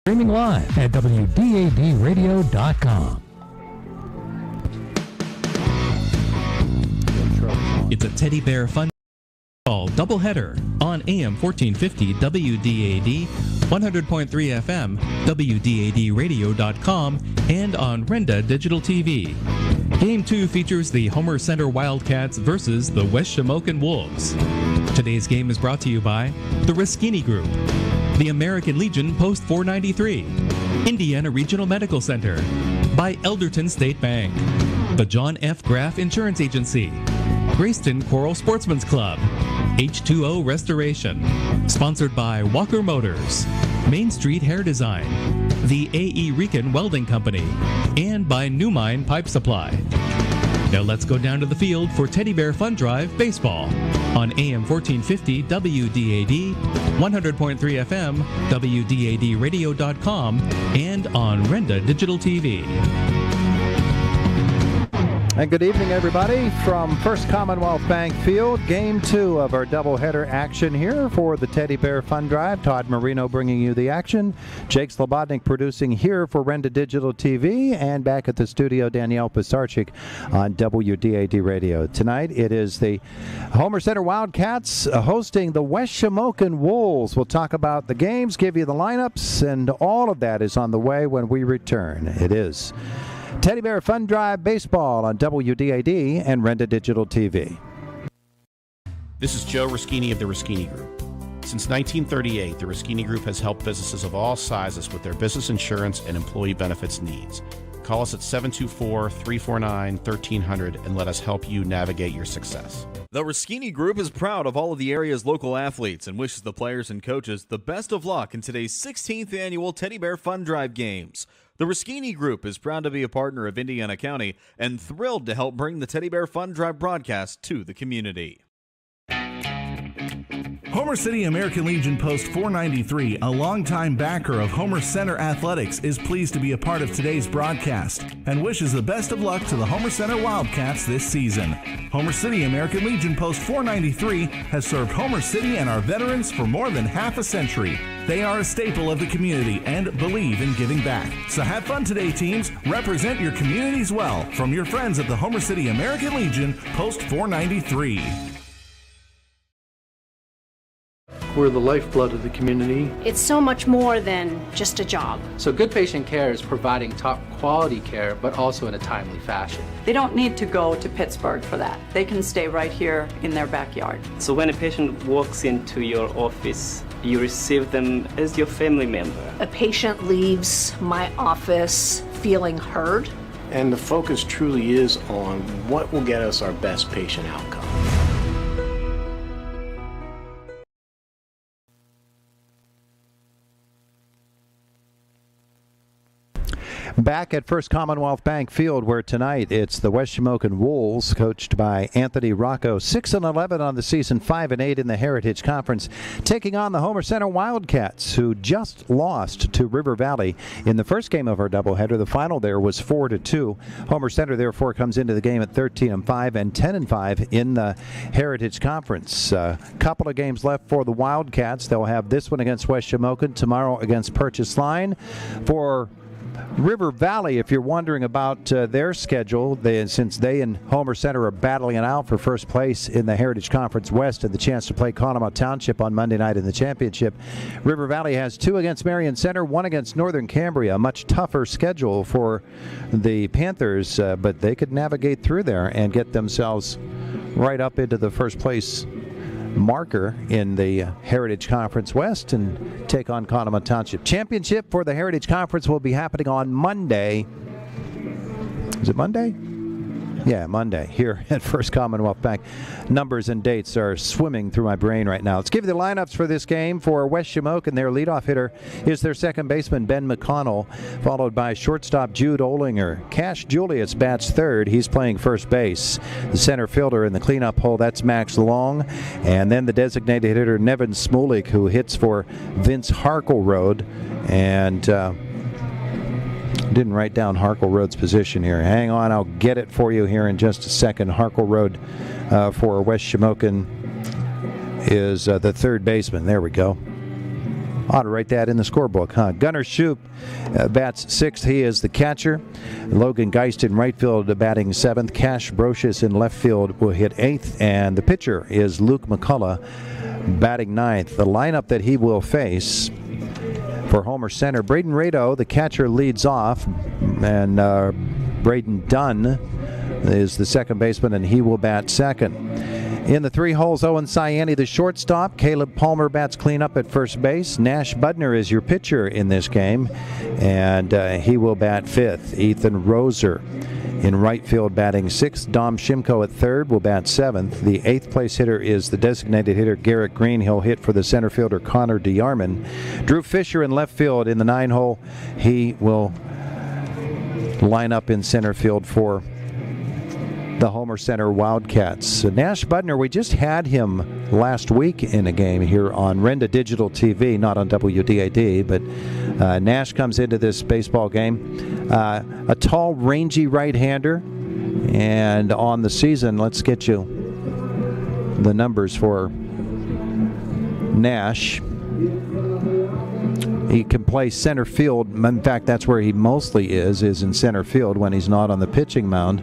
Streaming live at WDADradio.com. It's a teddy bear fun call Doubleheader on AM 1450 WDAD, 100.3 FM, WDADradio.com, and on Renda Digital TV. Game 2 features the Homer Center Wildcats versus the West Shamokin Wolves. Today's game is brought to you by the Ruskini Group, the American Legion Post 493, Indiana Regional Medical Center, by Elderton State Bank, the John F. Graff Insurance Agency, Grayston Coral Sportsman's Club, H2O Restoration, sponsored by Walker Motors, Main Street Hair Design, the A.E. Rican Welding Company, and by Newmine Pipe Supply. Now let's go down to the field for Teddy Bear Fun Drive Baseball on AM 1450 WDAD, 100.3 FM, WDADradio.com, and on Renda Digital TV. And good evening, everybody, from First Commonwealth Bank Field. Game 2 of our doubleheader action here for the Teddy Bear Fun Drive. Todd Marino bringing you the action. Jake Slobodnik producing here for Renda Digital TV. And back at the studio, Danielle Pisarcik on WDAD Radio. Tonight, it is the Homer Center Wildcats hosting the West Shamokin Wolves. We'll talk about the games, give you the lineups, and all of that is on the way when we return. It is Teddy Bear Fun Drive Baseball on WDAD and Renda Digital TV. This is Joe Ruskini of the Ruskini Group. Since 1938, the Ruskini Group has helped businesses of all sizes with their business insurance and employee benefits needs. Call us at 724-349-1300 and let us help you navigate your success. The Ruskini Group is proud of all of the area's local athletes and wishes the players and coaches the best of luck in today's 16th annual Teddy Bear Fun Drive games. The Ruskini Group is proud to be a partner of Indiana County and thrilled to help bring the Teddy Bear Fun Drive broadcast to the community. Homer City American Legion Post 493, a longtime backer of Homer Center Athletics, is pleased to be a part of today's broadcast and wishes the best of luck to the Homer Center Wildcats this season. Homer City American Legion Post 493 has served Homer City and our veterans for more than half a century. They are a staple of the community and believe in giving back. So have fun today, teams. Represent your communities well from your friends at the Homer City American Legion Post 493. We're the lifeblood of the community. It's so much more than just a job. So good patient care is providing top quality care, but also in a timely fashion. They don't need to go to Pittsburgh for that. They can stay right here in their backyard. So when a patient walks into your office, you receive them as your family member. A patient leaves my office feeling heard. And the focus truly is on what will get us our best patient outcome. Back at First Commonwealth Bank Field, where tonight it's the West Shamokin Wolves, coached by Anthony Rocco, 6-11 on the season, 5-8 in the Heritage Conference, taking on the Homer Center Wildcats, who just lost to River Valley in the first game of our doubleheader. The final there was 4-2. Homer Center, therefore, comes into the game at 13-5 and 10-5 in the Heritage Conference. A couple of games left for the Wildcats. They'll have this one against West Shamokin, tomorrow against Purchase Line. For River Valley, if you're wondering about their schedule, since they and Homer Center are battling it out for first place in the Heritage Conference West and the chance to play Conemaugh Township on Monday night in the championship, River Valley has 2 against Marion Center, 1 against Northern Cambria. A much tougher schedule for the Panthers, but they could navigate through there and get themselves right up into the first place marker in the Heritage Conference West and take on Conemaugh Township. Championship for the Heritage Conference will be happening on Monday. Is it Monday? Yeah, Monday here at First Commonwealth Bank. Numbers and dates are swimming through my brain right now. Let's give you the lineups for this game. For West Shamokin, their leadoff hitter is their second baseman, Ben McConnell, followed by shortstop Jude Olinger. Cash Julius bats third. He's playing first base. The center fielder in the cleanup hole, that's Max Long. And then the designated hitter, Nevin Smulik, who hits for Vince Harkleroad. And didn't write down Harkleroad's position here. Hang on, I'll get it for you here in just a second. Harkleroad for West Shamokin is the third baseman. There we go. Ought to write that in the scorebook, huh? Gunnar Shoup bats sixth. He is the catcher. Logan Geist in right field batting seventh. Cash Brocious in left field will hit eighth. And the pitcher is Luke McCullough batting ninth. The lineup that he will face for Homer Center, Braden Rado, the catcher, leads off. And Braden Dunn is the second baseman, and he will bat second. In the three holes, Owen Ciani, the shortstop. Caleb Palmer bats cleanup at first base. Nash Budner is your pitcher in this game, and he will bat fifth. Ethan Roser in right field batting sixth. Dom Shimko at third will bat seventh. The eighth place hitter is the designated hitter Garrett Green. He'll hit for the center fielder Connor DeArmond. Drew Fisher in left field in the nine hole. He will line up in center field for the Homer Center Wildcats. Nash Budner, we just had him last week in a game here on Renda Digital TV, not on WDAD, but Nash comes into this baseball game. A tall, rangy right-hander, and on the season, let's get you the numbers for Nash. He can play center field. In fact, that's where he mostly is in center field when he's not on the pitching mound.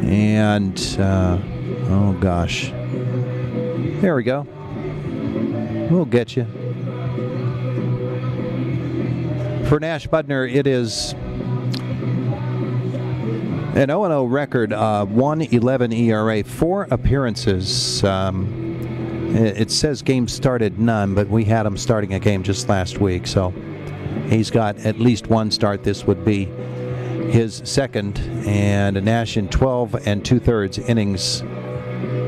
And, oh gosh. There we go. We'll get you. For Nash Budner, it is an 0-0 record, 1.11 ERA, 4 appearances. It says games started none, but we had him starting a game just last week, so he's got at least one start. This would be his second, and Nash in 12 2/3 innings.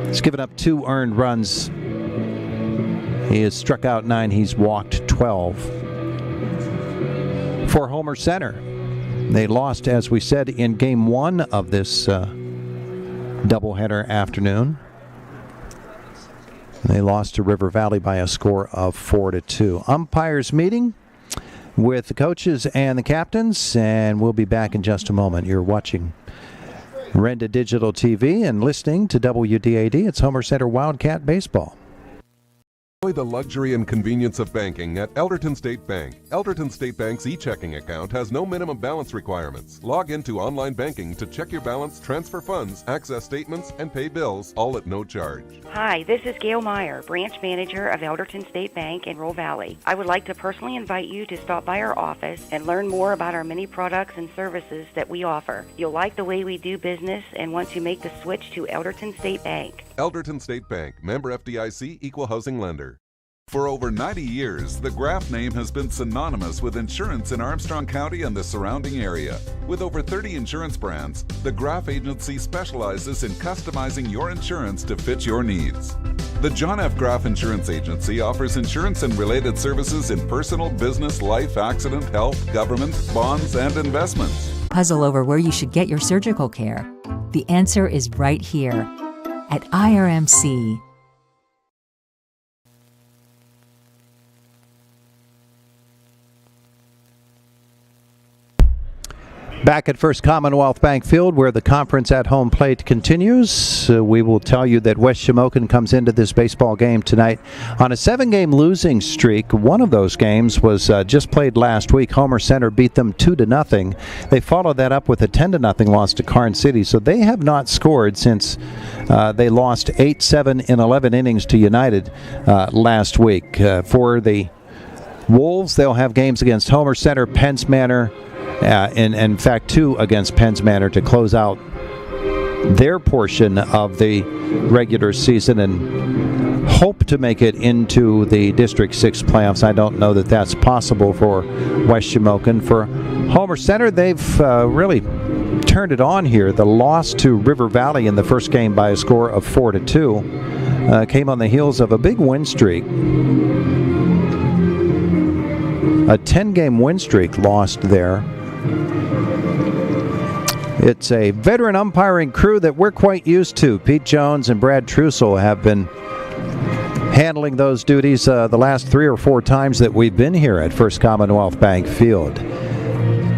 He's given up 2 earned runs. He has struck out 9. He's walked 12. For Homer Center, they lost, as we said, in game 1 of this doubleheader afternoon. They lost to River Valley by a score of 4-2. Umpires meeting with the coaches and the captains, and we'll be back in just a moment. You're watching Renda Digital TV and listening to WDAD. It's Homer Center Wildcat Baseball. Enjoy the luxury and convenience of banking at Elderton State Bank. Elderton State Bank's e-checking account has no minimum balance requirements. Log into online banking to check your balance, transfer funds, access statements, and pay bills, all at no charge. Hi, this is Gail Meyer, branch manager of Elderton State Bank in Roll Valley. I would like to personally invite you to stop by our office and learn more about our many products and services that we offer. You'll like the way we do business and want to make the switch to Elderton State Bank. Elderton State Bank, member FDIC, equal housing lender. For over 90 years, the Graff name has been synonymous with insurance in Armstrong County and the surrounding area. With over 30 insurance brands, the Graff Agency specializes in customizing your insurance to fit your needs. The John F. Graff Insurance Agency offers insurance and related services in personal, business, life, accident, health, government, bonds, and investments. Puzzle over where you should get your surgical care? The answer is right here at IRMC. Back at First Commonwealth Bank Field, where the conference at home plate continues, we will tell you that West Shamokin comes into this baseball game tonight on a 7-game losing streak. One of those games was just played last week. Homer Center beat them 2-0. They followed that up with a 10-0 loss to Karn City, so they have not scored since they lost 8-7 in 11 innings to United last week. For the Wolves, they'll have games against Homer Center, Penns Manor, and in fact 2 against Penns Manor to close out their portion of the regular season and hope to make it into the District 6 playoffs. I don't know that that's possible for West Shamokin. For Homer Center, they've really turned it on here. The loss to River Valley in the first game by a score of 4-2 came on the heels of a big win streak. A 10-game win streak lost there. It's a veteran umpiring crew that we're quite used to. Pete Jones and Brad Trussell have been handling those duties the last 3 or 4 times that we've been here at First Commonwealth Bank Field.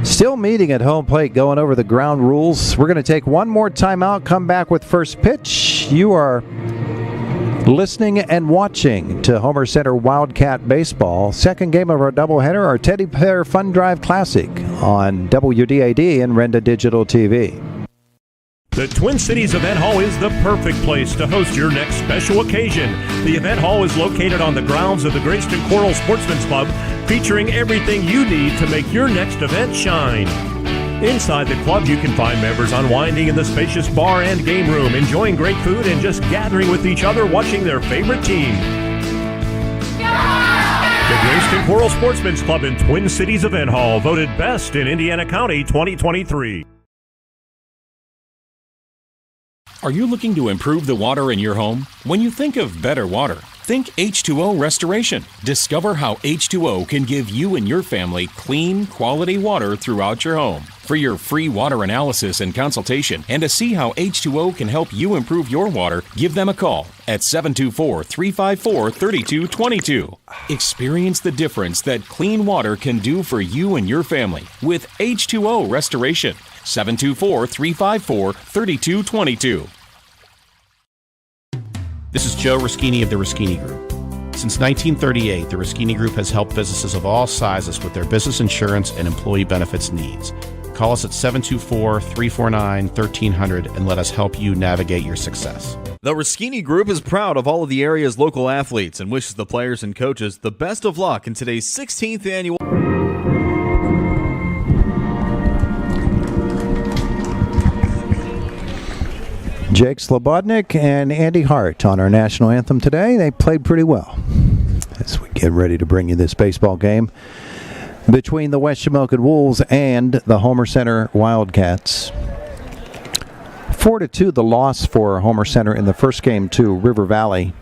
Still meeting at home plate, going over the ground rules. We're going to take one more timeout, come back with first pitch. You are listening and watching to Homer Center Wildcat Baseball. Second game of our doubleheader, our Teddy Bear Fun Drive Classic on WDAD and Renda Digital TV. The Twin Cities Event Hall is the perfect place to host your next special occasion. The event hall is located on the grounds of the Greyston Coral Sportsman's Club, featuring everything you need to make your next event shine. Inside the club, you can find members unwinding in the spacious bar and game room, enjoying great food and just gathering with each other watching their favorite team. The Greyston Coral Sportsman's Club in Twin Cities Event Hall, voted best in Indiana County 2023. Are you looking to improve the water in your home? When you think of better water, think H2O Restoration. Discover how H2O can give you and your family clean, quality water throughout your home. For your free water analysis and consultation, and to see how H2O can help you improve your water, give them a call at 724-354-3222. Experience the difference that clean water can do for you and your family with H2O Restoration. 724-354-3222. This is Joe Ruschini of the Ruschini Group. Since 1938, the Ruschini Group has helped businesses of all sizes with their business insurance and employee benefits needs. Call us at 724-349-1300 and let us help you navigate your success. The Ruschini Group is proud of all of the area's local athletes and wishes the players and coaches the best of luck in today's 16th annual. Jake Slobodnik and Andy Hart on our national anthem today. They played pretty well as we get ready to bring you this baseball game between the West Shamokin Wolves and the Homer Center Wildcats. 4-2 the loss for Homer Center in the first game to River Valley.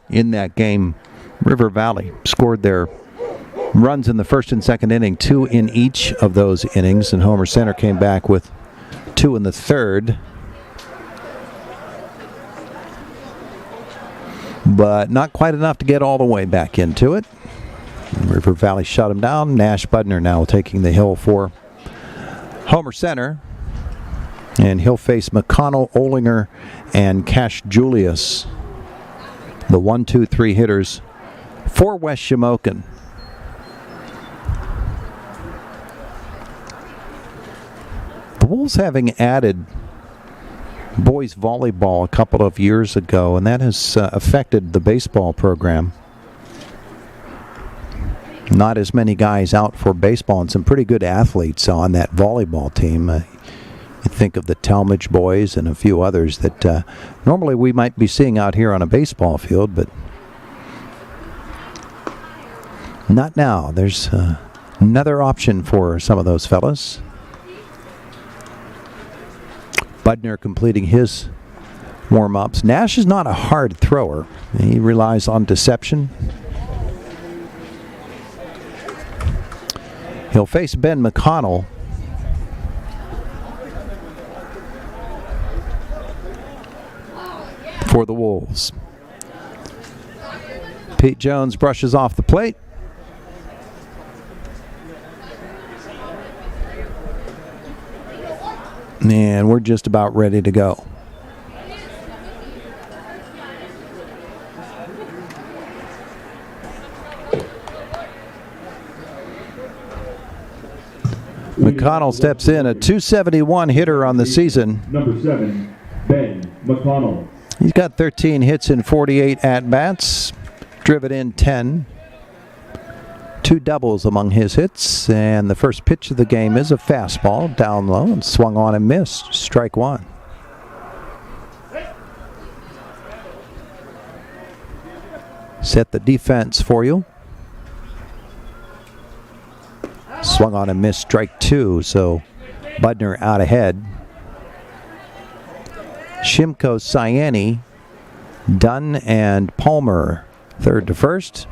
In that game, River Valley scored their runs in the first and second inning, 2 in each of those innings, and Homer Center came back with 2 in the third. But not quite enough to get all the way back into it. River Valley shut him down. Nash Budner now taking the hill for Homer Center. And he'll face McConnell, Olinger, and Cash Julius, the 1-2-3 hitters for West Shamokin. The Wolves having added boys volleyball a couple of years ago, and that has affected the baseball program. Not as many guys out for baseball, and some pretty good athletes on that volleyball team. You think of the Talmadge boys and a few others that normally we might be seeing out here on a baseball field, but not now. There's another option for some of those fellas. Budner completing his warm-ups. Nash is not a hard thrower. He relies on deception. He'll face Ben McConnell. For the Wolves. Pete Jones brushes off the plate. And we're just about ready to go. McConnell steps in, a .271 hitter on the season. Number 7, Ben McConnell. He's got 13 hits in 48 at-bats, driven in 10. 2 doubles among his hits, and the first pitch of the game is a fastball down low and swung on and missed. Strike 1. Set the defense for you. Swung on and missed. Strike 2, so Budner out ahead. Shimko, Cyani, Dunn, and Palmer third to first.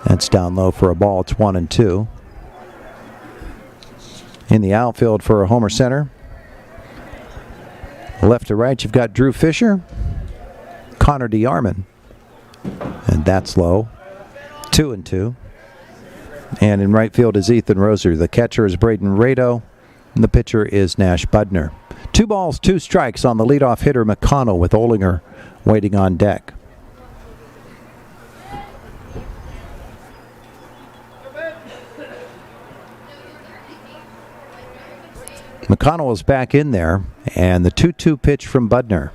That's down low for a ball. It's 1-2. In the outfield for Homer Center. Left to right, you've got Drew Fisher, Connor DeArmond, and that's low. 2-2. And in right field is Ethan Roser. The catcher is Braden Rado. And the pitcher is Nash Budner. 2 balls, 2 strikes on the leadoff hitter McConnell, with Olinger waiting on deck. McConnell is back in there, and the 2-2 pitch from Budner.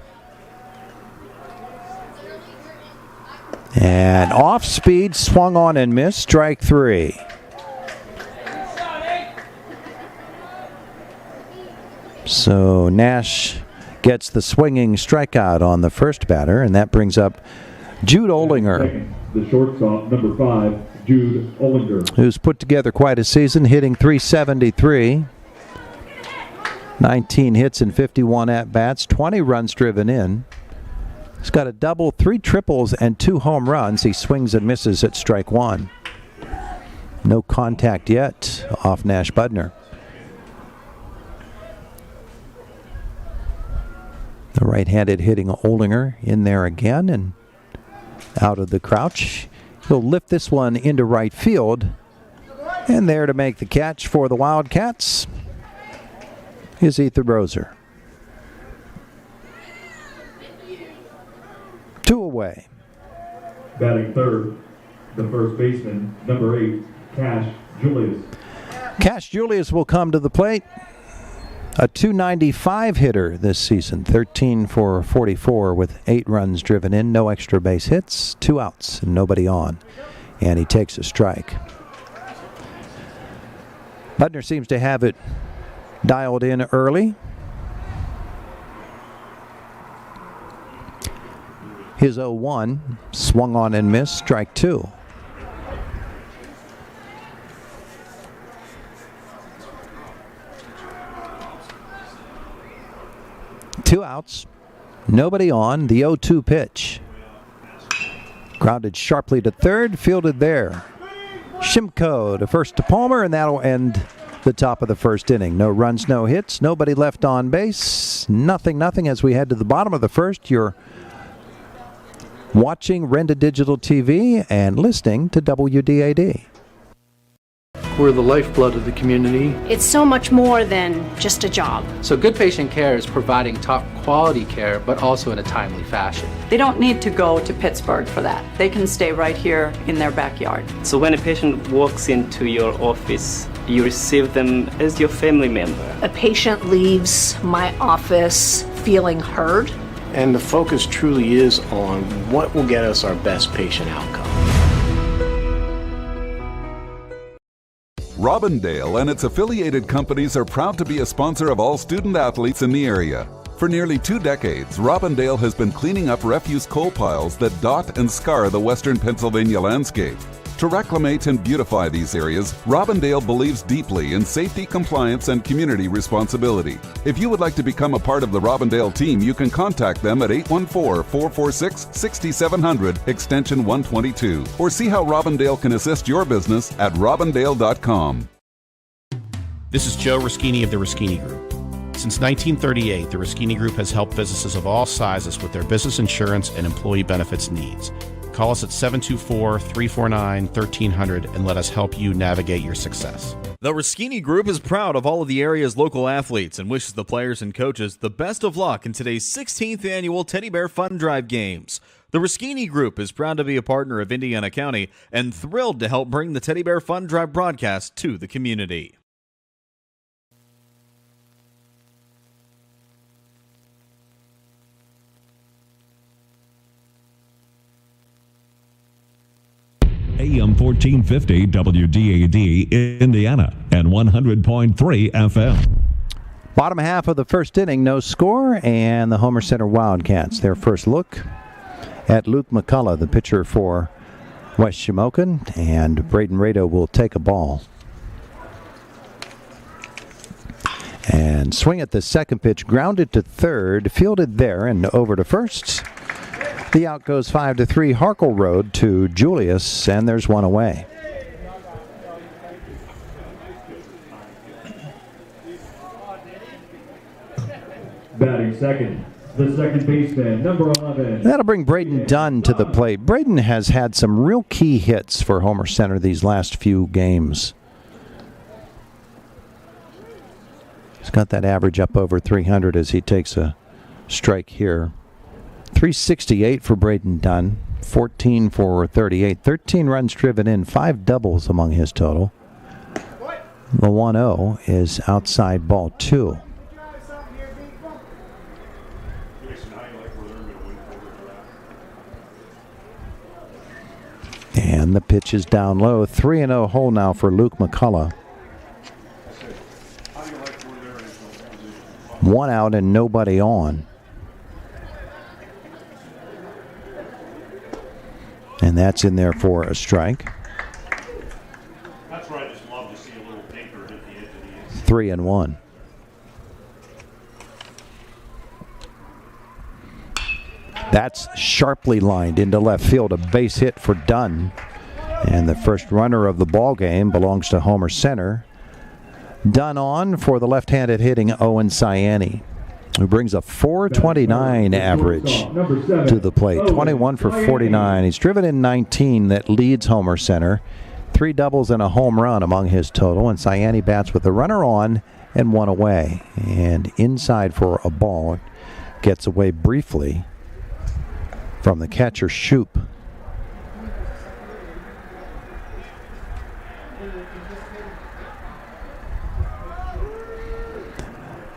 And off speed, swung on and missed, strike 3. So Nash gets the swinging strikeout on the first batter, and that brings up Jude Olinger. The shortstop, number 5, Jude Olinger, who's put together quite a season, hitting .373. 19 hits and 51 at-bats, 20 runs driven in. He's got a double, 3 triples, and 2 home runs. He swings and misses at strike 1. No contact yet off Nash Budner. The right-handed hitting Olinger in there again and out of the crouch. He'll lift this one into right field. And there to make the catch for the Wildcats is Ethan Roser. 2 away. batting third, the first baseman, number 8, Cash Julius. Cash Julius will come to the plate. A .295 hitter this season, 13 for 44 with 8 runs driven in, no extra base hits, 2 outs and nobody on. And he takes a strike. Budner seems to have it dialed in early. His 0-1 swung on and missed, strike 2. Two outs, nobody on. The 0-2 pitch. Grounded sharply to third, fielded there. Shimko to first to Palmer, and that'll end the top of the first inning. No runs, no hits, nobody left on base. Nothing as we head to the bottom of the first. You're watching Renda Digital TV and listening to WDAD. We're the lifeblood of the community. It's so much more than just a job. So good patient care is providing top quality care, but also in a timely fashion. They don't need to go to Pittsburgh for that. They can stay right here in their backyard. So when a patient walks into your office, you receive them as your family member. A patient leaves my office feeling heard. And the focus truly is on what will get us our best patient outcome. Robindale and its affiliated companies are proud to be a sponsor of all student athletes in the area. For nearly 2 decades, Robindale has been cleaning up refuse coal piles that dot and scar the western Pennsylvania landscape. To reclimate and beautify these areas, Robindale believes deeply in safety, compliance, and community responsibility. If you would like to become a part of the Robindale team, you can contact them at 814-446-6700, extension 122, or see how Robindale can assist your business at robindale.com. This is Joe Ruschini of the Ruschini Group. Since 1938, the Ruschini Group has helped businesses of all sizes with their business insurance and employee benefits needs. Call us at 724-349-1300 and let us help you navigate your success. The Ruschini Group is proud of all of the area's local athletes and wishes the players and coaches the best of luck in today's 16th annual Teddy Bear Fun Drive Games. The Ruschini Group is proud to be a partner of Indiana County and thrilled to help bring the Teddy Bear Fun Drive broadcast to the community. AM 1450 WDAD Indiana and 100.3 FM. Bottom half of the first inning, no score, and the Homer Center Wildcats. Their first look at Luke McCullough, the pitcher for West Shamokin, and Braden Rado will take a ball. And swing at the second pitch, grounded to third, fielded there and over to first. The out goes 5-3, Harkle Road to Julius, and there's one away. Batting second, the second baseman, number 11. That'll bring Braden Dunn to the plate. Braden has had some real key hits for Homer Center these last few games. He's got that average up over 300 as he takes a strike here. 368 for Braden Dunn, 14 for 38, 13 runs driven in, 5 doubles among his total. The 1-0 is outside ball 2. And the pitch is down low. 3-0 hole now for Luke McCullough. 1 out and nobody on. And that's in there for a strike. That's where I just love to see a little paper at the edge of the 3-1. That's sharply lined into left field, a base hit for Dunn. And the first runner of the ball game belongs to Homer Center. Dunn on for the left-handed hitting Owen Ciani, who brings a .429 average to the plate. 21 for 49. He's driven in 19. That leads Homer Center. 3 doubles and a home run among his total. And Ciani bats with the runner on and 1 away. And inside for a ball. Gets away briefly from the catcher, Shoop.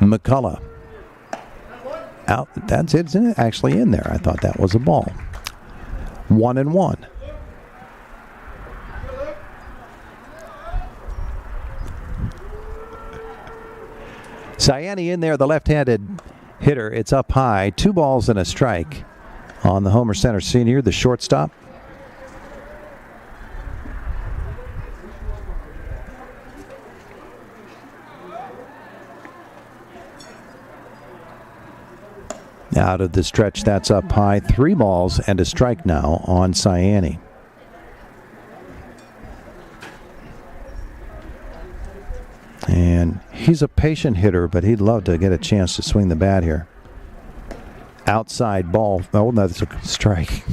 McCullough. Out. That's it. It's actually in there. I thought that was a ball. 1-1. Ciani in there, the left-handed hitter. It's up high. 2 balls and a strike on the Homer Center senior, the shortstop. Out of the stretch, that's up high. 3 balls and a strike now on Ciani. And he's a patient hitter, but he'd love to get a chance to swing the bat here. Outside ball. Oh, no, that's a strike.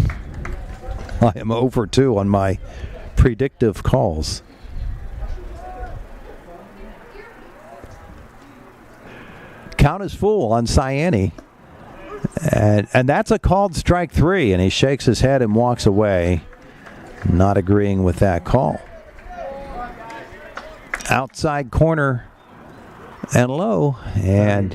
I am 0 for 2 on my predictive calls. Count is full on Ciani. And that's a called strike 3, and he shakes his head and walks away, not agreeing with that call. Outside corner and low, and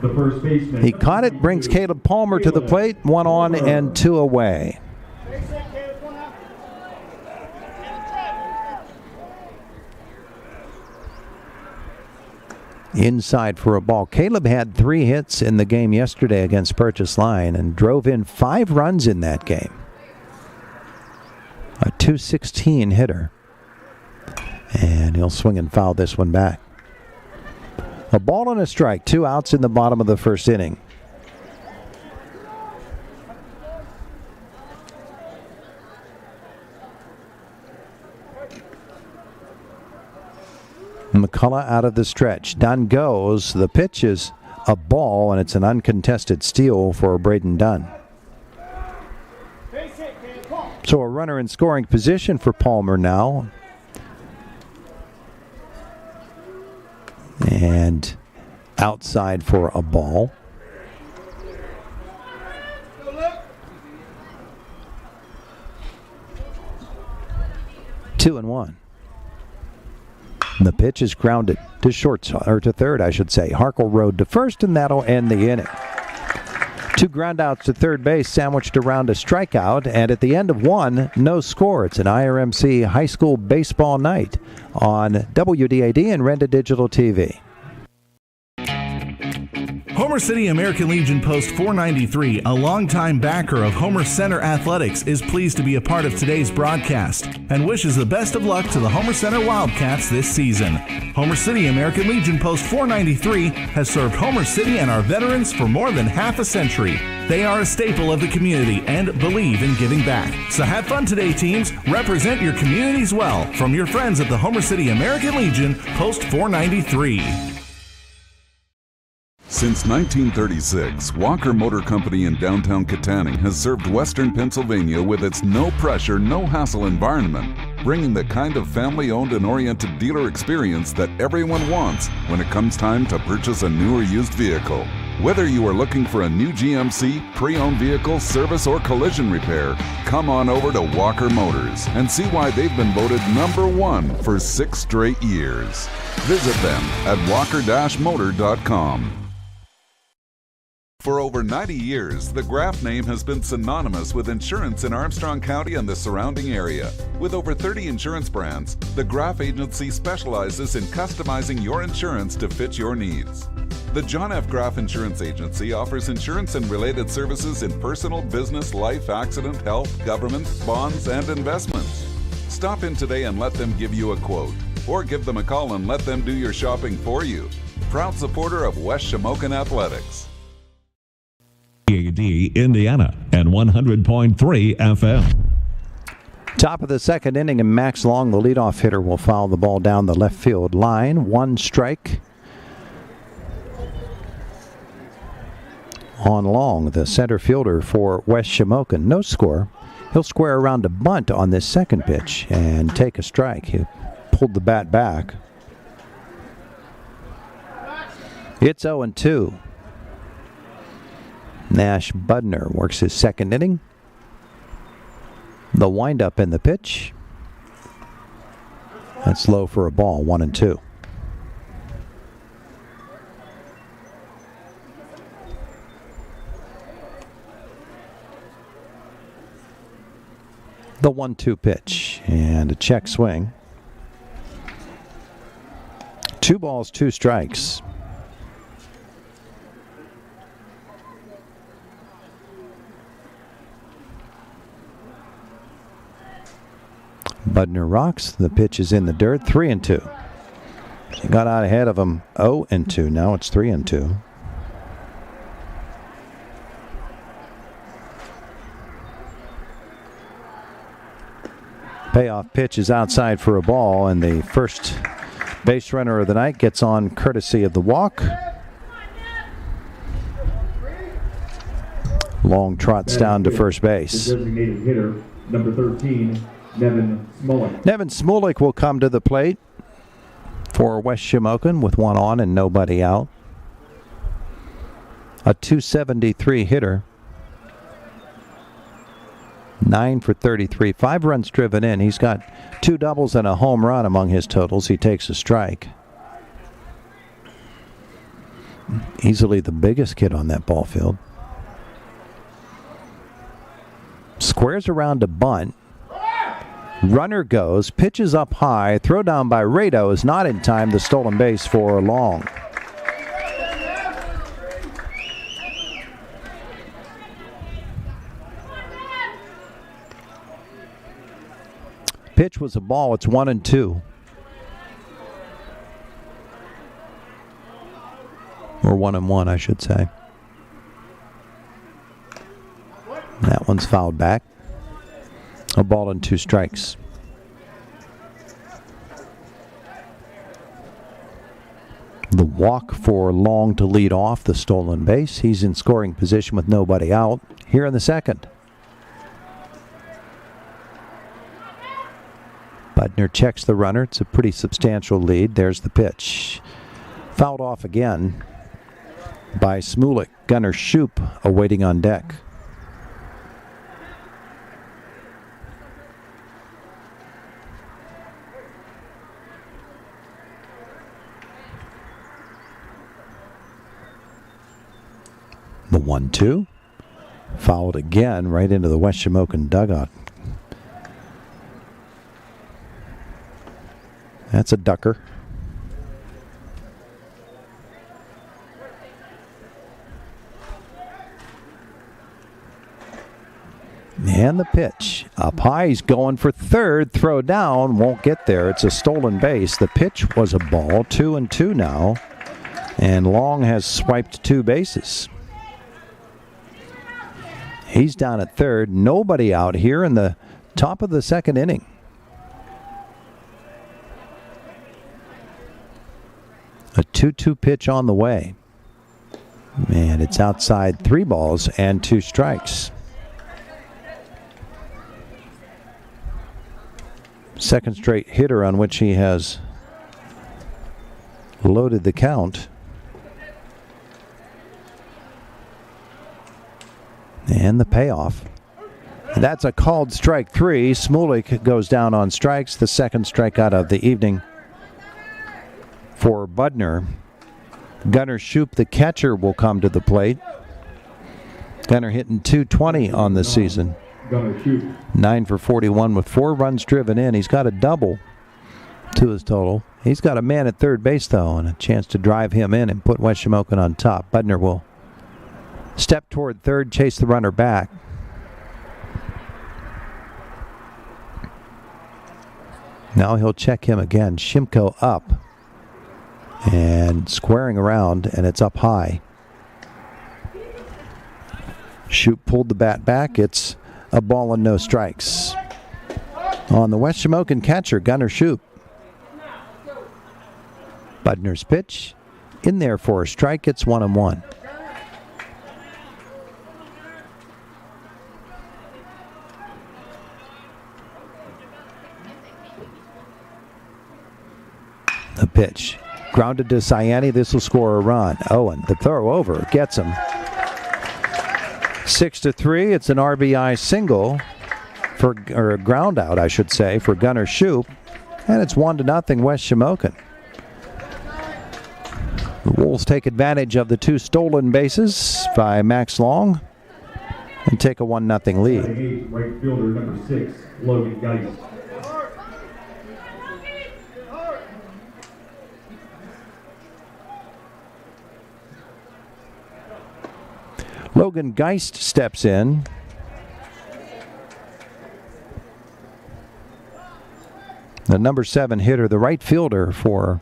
the first baseman. He caught it, brings Caleb Palmer to the plate, 1 on and 2 away. Inside for a ball. Caleb had 3 hits in the game yesterday against Purchase Line and drove in 5 runs in that game. A .216 hitter. And he'll swing and foul this one back. A ball and a strike. 2 outs in the bottom of the first inning. McCullough out of the stretch. Dunn goes. The pitch is a ball, and it's an uncontested steal for Braden Dunn. So a runner in scoring position for Palmer now. And outside for a ball. Two and one. The pitch is grounded to short, or to third, I should say. Harkle rode to first, and that'll end the inning. 2 groundouts to third base, sandwiched around a strikeout, and at the end of 1, no score. It's an IRMC high school baseball night on WDAD and Renda Digital TV. Homer City American Legion Post 493, a longtime backer of Homer Center Athletics, is pleased to be a part of today's broadcast and wishes the best of luck to the Homer Center Wildcats this season. Homer City American Legion Post 493 has served Homer City and our veterans for more than half a century. They are a staple of the community and believe in giving back. So have fun today, teams. Represent your communities well. From your friends at the Homer City American Legion Post 493. Since 1936, Walker Motor Company in downtown Katanning has served Western Pennsylvania with its no-pressure, no-hassle environment. bringing the kind of family-owned and oriented dealer experience that everyone wants when it comes time to purchase a new or used vehicle. Whether you are looking for a new GMC, pre-owned vehicle, service, or collision repair, come on over to Walker Motors and see why they've been voted #1 for 6 straight years. Visit them at walker-motor.com. For over 90 years, the Graf name has been synonymous with insurance in Armstrong County and the surrounding area. With over 30 insurance brands, the Graf Agency specializes in customizing your insurance to fit your needs. The John F. Graf Insurance Agency offers insurance and related services in personal, business, life, accident, health, government, bonds, and investments. Stop in today and let them give you a quote, or give them a call and let them do your shopping for you. Proud supporter of West Shamokin Athletics. DAD Indiana and 100.3 FM. Top of the second inning, and Max Long, the leadoff hitter, will foul the ball down the left field line. 1 strike on Long, the center fielder for West Shamokin. No score. He'll square around a bunt on this second pitch and take a strike. He pulled the bat back. It's 0-2. Nash Budner works his second inning. The windup in the pitch. That's low for a ball, 1-2. The 1-2 pitch and a check swing. 2 balls, 2 strikes. Budner rocks. The pitch is in the dirt. 3-2. He got out ahead of him. 0-2. Now it's 3-2. Payoff pitch is outside for a ball, and the first base runner of the night gets on courtesy of the walk. Long trots down to first base. The designated hitter, number 13, Nevin Smolik. Nevin Smolik will come to the plate for West Shamokin with 1 on and nobody out. A .273 hitter. 9 for 33, 5 runs driven in. He's got 2 doubles and a home run among his totals. He takes a strike. Easily the biggest kid on that ball field. Squares around a bunt. Runner goes, pitches up high, throw down by Rado is not in time. The stolen base for Long. Pitch was a ball. It's 1-2. Or 1-1, I should say. That one's fouled back. A ball and 2 strikes. The walk for Long to lead off the stolen base. He's in scoring position with nobody out here in the second. Budner checks the runner. It's a pretty substantial lead. There's the pitch. Fouled off again by Smolik. Gunnar Shoop awaiting on deck. The 1-2. Fouled again right into the West Shamokin dugout. That's a ducker. And the pitch. Up high, he's going for third. Throw down, won't get there. It's a stolen base. The pitch was a ball. 2-2 now. And Long has swiped 2 bases. He's down at third. Nobody out here in the top of the second inning. A 2-2 pitch on the way. And it's outside. 3 balls and 2 strikes. Second straight hitter on which he has loaded the count. And the payoff. That's a called strike 3. Smolik goes down on strikes. The second strikeout of the evening for Budner. Gunnar Shoop, the catcher, will come to the plate. Gunnar hitting .220 on the season. 9 for 41 with 4 runs driven in. He's got a double to his total. He's got a man at third base, though, and a chance to drive him in and put West Shamokin on top. Budner will step toward third, chase the runner back. Now he'll check him again. Shimko up and squaring around, and it's up high. Shoot pulled the bat back. It's a ball and no strikes. On the West Shamokin catcher, Gunnar Shoop. Budner's pitch in there for a strike. It's 1-1. The pitch. Grounded to Ciani. This will score a run. Owen, the throw over, gets him. 6-3. It's an RBI single, or a ground out, I should say, for Gunnar Shoop. And it's 1-0 West Shamokin. The Wolves take advantage of the 2 stolen bases by Max Long and take a 1-0 lead. Right fielder number 6, Logan Geist. Logan Geist steps in. The number 7 hitter, the right fielder for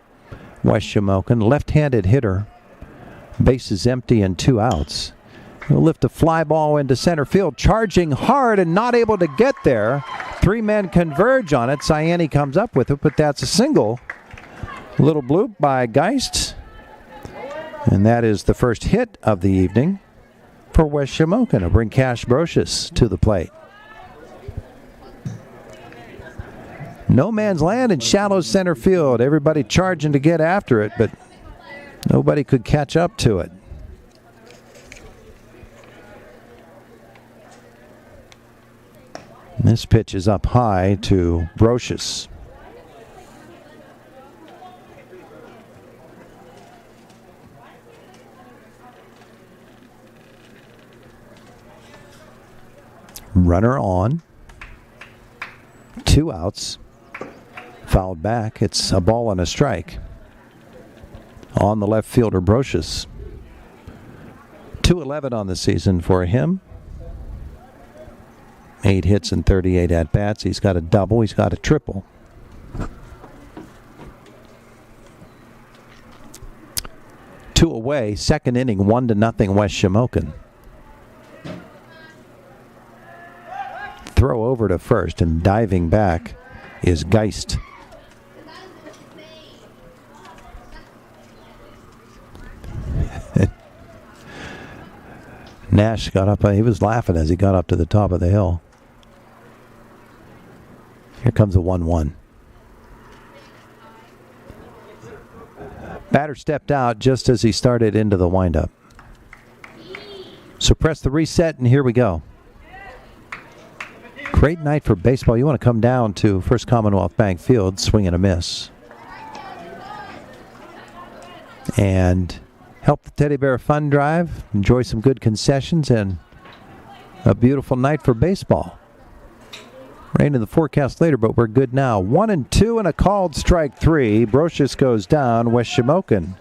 West Shamokin, left-handed hitter. Base is empty and 2 outs. He'll lift a fly ball into center field, charging hard and not able to get there. 3 men converge on it. Ciani comes up with it, but that's a single. Little bloop by Geist. And that is the first hit of the evening for West Shamokin. Will bring Cash Brocious to the plate. No man's land in shallow center field. Everybody charging to get after it, but nobody could catch up to it. And this pitch is up high to Brocious. Runner on. 2 outs. Fouled back. It's a ball and a strike. On the left fielder, Brocious. 211 on the season for him. 8 hits and 38 at-bats. He's got a double. He's got a triple. Two away. Second inning, 1-0 West Shamokin. Throw over to first, and diving back is Geist. Nash got up. He was laughing as he got up to the top of the hill. Here comes a 1-1. Batter stepped out just as he started into the windup. So press the reset, and here we go. Great night for baseball. You want to come down to First Commonwealth Bank Field, swing and a miss, and help the Teddy Bear Fund Drive. Enjoy some good concessions and a beautiful night for baseball. Rain in the forecast later, but we're good now. 1-2 and a called strike 3. Brocious goes down. West Shamokin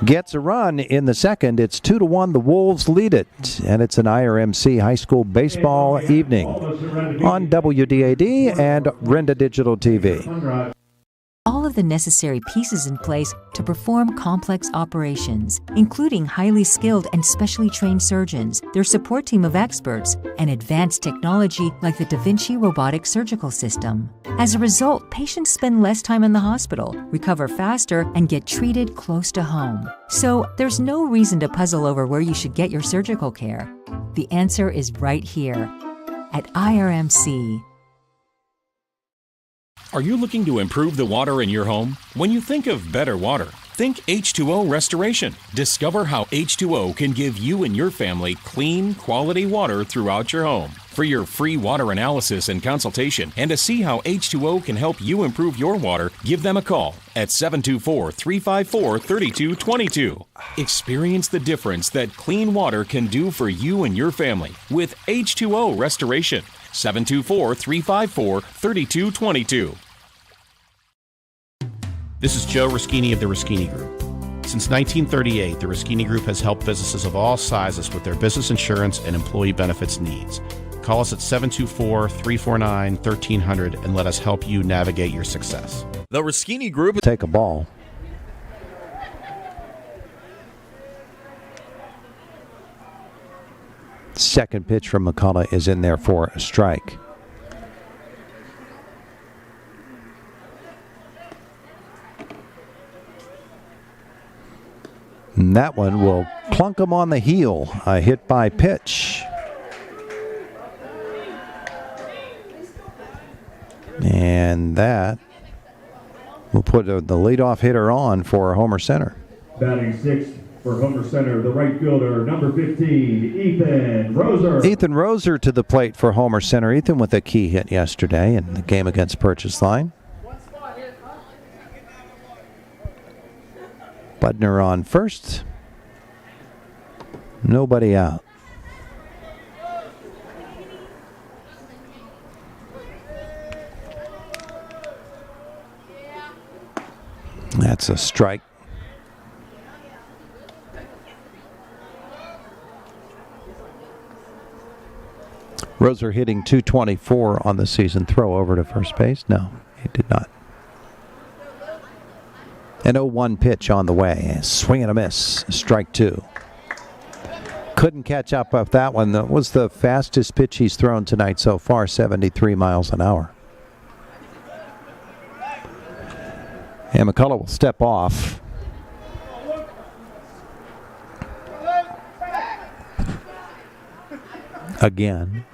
gets a run in the second. It's 2-1. The Wolves lead it, and it's an IRMC high school baseball evening on WDAD and Renda Digital TV. All of the necessary pieces in place to perform complex operations, including highly skilled and specially trained surgeons, their support team of experts, and advanced technology like the Da Vinci robotic surgical system. As a result, patients spend less time in the hospital, recover faster, and get treated close to home. So there's no reason to puzzle over where you should get your surgical care. The answer is right here at IRMC. Are you looking to improve the water in your home? When you think of better water, think H2O Restoration. Discover how H2O can give you and your family clean, quality water throughout your home. For your free water analysis and consultation, and to see how H2O can help you improve your water, give them a call at 724-354-3222. Experience the difference that clean water can do for you and your family with H2O Restoration. 724-354-3222. This is Joe Ruschini of the Ruschini Group. Since 1938, the Ruschini Group has helped businesses of all sizes with their business insurance and employee benefits needs. Call us at 724-349-1300 and let us help you navigate your success. The Ruschini Group. Take a ball. Second pitch from McCullough is in there for a strike. And that one will clunk him on the heel. A hit by pitch. And that will put the leadoff hitter on for Homer Center. Batting sixth for Homer Center, the right fielder, number 15, Ethan Roser. Ethan Roser to the plate for Homer Center. Ethan with a key hit yesterday in the game against Purchase Line. Budner on first. Nobody out. That's a strike. Roser hitting .224 on the season. Throw over to first base? No, he did not. An 0-1 pitch on the way. Swing and a miss. Strike two. Couldn't catch up with that one. That was the fastest pitch he's thrown tonight so far, 73 miles an hour. And McCullough will step off. Again.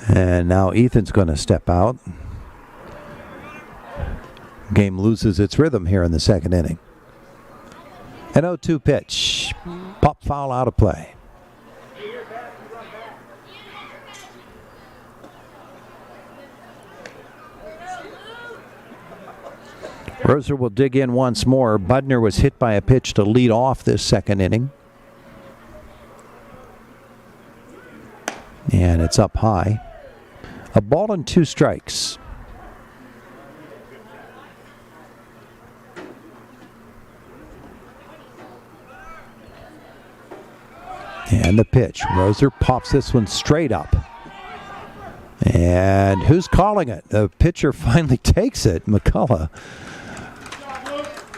And now Ethan's going to step out. Game loses its rhythm here in the second inning. An 0-2 pitch. Pop foul out of play. Roser will dig in once more. Budner was hit by a pitch to lead off this second inning. And it's up high. A ball and two strikes. And the pitch. Roser pops this one straight up. And who's calling it? The pitcher finally takes it, McCullough.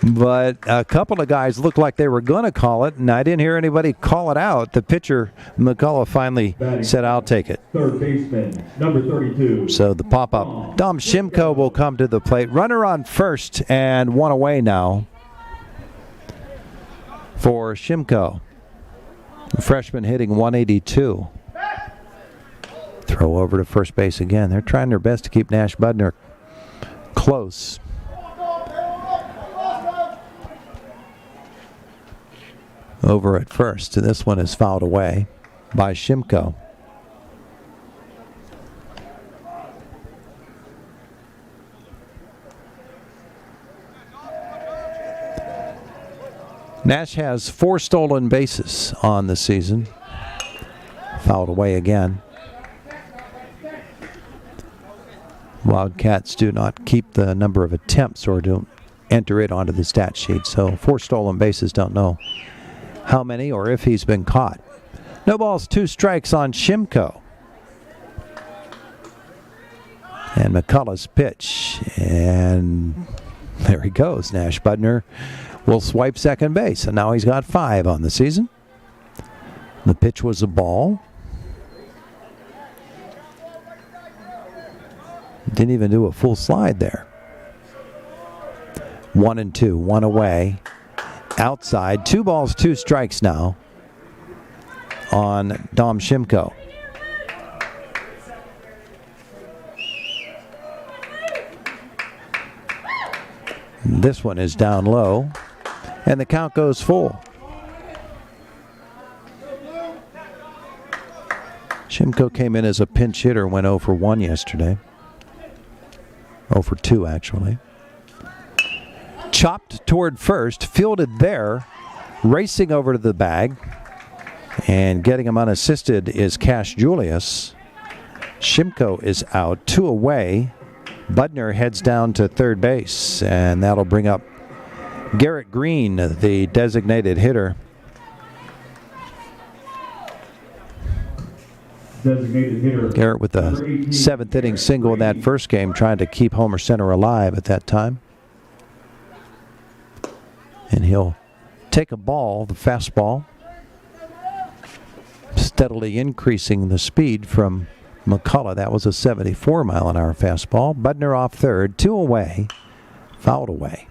But a couple of guys looked like they were going to call it, and I didn't hear anybody call it out. The pitcher, McCullough, finally said, I'll take it. Third baseman, number 32. So the pop-up. Dom Shimko will come to the plate. Runner on first, and one away now for Shimko. The freshman hitting 182. Throw over to first base again. They're trying their best to keep Nash Budner close. Over at first, and this one is fouled away by Shimko. Nash has 4 stolen bases on the season. Fouled away again. Wildcats do not keep the number of attempts or don't enter it onto the stat sheet, so 4 stolen bases, don't know how many or if he's been caught. No balls, 2 strikes on Shimko. And McCullough's pitch. And there he goes. Nash Budner will swipe second base. And now he's got 5 on the season. The pitch was a ball. Didn't even do a full slide there. 1-2, 1 away. Outside, 2 balls, 2 strikes now on Dom Shimko. This one is down low, and the count goes full. Shimko came in as a pinch hitter, went 0 for 1 yesterday. 0 for 2, actually. Chopped toward first, fielded there, racing over to the bag, and getting him unassisted is Cash Julius. Shimko is out, 2 away. Budner heads down to third base, and that'll bring up Garrett Green, the designated hitter. Garrett with a 7th inning single in that first game, trying to keep Homer Center alive at that time. And he'll take a ball, the fastball, steadily increasing the speed from McCullough. That was a 74-mile-an-hour fastball. Budner off third, 2 away, fouled away.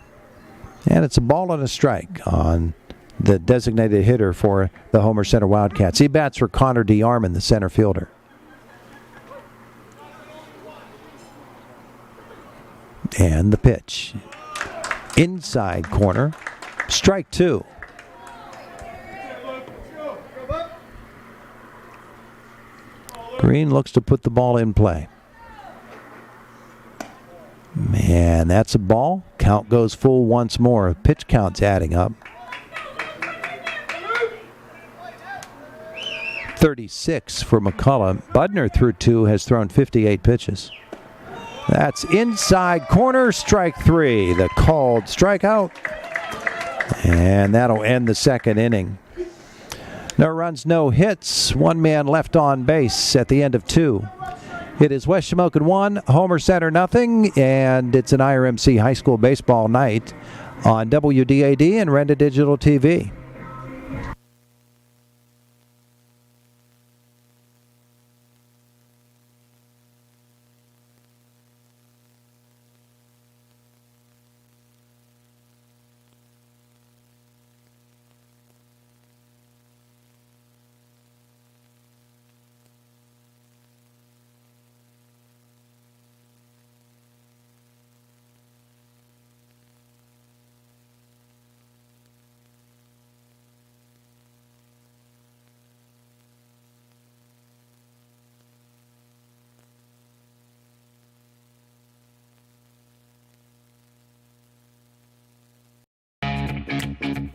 And it's a ball and a strike on the designated hitter for the Homer Center Wildcats. He bats for Connor DeArmond, the center fielder. And the pitch. Inside corner. Strike 2. Green looks to put the ball in play. Man, that's a ball. Count goes full once more. Pitch count's adding up. 36 for McCullough. Budner through 2 has thrown 58 pitches. That's inside corner, strike 3. The called strikeout. And that'll end the second inning. No runs, no hits. 1 man left on base at the end of 2. It is West Shamokin 1, Homer Center nothing, and it's an IRMC high school baseball night on WDAD and Renda Digital TV.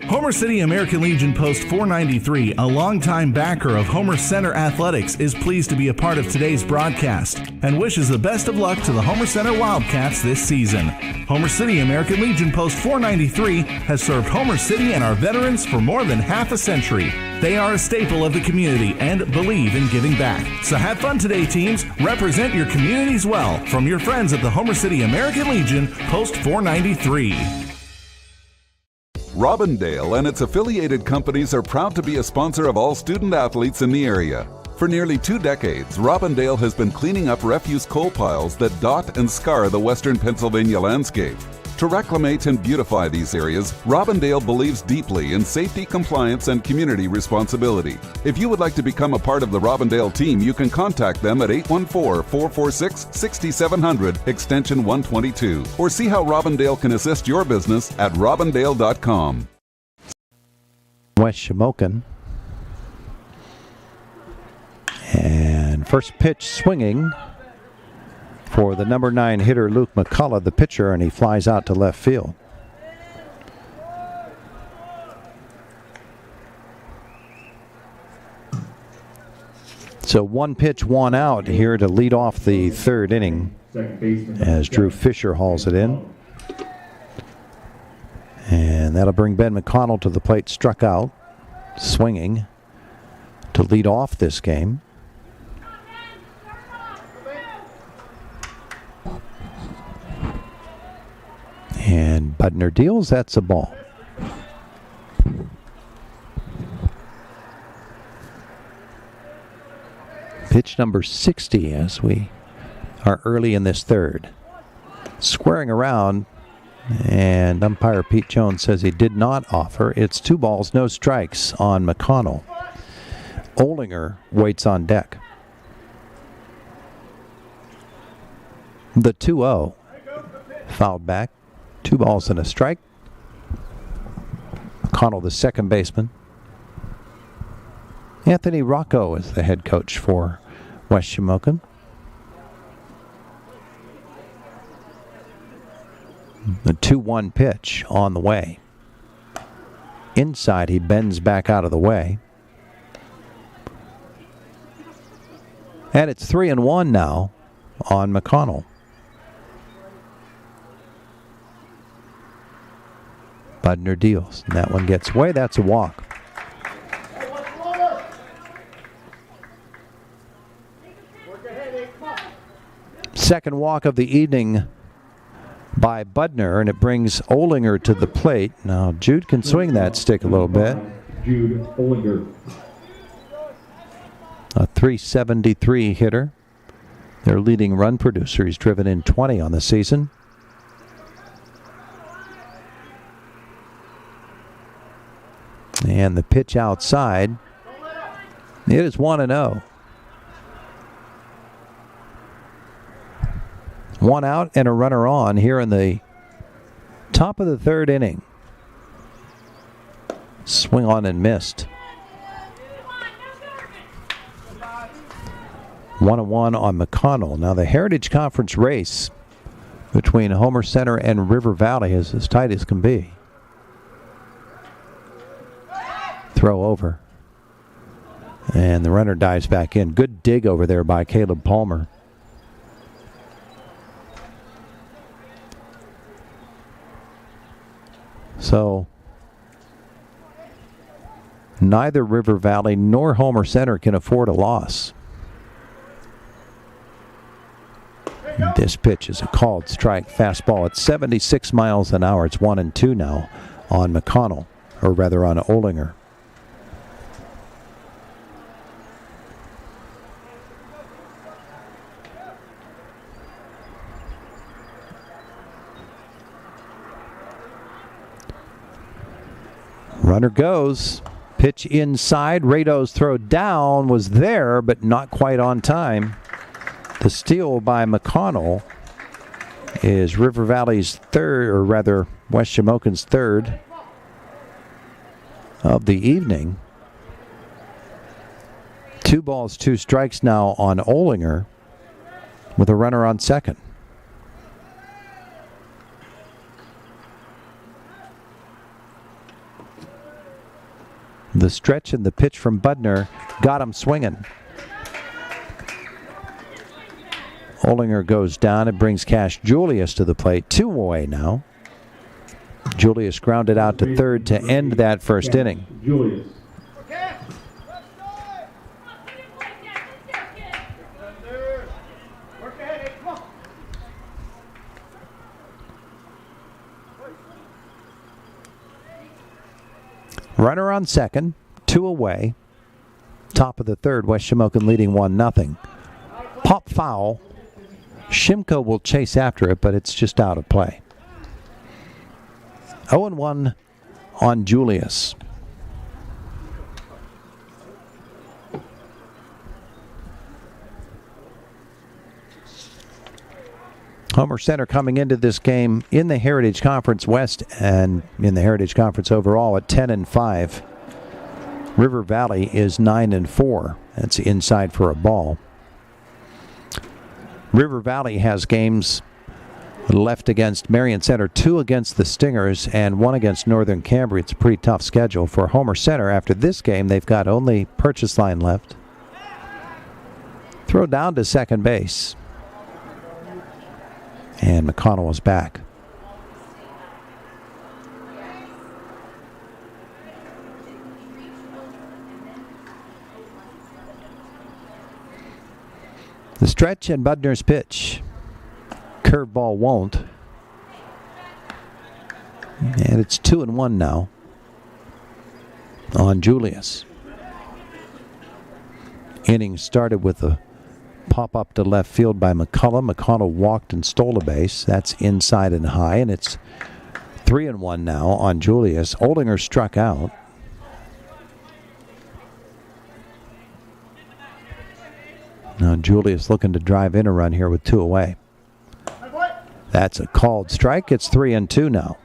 Homer City American Legion Post 493, a longtime backer of Homer Center Athletics, is pleased to be a part of today's broadcast and wishes the best of luck to the Homer Center Wildcats this season. Homer City American Legion Post 493 has served Homer City and our veterans for more than half a century. They are a staple of the community and believe in giving back. So have fun today, teams. Represent your communities well from your friends at the Homer City American Legion Post 493. Robindale and its affiliated companies are proud to be a sponsor of all student athletes in the area. For nearly 2 decades, Robindale has been cleaning up refuse coal piles that dot and scar the western Pennsylvania landscape. To reclimate and beautify these areas, Robindale believes deeply in safety, compliance, and community responsibility. If you would like to become a part of the Robindale team, you can contact them at 814-446-6700, extension 122, or see how Robindale can assist your business at robindale.com. West Shamokin. And first pitch swinging for the number 9 hitter, Luke McCullough, the pitcher, and he flies out to left field. So 1 pitch, 1 out here to lead off the third inning as Drew Fisher hauls it in. And that'll bring Ben McConnell to the plate, struck out, swinging to lead off this game. And Budner deals. That's a ball. Pitch number 60 as we are early in this third. Squaring around, and umpire Pete Jones says he did not offer. It's 2 balls, no strikes on McConnell. Olinger waits on deck. The 2-0. Fouled back. 2 balls and a strike. McConnell, the second baseman. Anthony Rocco is the head coach for West Shamokin. The 2-1 pitch on the way. Inside, he bends back out of the way. And it's 3-1 now on McConnell. Budner deals. And that one gets away. That's a walk. Second walk of the evening by Budner, and it brings Olinger to the plate. Now, Jude can swing that stick a little bit. Jude Olinger. A .373 hitter. Their leading run producer. He's driven in 20 on the season. And the pitch outside. It is 1-0. 1 out and a runner on here in the top of the third inning. Swing on and missed. 1-1 on McConnell. Now the Heritage Conference race between Homer Center and River Valley is as tight as can be. Throw over. And the runner dives back in. Good dig over there by Caleb Palmer. So neither River Valley nor Homer Center can afford a loss. This pitch is a called strike fastball at 76 miles an hour. It's 1-2 now on McConnell, or rather on Olinger. Runner goes. Pitch inside. Rado's throw down was there, but not quite on time. The steal by McConnell is River Valley's third, or rather West Shamokin's third of the evening. 2 balls, 2 strikes now on Olinger with a runner on second. The stretch and the pitch from Budner got him swinging. Olinger goes down. It brings Cash Julius to the plate. 2 away now. Julius grounded out to third to end that first inning. Julius. Runner on second, 2 away. Top of the third, West Shamokin leading 1-0. Pop foul. Shimko will chase after it, but it's just out of play. 0-1 on Julius. Homer Center coming into this game in the Heritage Conference West and in the Heritage Conference overall at 10-5. River Valley is 9-4. That's inside for a ball. River Valley has games left against Marion Center, 2 against the Stingers, and 1 against Northern Cambria. It's a pretty tough schedule for Homer Center. After this game, they've got only Purchase Line left. Throw down to second base. And McConnell is back. The stretch and Budner's pitch. Curveball won't. And it's 2-1 now on Julius. Inning started with a pop up to left field by McCullough. McConnell walked and stole a base. That's inside and high, and it's 3-1 now on Julius. Olinger struck out. Now Julius looking to drive in a run here with 2 away. That's a called strike. It's 3-2 now.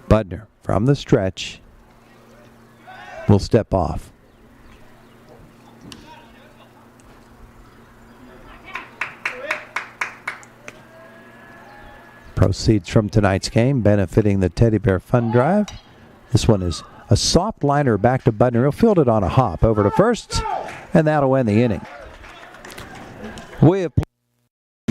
Budner from the stretch will step off. Proceeds from tonight's game, benefiting the Teddy Bear Fund Drive. This one is a soft liner back to Budner. He'll field it on a hop over to first, and that'll end the inning. We have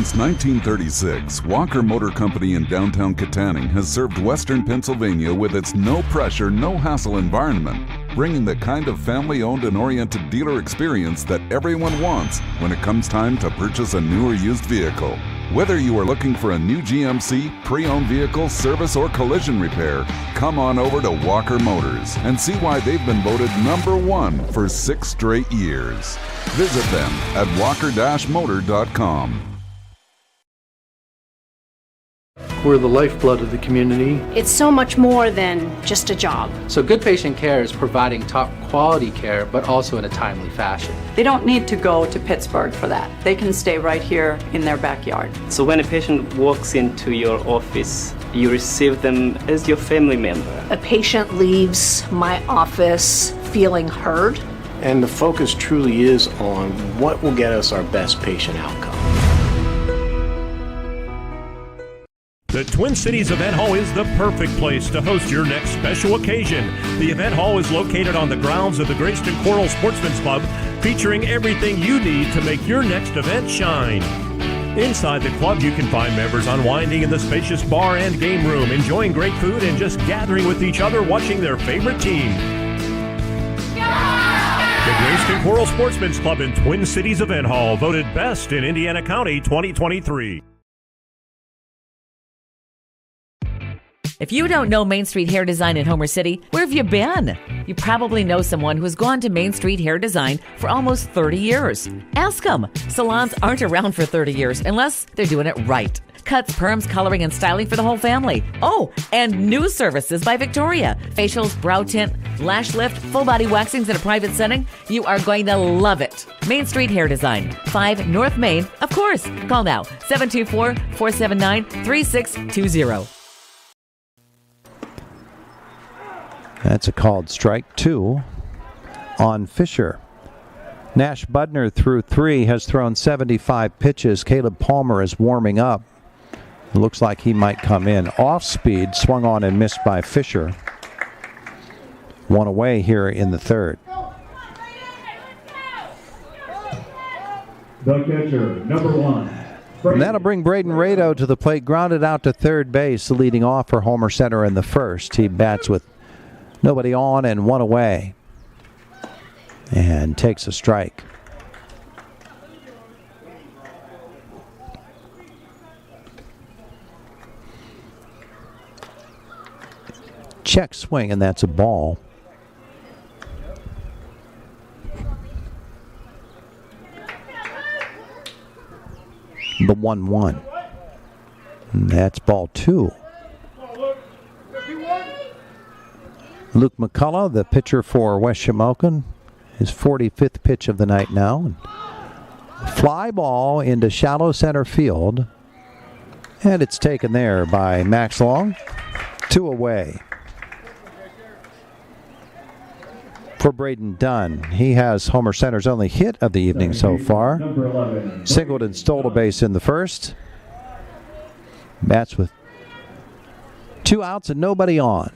Since 1936, Walker Motor Company in downtown Katanning has served western Pennsylvania with its no-pressure, no-hassle environment, bringing the kind of family-owned and oriented dealer experience that everyone wants when it comes time to purchase a new or used vehicle. Whether you are looking for a new GMC, pre-owned vehicle, service, or collision repair, come on over to Walker Motors and see why they've been voted #1 for 6 straight years. Visit them at walker-motor.com. We're the lifeblood of the community. It's so much more than just a job. So good patient care is providing top quality care, but also in a timely fashion. They don't need to go to Pittsburgh for that. They can stay right here in their backyard. So when a patient walks into your office, you receive them as your family member. A patient leaves my office feeling heard. And the focus truly is on what will get us our best patient outcome. The Twin Cities Event Hall is the perfect place to host your next special occasion. The event hall is located on the grounds of the Greyston Coral Sportsman's Club, featuring everything you need to make your next event shine. Inside the club, you can find members unwinding in the spacious bar and game room, enjoying great food and just gathering with each other watching their favorite team. The Greyston Coral Sportsman's Club in Twin Cities Event Hall, voted best in Indiana County 2023. If you don't know Main Street Hair Design in Homer City, where have you been? You probably know someone who's gone to Main Street Hair Design for almost 30 years. Ask them. Salons aren't around for 30 years unless they're doing it right. Cuts, perms, coloring, and styling for the whole family. Oh, and new services by Victoria. Facials, brow tint, lash lift, full body waxings in a private setting. You are going to love it. Main Street Hair Design, 5 North Main, of course. Call now, 724-479-3620. That's a called strike 2 on Fisher. Nash Budner through 3 has thrown 75 pitches. Caleb Palmer is warming up. Looks like he might come in. Off speed, swung on and missed by Fisher. One away here in the third. The catcher, number 1. And that'll bring Braden Rado to the plate, grounded out to third base, leading off for Homer Center in the first. He bats with nobody on and one away, and takes a strike. Check swing, and that's a ball. The 1-1. And that's ball 2. Luke McCullough, the pitcher for West Shamokin, his 45th pitch of the night now. Fly ball into shallow center field, and it's taken there by Max Long. 2 away for Braden Dunn. He has Homer Center's only hit of the evening so far. Singled and stole a base in the first. Bats with 2 outs and nobody on.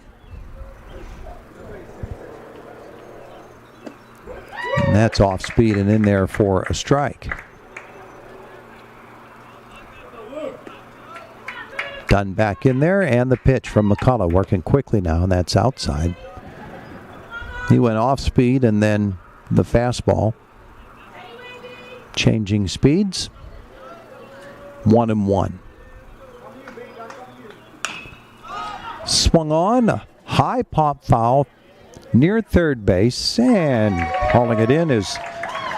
And that's off speed and in there for a strike. Dunn back in there, and the pitch from McCullough working quickly now, and that's outside. He went off speed and then the fastball. Changing speeds. 1-1. Swung on, a high pop foul near third base, and hauling it in is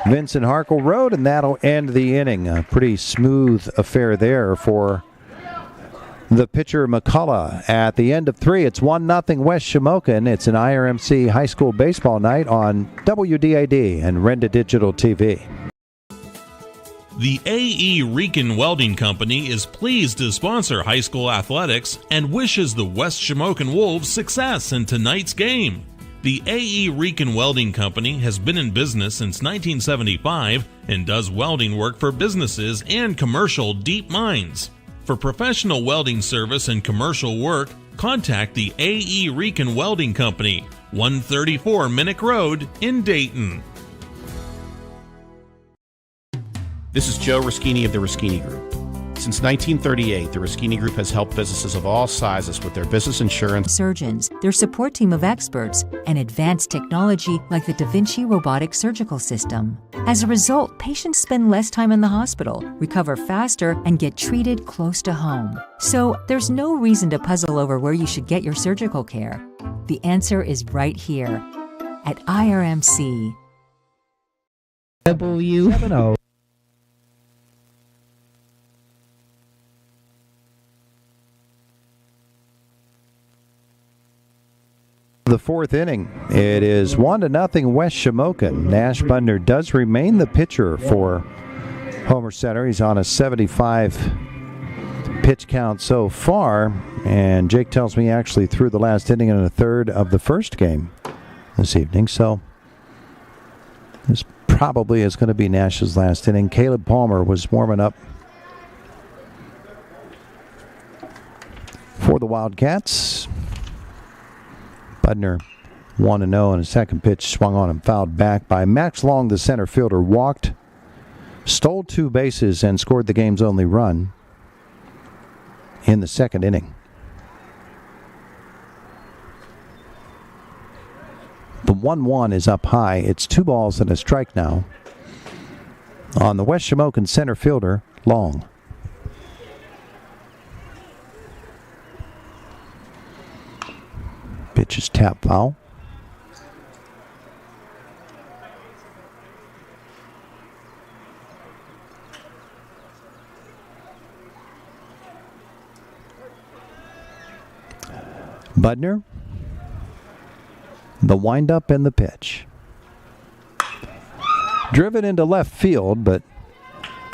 Vincent Harkle Road, and that'll end the inning. A pretty smooth affair there for the pitcher McCullough. At the end of 3, it's 1-0 West Shamokin. It's an IRMC high school baseball night on WDAD and Renda Digital TV. The A.E. Rican Welding Company is pleased to sponsor high school athletics and wishes the West Shamokin Wolves success in tonight's game. The A.E. Rican Welding Company has been in business since 1975 and does welding work for businesses and commercial deep mines. For professional welding service and commercial work, contact the A.E. Rican Welding Company, 134 Minnick Road in Dayton. This is Joe Ruschini of the Ruschini Group. Since 1938, the Ruschini Group has helped businesses of all sizes with their business insurance, surgeons, their support team of experts, and advanced technology like the Da Vinci robotic surgical system. As a result, patients spend less time in the hospital, recover faster, and get treated close to home. So there's no reason to puzzle over where you should get your surgical care. The answer is right here at IRMC. W70. The fourth inning, it is 1-0 West Shamokin. Nash Budner does remain the pitcher for Homer Center. He's on a 75 pitch count so far, and Jake tells me he actually threw the last inning and a third of the first game this evening, so this probably is going to be Nash's last inning. Caleb Palmer was warming up for the Wildcats. Budner 1-0, and a second pitch swung on and fouled back by Max Long, the center fielder. Walked, stole 2 bases, and scored the game's only run in the second inning. The 1-1 is up high. It's 2 balls and a strike now on the West Shamokin center fielder, Long. Pitch is tap foul. Budner, the windup and the pitch. Driven into left field, but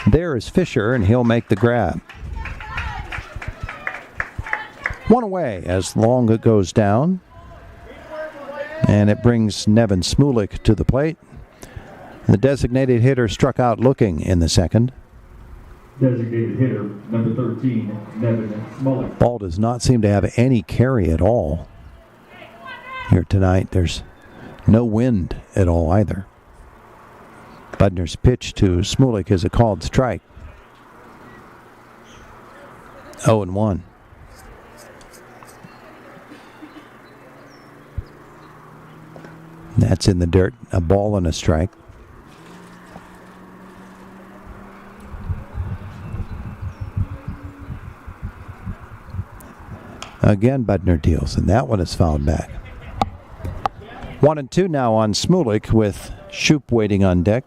there is Fisher, and he'll make the grab. One away as Long goes down. And it brings Nevin Smulik to the plate. The designated hitter struck out looking in the second. Designated hitter, number 13, Nevin Smulik. Ball does not seem to have any carry at all here tonight. There's no wind at all either. Budner's pitch to Smulik is a called strike. 0-1. That's in the dirt. A ball and a strike. Again, Budner deals, and that one is fouled back. 1-2 now on Smulik with Shoup waiting on deck.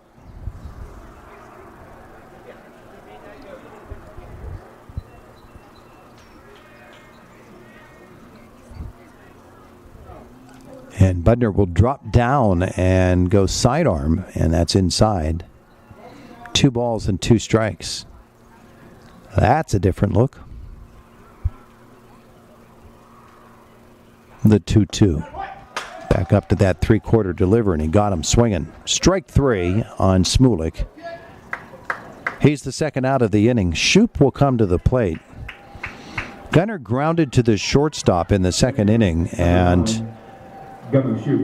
And Budner will drop down and go sidearm, and that's inside. 2 balls and 2 strikes. That's a different look. The 2-2. Back up to that 3-quarter deliver, and he got him swinging. Strike 3 on Smulik. He's the second out of the inning. Shoup will come to the plate. Gunner grounded to the shortstop in the second inning, and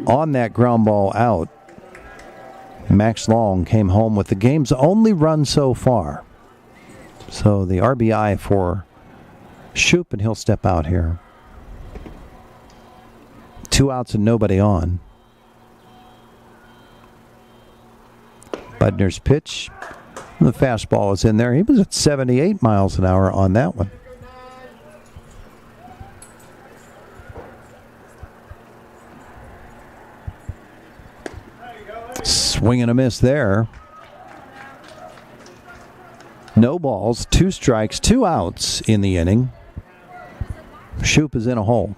on that ground ball out, Max Long came home with the game's only run so far. So the RBI for Shoup, and he'll step out here. 2 outs and nobody on. Budner's pitch. The fastball is in there. He was at 78 miles an hour on that one. Swing and a miss there. No balls, 2 strikes, 2 outs in the inning. Shoop is in a hole.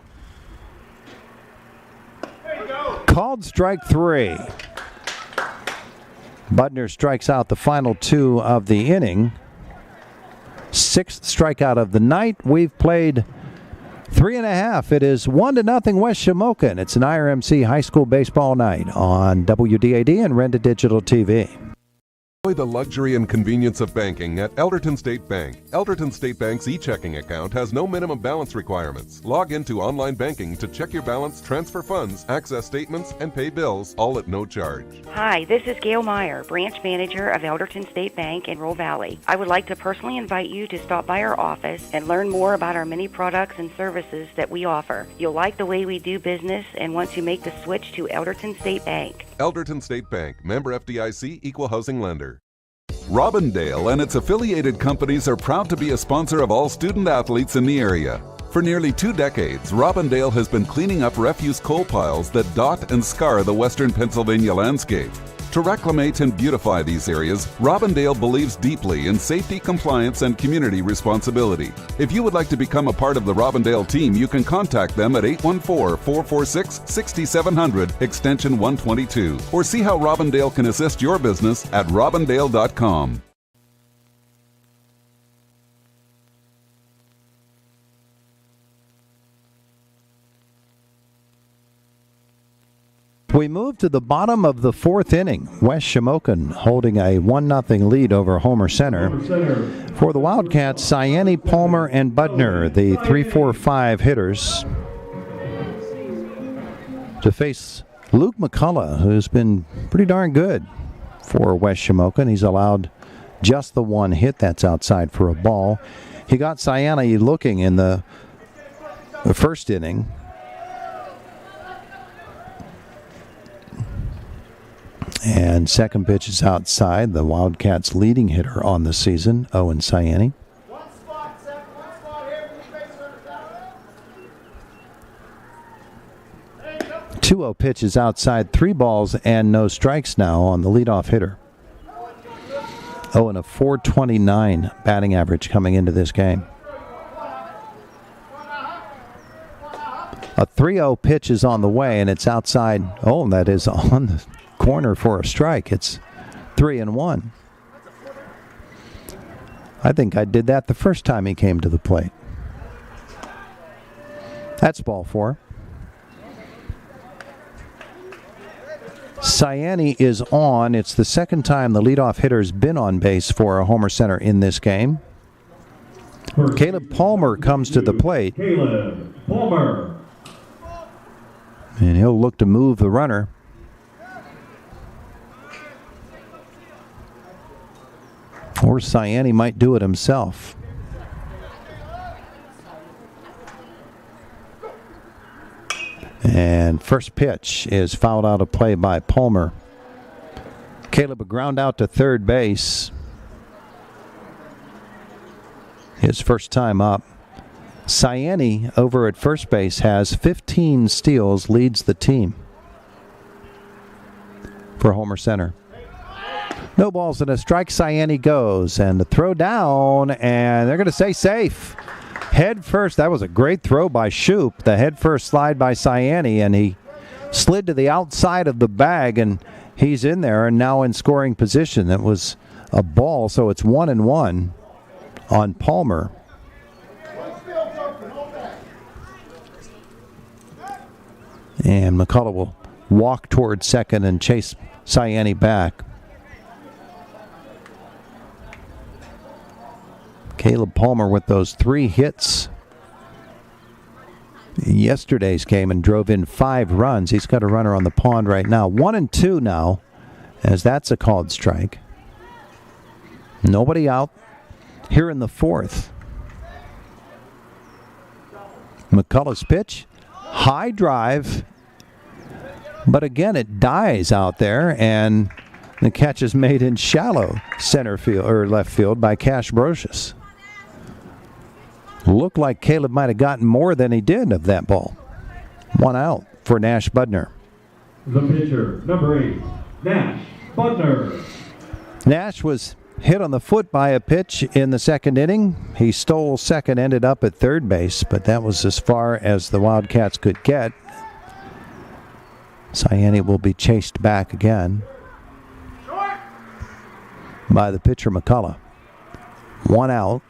Called strike 3. Budner strikes out the final 2 of the inning. 6th strikeout of the night. We've played 3.5. It is 1-0 West Shamokin. It's an IRMC high school baseball night on WDAD and Renda Digital TV. Enjoy the luxury and convenience of banking at Elderton State Bank. Elderton State Bank's e-checking account has no minimum balance requirements. Log into online banking to check your balance, transfer funds, access statements, and pay bills, all at no charge. Hi, this is Gail Meyer, branch manager of Elderton State Bank in Roll Valley. I would like to personally invite you to stop by our office and learn more about our many products and services that we offer. You'll like the way we do business and once you make the switch to Elderton State Bank. Elderton State Bank, member FDIC, equal housing lender. Robindale and its affiliated companies are proud to be a sponsor of all student athletes in the area. For nearly 2 decades, Robindale has been cleaning up refuse coal piles that dot and scar the western Pennsylvania landscape. To reclimate and beautify these areas, Robindale believes deeply in safety, compliance, and community responsibility. If you would like to become a part of the Robindale team, you can contact them at 814-446-6700, extension 122, or see how Robindale can assist your business at robindale.com. We move to the bottom of the 4th inning. West Shamokin holding a 1-0 lead over Homer Center. For the Wildcats, Ciani, Palmer, and Budner, the 3-4-5 hitters, to face Luke McCullough, who's been pretty darn good for West Shamokin. He's allowed just the 1 hit that's outside for a ball. He got Ciani looking in the first inning. And second pitch is outside. The Wildcats' leading hitter on the season, Owen Ciani. 2-0 pitch is outside. 3 balls and no strikes now on the leadoff hitter. Owen, a .429 batting average coming into this game. A 3-0 pitch is on the way, and it's outside. Oh, that is on the corner for a strike. It's 3-1. I think I did that the first time he came to the plate. That's ball 4. Ciani is on. It's the second time the leadoff hitter's been on base for a Homer Center in this game. Caleb Palmer comes to the plate. Caleb Palmer. And he'll look to move the runner. Or Ciani might do it himself. And first pitch is fouled out of play by Palmer. Caleb a ground out to third base. His first time up. Ciani over at first base has 15 steals, leads the team for Homer Center. No balls and a strike. Ciani goes, and the throw down, and they're going to say safe. Head first. That was a great throw by Shoop. The head first slide by Ciani, and he slid to the outside of the bag, and he's in there and now in scoring position. That was a ball, so it's 1-1 on Palmer. And McCullough will walk towards second and chase Ciani back. Caleb Palmer with those 3 hits in yesterday's game and drove in 5 runs. He's got a runner on the pond right now. 1-2 now, as that's a called strike. Nobody out here in the 4th. McCullough's pitch, high drive, but again it dies out there, and the catch is made in shallow center field or left field by Cash Brocious. Looked like Caleb might have gotten more than he did of that ball. 1 out for Nash Budner. The pitcher, number 8, Nash Budner. Nash was hit on the foot by a pitch in the second inning. He stole second, ended up at third base, but that was as far as the Wildcats could get. Sayani will be chased back again by the pitcher McCullough. One out.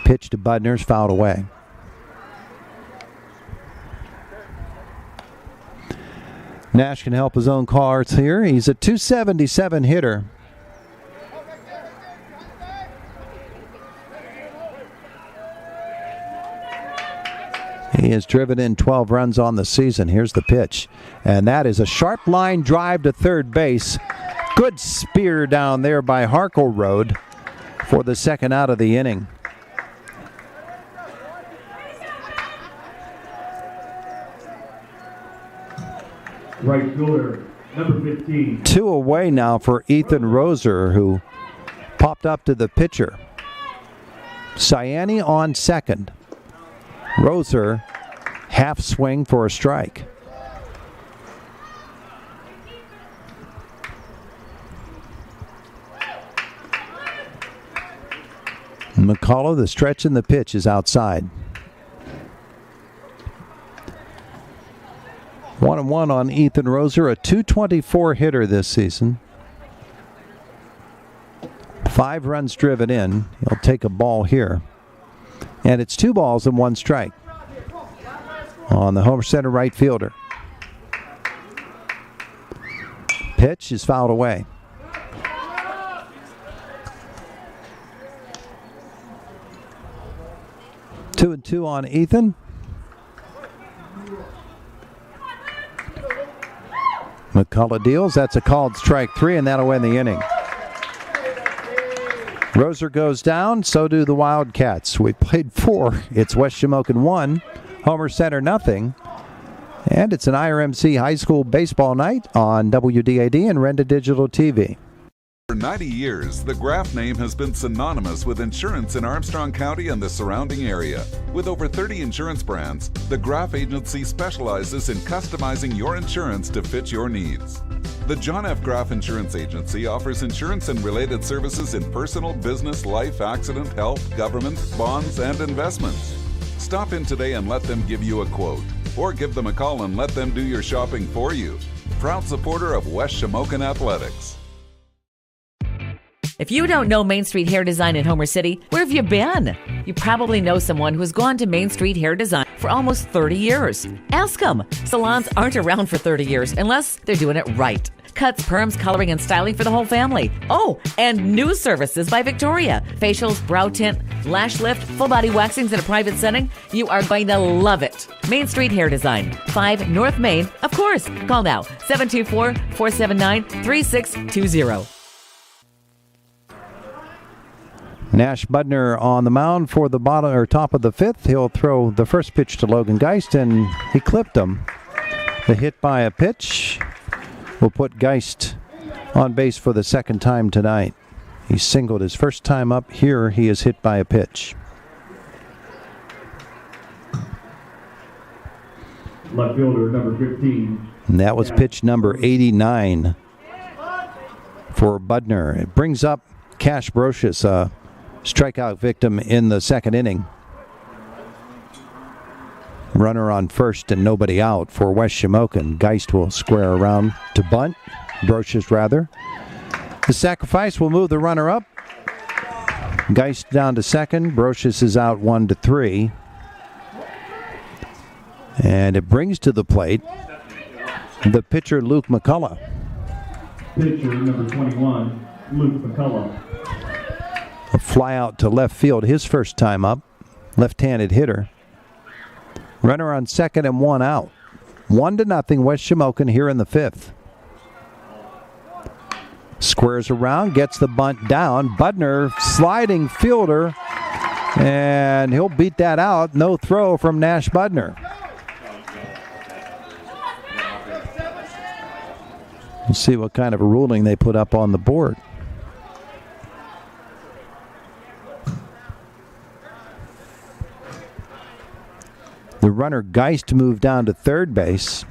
Pitch to Budner's fouled away. Nash can help his own cards here. He's a .277 hitter. He has driven in 12 runs on the season. Here's the pitch. And that is a sharp line drive to third base. Good spear down there by Harkleroad for the second out of the inning. Right fielder, number 15. 2 away now for Ethan Roser, who popped up to the pitcher. Sayani on second. Roser, half swing for a strike. McCullough, the stretch in the pitch is outside. 1-1 on Ethan Roser, a .224 hitter this season. 5 runs driven in. He'll take a ball here. And it's 2 balls and 1 strike on the Homer Center right fielder. Pitch is fouled away. Two and two on Ethan. McCullough deals. That's a called strike 3, and that'll win the inning. Roser goes down, so do the Wildcats. We played 4. It's West Shamokin 1, Homer Center nothing. And it's an IRMC high school baseball night on WDAD and Renda Digital TV. For 90 years, the Graf name has been synonymous with insurance in Armstrong County and the surrounding area. With over 30 insurance brands, the Graf Agency specializes in customizing your insurance to fit your needs. The John F. Graf Insurance Agency offers insurance and related services in personal, business, life, accident, health, government, bonds, and investments. Stop in today and let them give you a quote, or give them a call and let them do your shopping for you. Proud supporter of West Shamokin Athletics. If you don't know Main Street Hair Design in Homer City, where have you been? You probably know someone who's gone to Main Street Hair Design for almost 30 years. Ask them. Salons aren't around for 30 years unless they're doing it right. Cuts, perms, coloring, and styling for the whole family. Oh, and new services by Victoria. Facials, brow tint, lash lift, full body waxings in a private setting. You are going to love it. Main Street Hair Design, 5 North Main, of course. Call now, 724-479-3620. Nash Budner on the mound for the bottom or top of the 5th. He'll throw the first pitch to Logan Geist, and he clipped him. The hit by a pitch will put Geist on base for the second time tonight. He singled his first time up. Here he is hit by a pitch. Left fielder, number 15. And that was pitch number 89 for Budner. It brings up Cash Brocious, a strikeout victim in the second inning. Runner on first and nobody out for West Shamokin. Geist will square around to bunt. Brocious rather. The sacrifice will move the runner up. Geist down to second. Brocious is out 1-3. And it brings to the plate the pitcher Luke McCullough. Pitcher number 21, Luke McCullough. A fly out to left field, his first time up. Left-handed hitter. Runner on second and 1 out. 1-0 West Shamokin here in the 5th. Squares around, gets the bunt down. Budner, sliding fielder, and he'll beat that out. No throw from Nash Budner. We'll see what kind of a ruling they put up on the board. The runner Geist moved down to third base.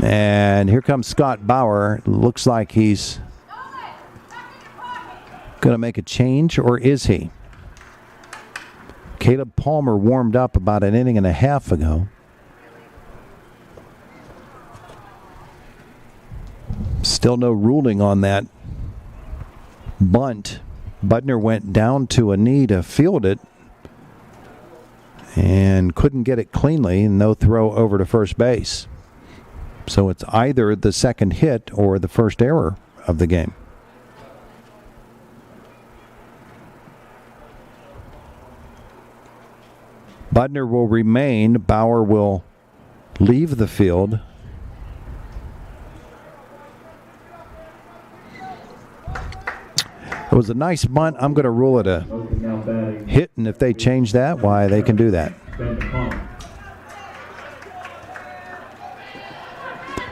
And here comes Scott Bauer. Looks like he's going to make a change, or is he? Caleb Palmer warmed up about an inning and a half ago. Still no ruling on that bunt. Budner went down to a knee to field it and couldn't get it cleanly. No throw over to first base. So it's either the second hit or the first error of the game. Budner will remain. Bauer will leave the field. It was a nice bunt. I'm going to rule it a hit, and if they change that, why, they can do that.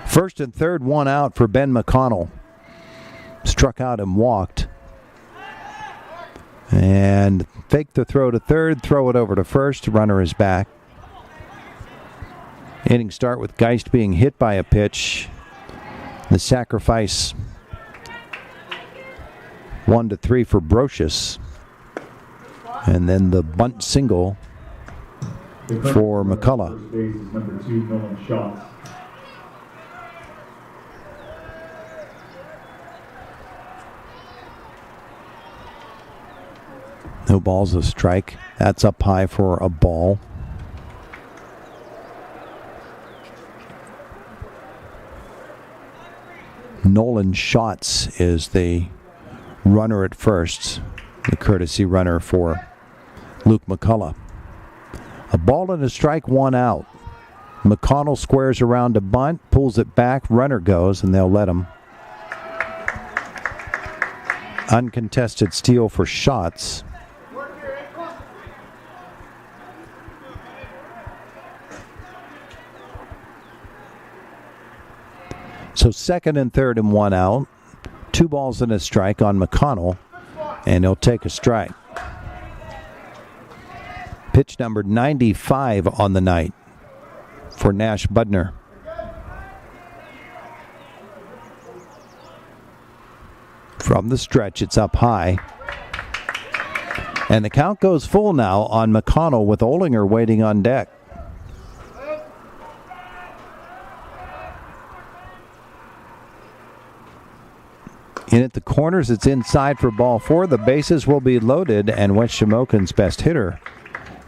First and third, one out for Ben McConnell. Struck out and walked. And fake the throw to third, throw it over to first. Runner is back. Inning start with Geist being hit by a pitch. The sacrifice 1-3 for Brocious. And then the bunt single for McCullough. No balls, a strike. That's up high for a ball. Nolan Schatz is the runner at first, the courtesy runner for Luke McCullough. A ball and a strike, one out. McConnell squares around a bunt, pulls it back, runner goes, and they'll let him. Uncontested steal for Schatz. So second and third and one out. 2 balls and a strike on McConnell, and he'll take a strike. Pitch number 95 on the night for Nash Budner. From the stretch, it's up high. And the count goes full now on McConnell with Olinger waiting on deck. In at the corners, it's inside for ball 4. The bases will be loaded, and West Shamokin's best hitter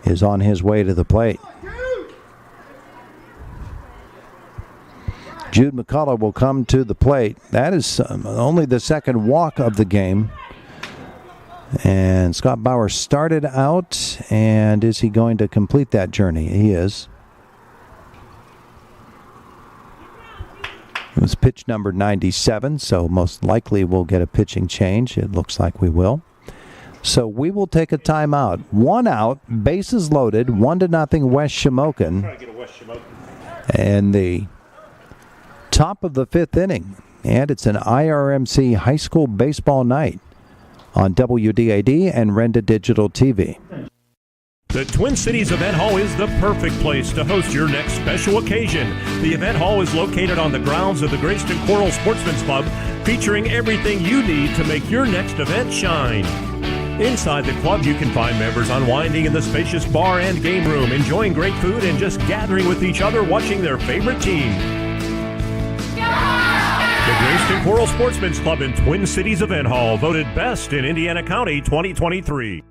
is on his way to the plate. Jude McCullough will come to the plate. That is only the second walk of the game. And Scott Bauer started out, and is he going to complete that journey? He is. It was pitch number 97, so most likely we'll get a pitching change. It looks like we will. So we will take a timeout. 1 out, bases loaded, 1-0 West Shamokin. And the top of the 5th inning. And it's an IRMC high school baseball night on WDAD and Renda Digital TV. The Twin Cities Event Hall is the perfect place to host your next special occasion. The event hall is located on the grounds of the Grayston Coral Sportsman's Club, featuring everything you need to make your next event shine. Inside the club, you can find members unwinding in the spacious bar and game room, enjoying great food and just gathering with each other watching their favorite team. The Grayston Coral Sportsman's Club in Twin Cities Event Hall, voted best in Indiana County 2023.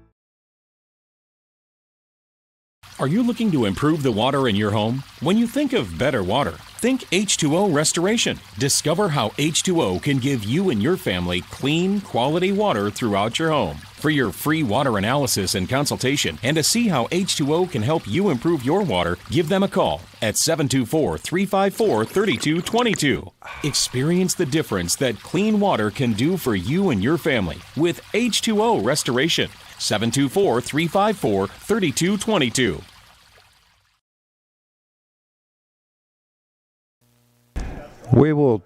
Are you looking to improve the water in your home? When you think of better water, think H2O Restoration. Discover how H2O can give you and your family clean, quality water throughout your home. For your free water analysis and consultation, and to see how H2O can help you improve your water, give them a call at 724-354-3222. Experience the difference that clean water can do for you and your family with H2O Restoration. 724-354-3222. We will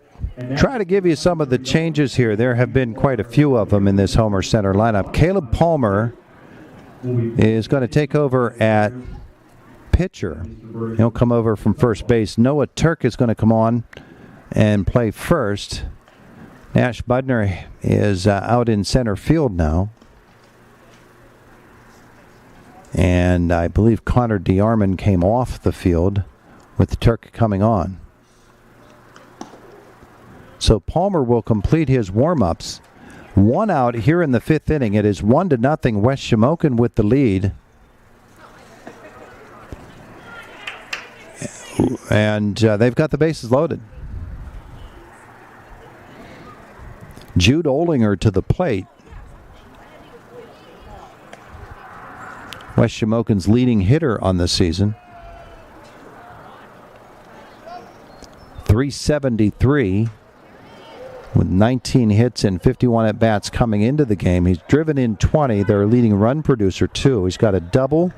try to give you some of the changes here. There have been quite a few of them in this Homer Center lineup. Caleb Palmer is going to take over at pitcher. He'll come over from first base. Noah Turk is going to come on and play first. Nash Budner is out in center field now. And I believe Connor DeArmond came off the field with the Turk coming on. So Palmer will complete his warm-ups. One out here in the fifth inning. It is 1-0 West Shamokin with the lead. And they've got the bases loaded. Jude Olinger to the plate. West Shamokin's leading hitter on the season. .373 with 19 hits and 51 at-bats coming into the game. He's driven in 20, their leading run producer, too. He's got a double,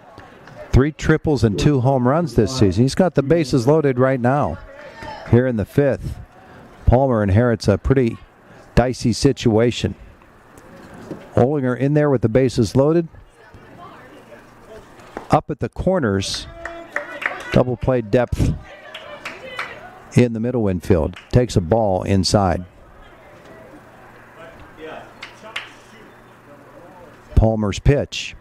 3 triples, and 2 home runs this season. He's got the bases loaded right now. Here in the fifth, Palmer inherits a pretty dicey situation. Olinger in there with the bases loaded. Up at the corners, double play depth in the middle infield. Takes a ball inside. Palmer's pitch.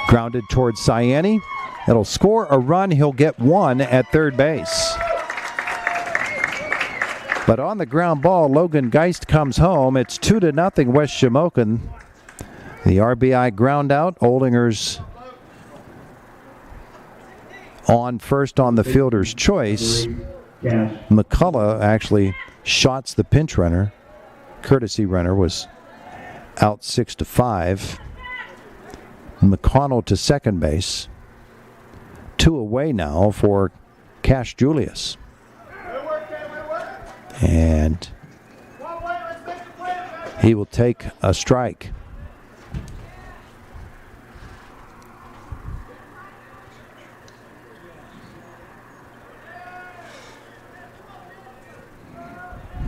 Grounded towards Ciani. It'll score a run. He'll get one at third base. But on the ground ball, Logan Geist comes home. It's 2-0 West Shamokin. The RBI ground out. Olinger's on first on the fielder's choice. McCullough actually shots the pinch runner. Courtesy runner was out 6-5. McConnell to second base. 2 away now for Cash Julius. And he will take a strike.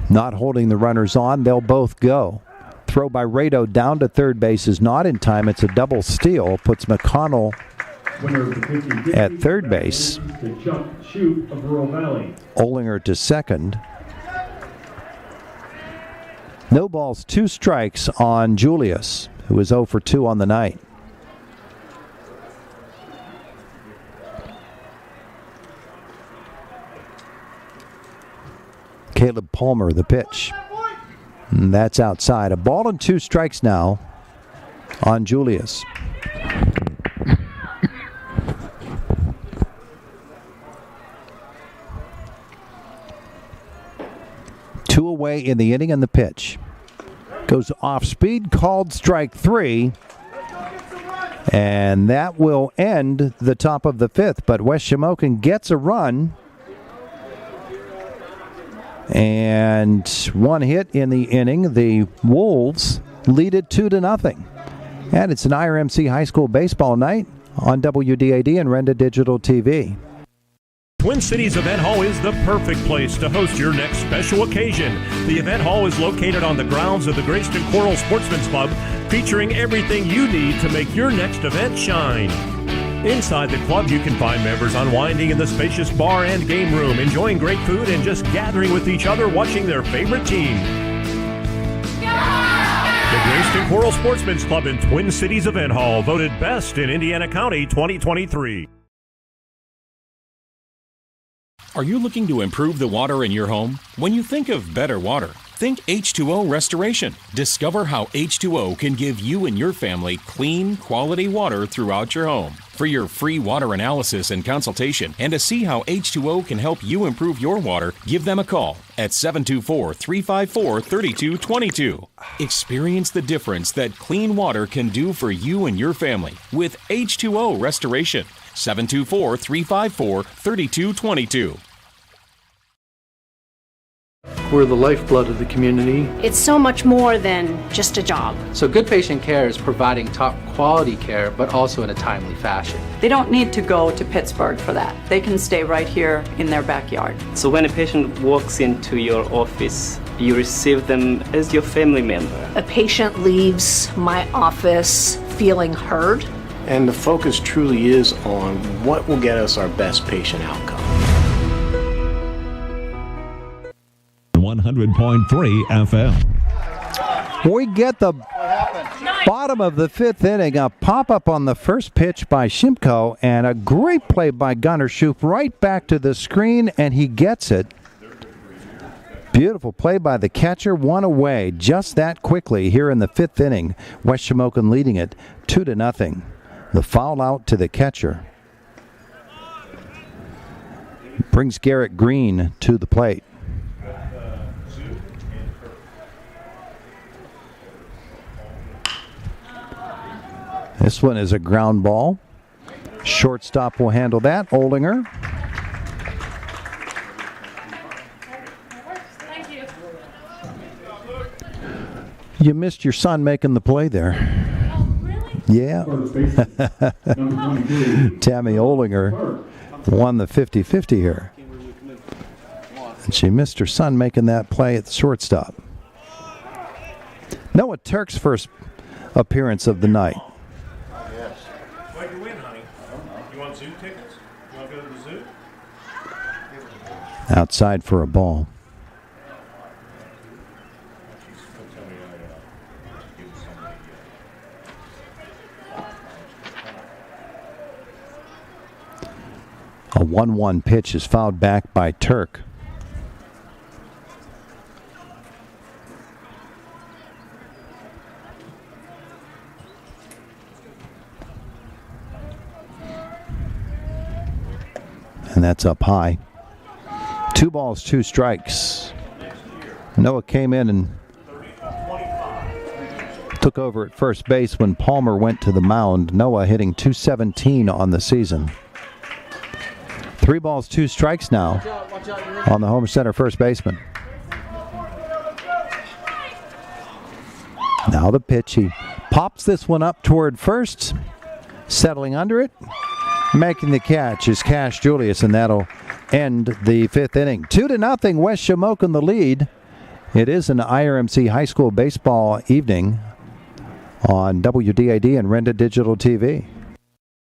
Not holding the runners on, they'll both go. Throw by Rado down to third base is not in time. It's a double steal. Puts McConnell at third base. Olinger to second. No balls, 2 strikes on Julius, who is 0 for 2 on the night. Caleb Palmer, the pitch. And that's outside. A ball and 2 strikes now on Julius. Two away in the inning and the pitch. Goes off speed, called strike 3. And that will end the top of the fifth. But West Shamokin gets a run. And 1 hit in the inning. The Wolves lead it 2-0. And it's an IRMC High School baseball night on WDAD and Renda Digital TV. Twin Cities Event Hall is the perfect place to host your next special occasion. The event hall is located on the grounds of the Greyston Coral Sportsman's Club, featuring everything you need to make your next event shine. Inside the club, you can find members unwinding in the spacious bar and game room, enjoying great food and just gathering with each other watching their favorite team. The Greyston Coral Sportsman's Club in Twin Cities Event Hall, voted best in Indiana County 2023. Are you looking to improve the water in your home? When you think of better water, think H2O Restoration. Discover how H2O can give you and your family clean, quality water throughout your home. For your free water analysis and consultation, and to see how H2O can help you improve your water, give them a call at 724-354-3222. Experience the difference that clean water can do for you and your family with H2O Restoration. 724-354-3222. We're the lifeblood of the community. It's so much more than just a job. So good patient care is providing top quality care, but also in a timely fashion. They don't need to go to Pittsburgh for that. They can stay right here in their backyard. So when a patient walks into your office, you receive them as your family member. A patient leaves my office feeling heard. And the focus truly is on what will get us our best patient outcome. 100. 100.3 FM. We get the bottom of the fifth inning, a pop-up on the first pitch by Shimko, and a great play by Gunnar Shoup right back to the screen, and he gets it. Beautiful play by the catcher, one away just that quickly here in the fifth inning. West Shamokin leading it 2-0. The foul out to the catcher brings Garrett Green to the plate. This one is a ground ball. Shortstop will handle that. Oldinger. You missed your son making the play there. Yeah. Tammy Oldinger won the 50-50 here. And she missed her son making that play at the shortstop. Noah Turk's first appearance of the night. Why'd you win, honey? You want zoo tickets? You want to go to the zoo? Outside for a ball. A 1-1 pitch is fouled back by Turk. And that's up high. 2 balls, 2 strikes. Noah came in and took over at first base when Palmer went to the mound. Noah hitting .217 on the season. 3 balls, 2 strikes now on the Homer Center first baseman. Now the pitch. He pops this one up toward first. Settling under it. Making the catch is Cash Julius, and that'll end the fifth inning. 2-0, West Shamokin the lead. It is an IRMC high school baseball evening on WDID and Renda Digital TV.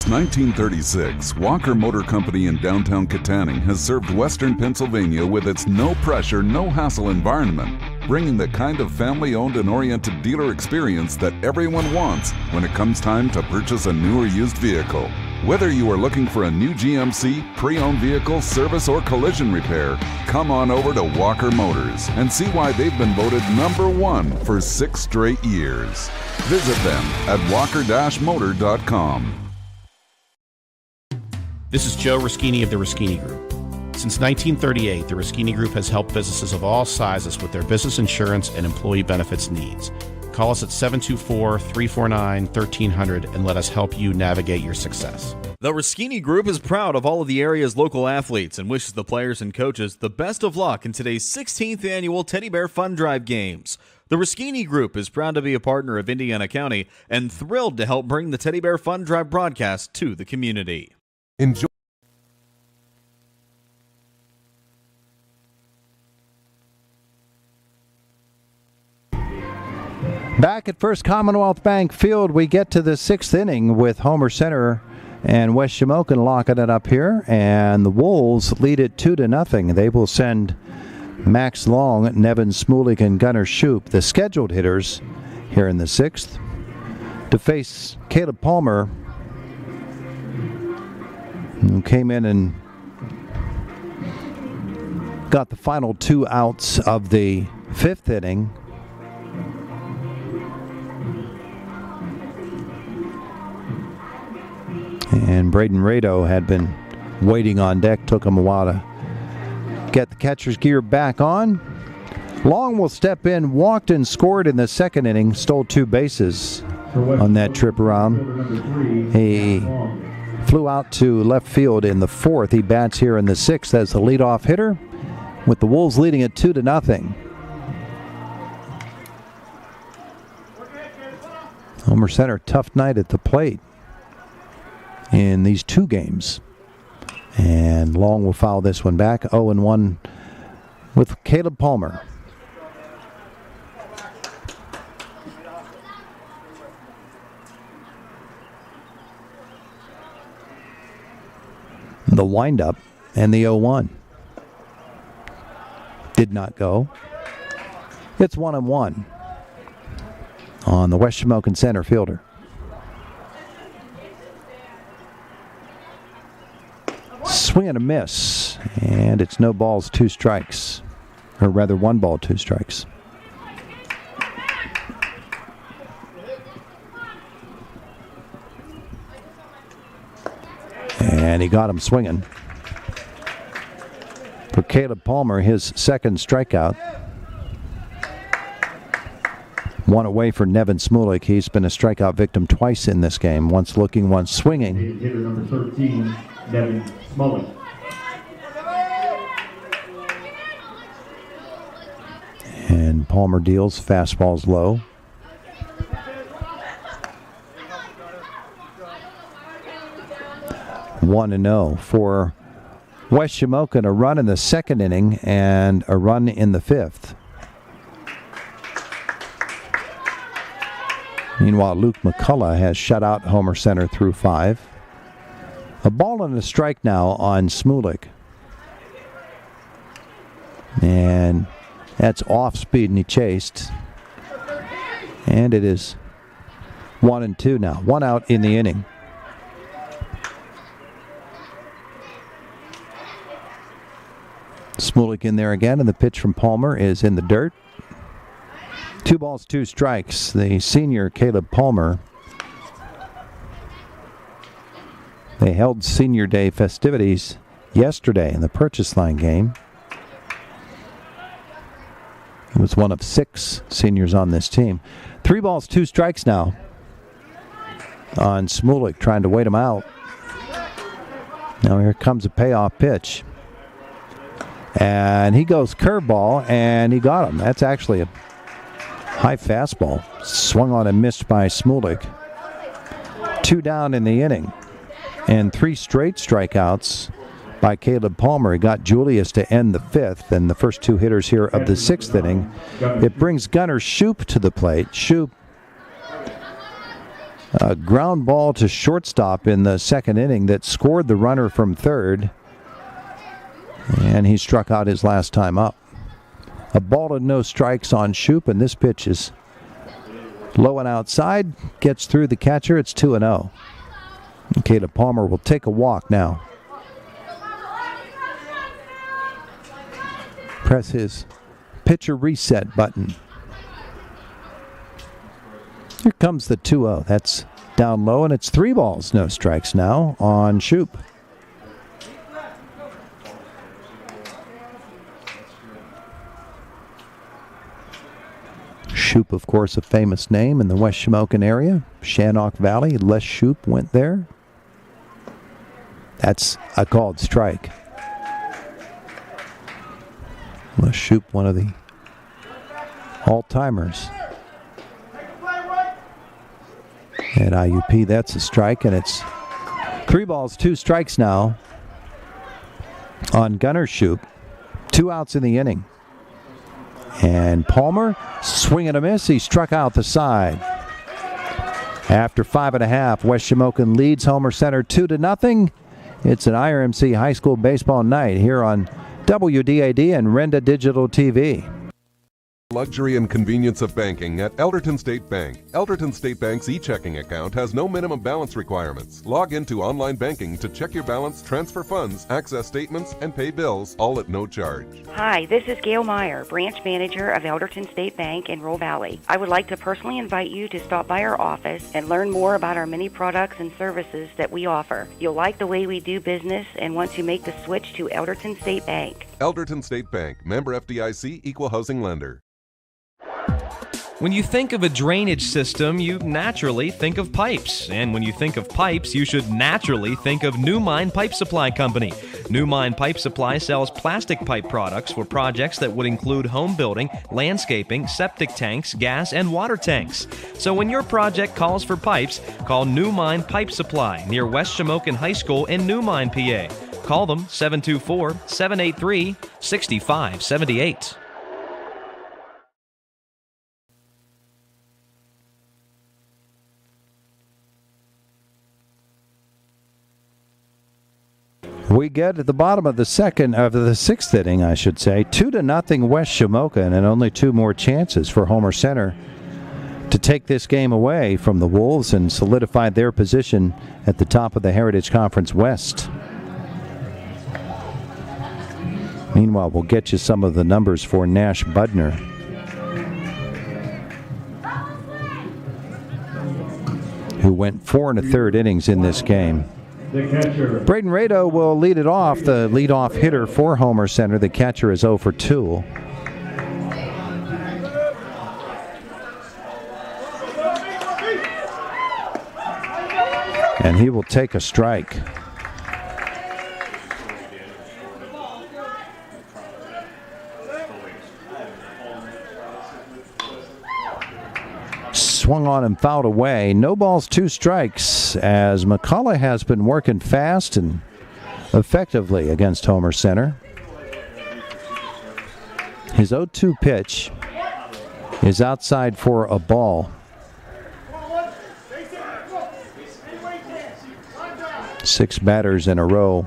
1936, Walker Motor Company in downtown Katanning has served western Pennsylvania with its no-pressure, no-hassle environment, bringing the kind of family-owned and oriented dealer experience that everyone wants when it comes time to purchase a new or used vehicle. Whether you are looking for a new GMC, pre-owned vehicle, service, or collision repair, come on over to Walker Motors and see why they've been voted #1 for 6 straight years. Visit them at walker-motor.com. This is Joe Ruschini of the Ruschini Group. Since 1938, the Ruschini Group has helped businesses of all sizes with their business insurance and employee benefits needs. Call us at 724-349-1300 and let us help you navigate your success. The Ruschini Group is proud of all of the area's local athletes and wishes the players and coaches the best of luck in today's 16th annual Teddy Bear Fun Drive Games. The Ruschini Group is proud to be a partner of Indiana County and thrilled to help bring the Teddy Bear Fun Drive broadcast to the community. Enjoy. Back at First Commonwealth Bank Field, we get to the 6th inning with Homer Center and West Shamokin locking it up here, and the Wolves lead it 2-0. They will send Max Long, Nevin Smulik, and Gunnar Shoup, the scheduled hitters here in the 6th, to face Caleb Palmer, who came in and got the final 2 outs of the 5th inning. And Braden Rado had been waiting on deck. Took him a while to get the catcher's gear back on. Long will step in, walked and scored in the 2nd inning, stole 2 bases on that trip around. He flew out to left field in the 4th. He bats here in the 6th as the leadoff hitter, with the Wolves leading it 2-0. Homer Center, tough night at the plate in these 2 games. And Long will foul this one back. 0-1 with Caleb Palmer. The windup and the 0-1 did not go. It's 1-1 on the West Shamokin center fielder. Swing and a miss, and it's no balls, 2 strikes. Or rather, 1 ball, 2 strikes. And he got him swinging. For Caleb Palmer, his second strikeout. 1 away for Nevin Smulik. He's been a strikeout victim twice in this game. Once looking, once swinging. Hitter number 13, Nevin Smulik. And Palmer deals fastballs low. One and 0 for West Shamokin. A run in the second inning and a run in the fifth. Meanwhile, Luke McCullough has shut out Homer Center through 5. A ball and a strike now on Smulik. And that's off speed, and he chased. And it is 1-2 now. 1 out in the inning. Smulik in there again, and the pitch from Palmer is in the dirt. 2 balls, 2 strikes. The senior Caleb Palmer. They held Senior Day festivities yesterday in the Purchase Line game. He was one of 6 seniors on this team. 3 balls, 2 strikes now on Smulik, trying to wait him out. Now here comes a payoff pitch. And he goes curveball, and he got him. That's actually a high fastball. Swung on and missed by Smulik. 2 down in the inning. And 3 straight strikeouts by Caleb Palmer. He got Julius to end the 5th, and the first 2 hitters here of the 6th inning. It brings Gunnar Shoup to the plate. Shoup, a ground ball to shortstop in the 2nd inning that scored the runner from 3rd. And he struck out his last time up. A ball and no strikes on Shoup, and this pitch is low and outside. Gets through the catcher. It's 2-0. Caleb Palmer will take a walk now. Press his pitcher reset button. Here comes the 2-0. That's down low, and it's 3 balls, no strikes now on Shoup. Shoup, of course, a famous name in the West Shamokin area. Shannock Valley. Les Shoup went there. That's a called strike. Les Shoup, one of the all-timers at IUP. That's a strike, and it's 3 balls, 2 strikes now on Gunnar Shoup. 2 outs in the inning. And Palmer, swing and a miss. He struck out the side. After 5.5, West Shamokin leads Homer Center 2-0. It's an IRMC high school baseball night here on WDAD and Renda Digital TV. Luxury and convenience of banking at Elderton State Bank. Elderton State Bank's e-checking account has no minimum balance requirements. Log into online banking to check your balance, transfer funds, access statements, and pay bills, all at no charge. Hi, this is Gail Meyer, branch manager of Elderton State Bank in Roll Valley. I would like to personally invite you to stop by our office and learn more about our many products and services that we offer. You'll like the way we do business and want to make the switch to Elderton State Bank. Elderton State Bank, member FDIC, equal housing lender. When you think of a drainage system, you naturally think of pipes. And when you think of pipes, you should naturally think of New Mine Pipe Supply Company. New Mine Pipe Supply sells plastic pipe products for projects that would include home building, landscaping, septic tanks, gas, and water tanks. So when your project calls for pipes, call New Mine Pipe Supply near West Shamokin High School in New Mine, PA. Call them 724-783-6578. We get at the bottom of the sixth inning, I should say. 2-0 West Shamokin, and only two more chances for Homer Center to take this game away from the Wolves and solidify their position at the top of the Heritage Conference West. Meanwhile, we'll get you some of the numbers for Nash Budner. Who went 4 1/3 innings in this game. Braden Rado will lead it off, the leadoff hitter for Homer Center. The catcher is 0 for 2. And he will take a strike. Swung on and fouled away. No balls, 2 strikes, as McCullough has been working fast and effectively against Homer Center. His 0-2 pitch is outside for a ball. 6 batters in a row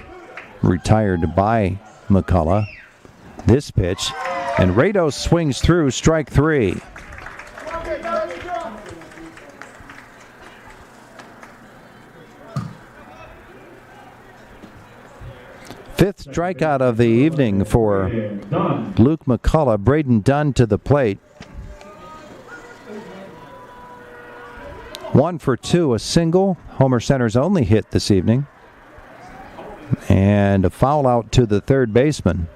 retired by McCullough. This pitch, and Rado swings through, strike 3. Fifth strikeout of the evening for Luke McCullough. Braden Dunn to the plate. 1 for 2, a single. Homer Center's only hit this evening. And a foul out to the third baseman.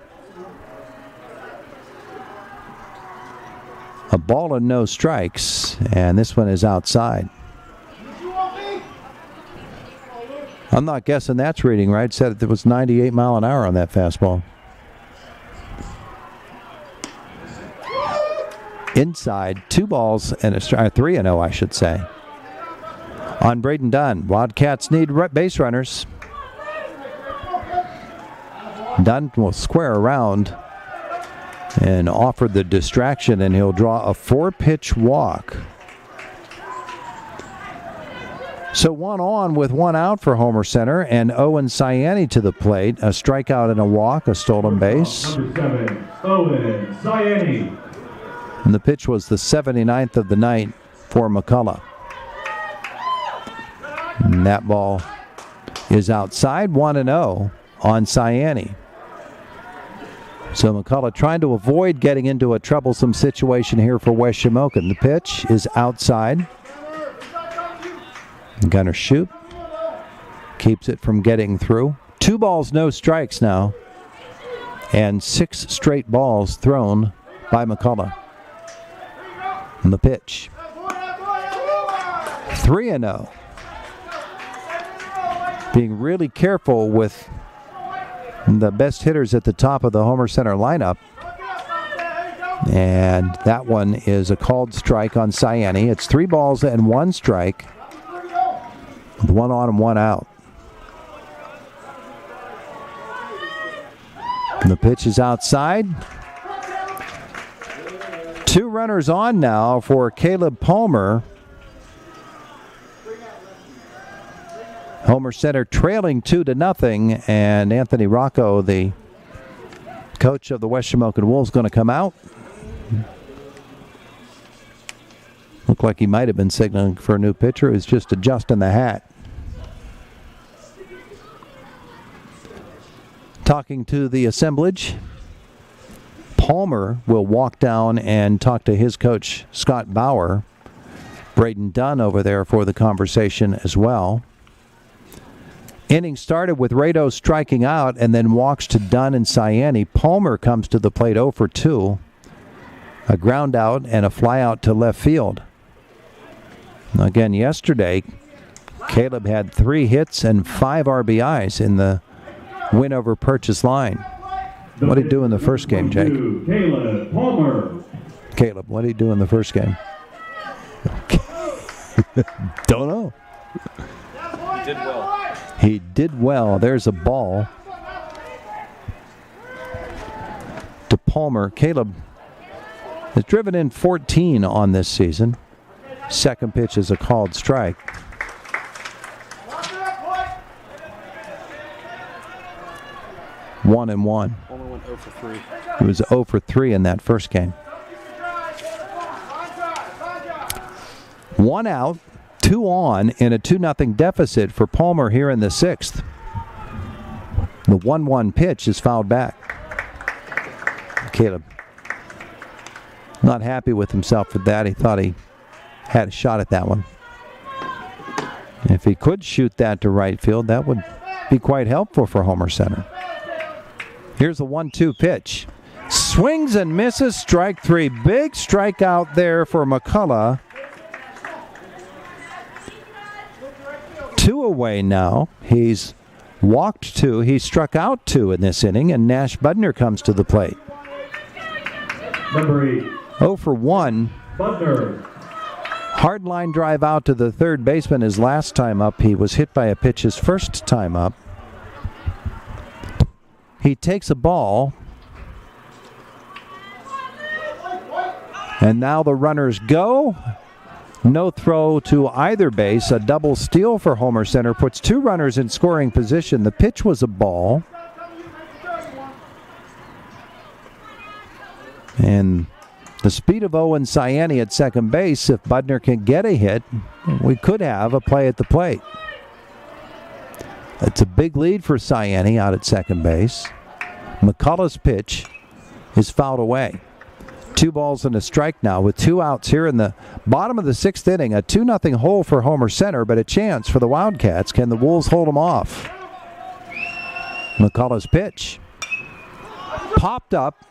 A ball and no strikes, and this one is outside. I'm not guessing that's reading right. Said it was 98 mile an hour on that fastball. Inside, 2 balls and a strike, 3-0, I should say. On Braden Dunn, Wildcats need base runners. Dunn will square around and offer the distraction, and he'll draw a 4-pitch walk. So 1 on with 1 out for Homer Center, and Owen Cyani to the plate. A strikeout and a walk, a stolen base. Number 7, Owen Cyani. And the pitch was the 79th of the night for McCullough. And that ball is outside, 1-0 on Cyani. So McCullough trying to avoid getting into a troublesome situation here for West Shamokin. The pitch is outside. Gunnar Shoup keeps it from getting through. 2 balls, no strikes now. And 6 straight balls thrown by McCullough. And the pitch. 3-0. Being really careful with the best hitters at the top of the Homer Center lineup. And that one is a called strike on Cyani. It's 3 balls and 1 strike. With 1 on and 1 out. And the pitch is outside. 2 runners on now for Caleb Palmer. Homer Center trailing 2-0, and Anthony Rocco, the coach of the West Shamokin Wolves, going to come out. Looked like he might have been signaling for a new pitcher. He's just adjusting the hat. Talking to the assemblage, Palmer will walk down and talk to his coach, Scott Bauer. Braden Dunn over there for the conversation as well. Inning started with Rado striking out and then walks to Dunn and Cyani. Palmer comes to the plate 0 for 2. A ground out and a fly out to left field. Again, yesterday, Caleb had 3 hits and 5 RBIs in the win over Purchase Line. What did he do in the first game, Jake? Caleb Palmer. Caleb, what did he do in the first game? Don't know. He did well. He did well. There's a ball to Palmer. Caleb has driven in 14 on this season. Second pitch is a called strike. 1-1. Only went 0 for 3. He was 0 for 3 in that first game. 1 out, 2 on in a 2-0 deficit for Palmer here in the 6th. The 1-1 pitch is fouled back. Caleb not happy with himself for that. He thought he had a shot at that one. If he could shoot that to right field, that would be quite helpful for Homer Center. Here's a 1-2 pitch. Swings and misses, strike 3. Big strikeout there for McCullough. 2 away now. He's walked 2. He struck out 2 in this inning, and Nash Budner comes to the plate. Number 8. 0 for 1. Budner. Hard line drive out to the third baseman his last time up. He was hit by a pitch his first time up. He takes a ball. And now the runners go. No throw to either base. A double steal for Homer Center puts 2 runners in scoring position. The pitch was a ball. And the speed of Owen Ciani at second base, if Budner can get a hit, we could have a play at the plate. It's a big lead for Ciani out at second base. McCullough's pitch is fouled away. 2 balls and a strike now with 2 outs here in the bottom of the 6th inning. A 2-0 hole for Homer Center, but a chance for the Wildcats. Can the Wolves hold them off? McCullough's pitch popped up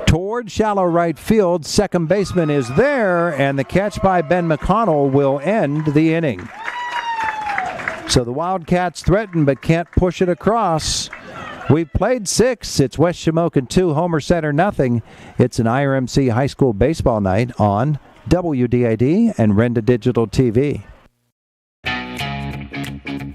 toward shallow right field. Second baseman is there, and the catch by Ben McConnell will end the inning. So the Wildcats threaten but can't push it across. We've played 6. It's West Shamokin 2, Homer Center nothing. It's an IRMC high school baseball night on WDID and Renda Digital TV.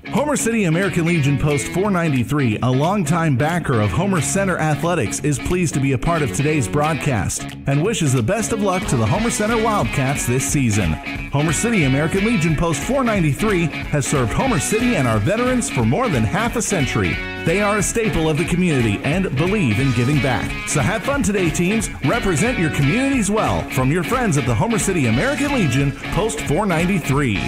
Homer City American Legion Post 493, a longtime backer of Homer Center Athletics, is pleased to be a part of today's broadcast and wishes the best of luck to the Homer Center Wildcats this season. Homer City American Legion Post 493 has served Homer City and our veterans for more than half a century. They are a staple of the community and believe in giving back. So have fun today, teams. Represent your communities well. From your friends at the Homer City American Legion Post 493.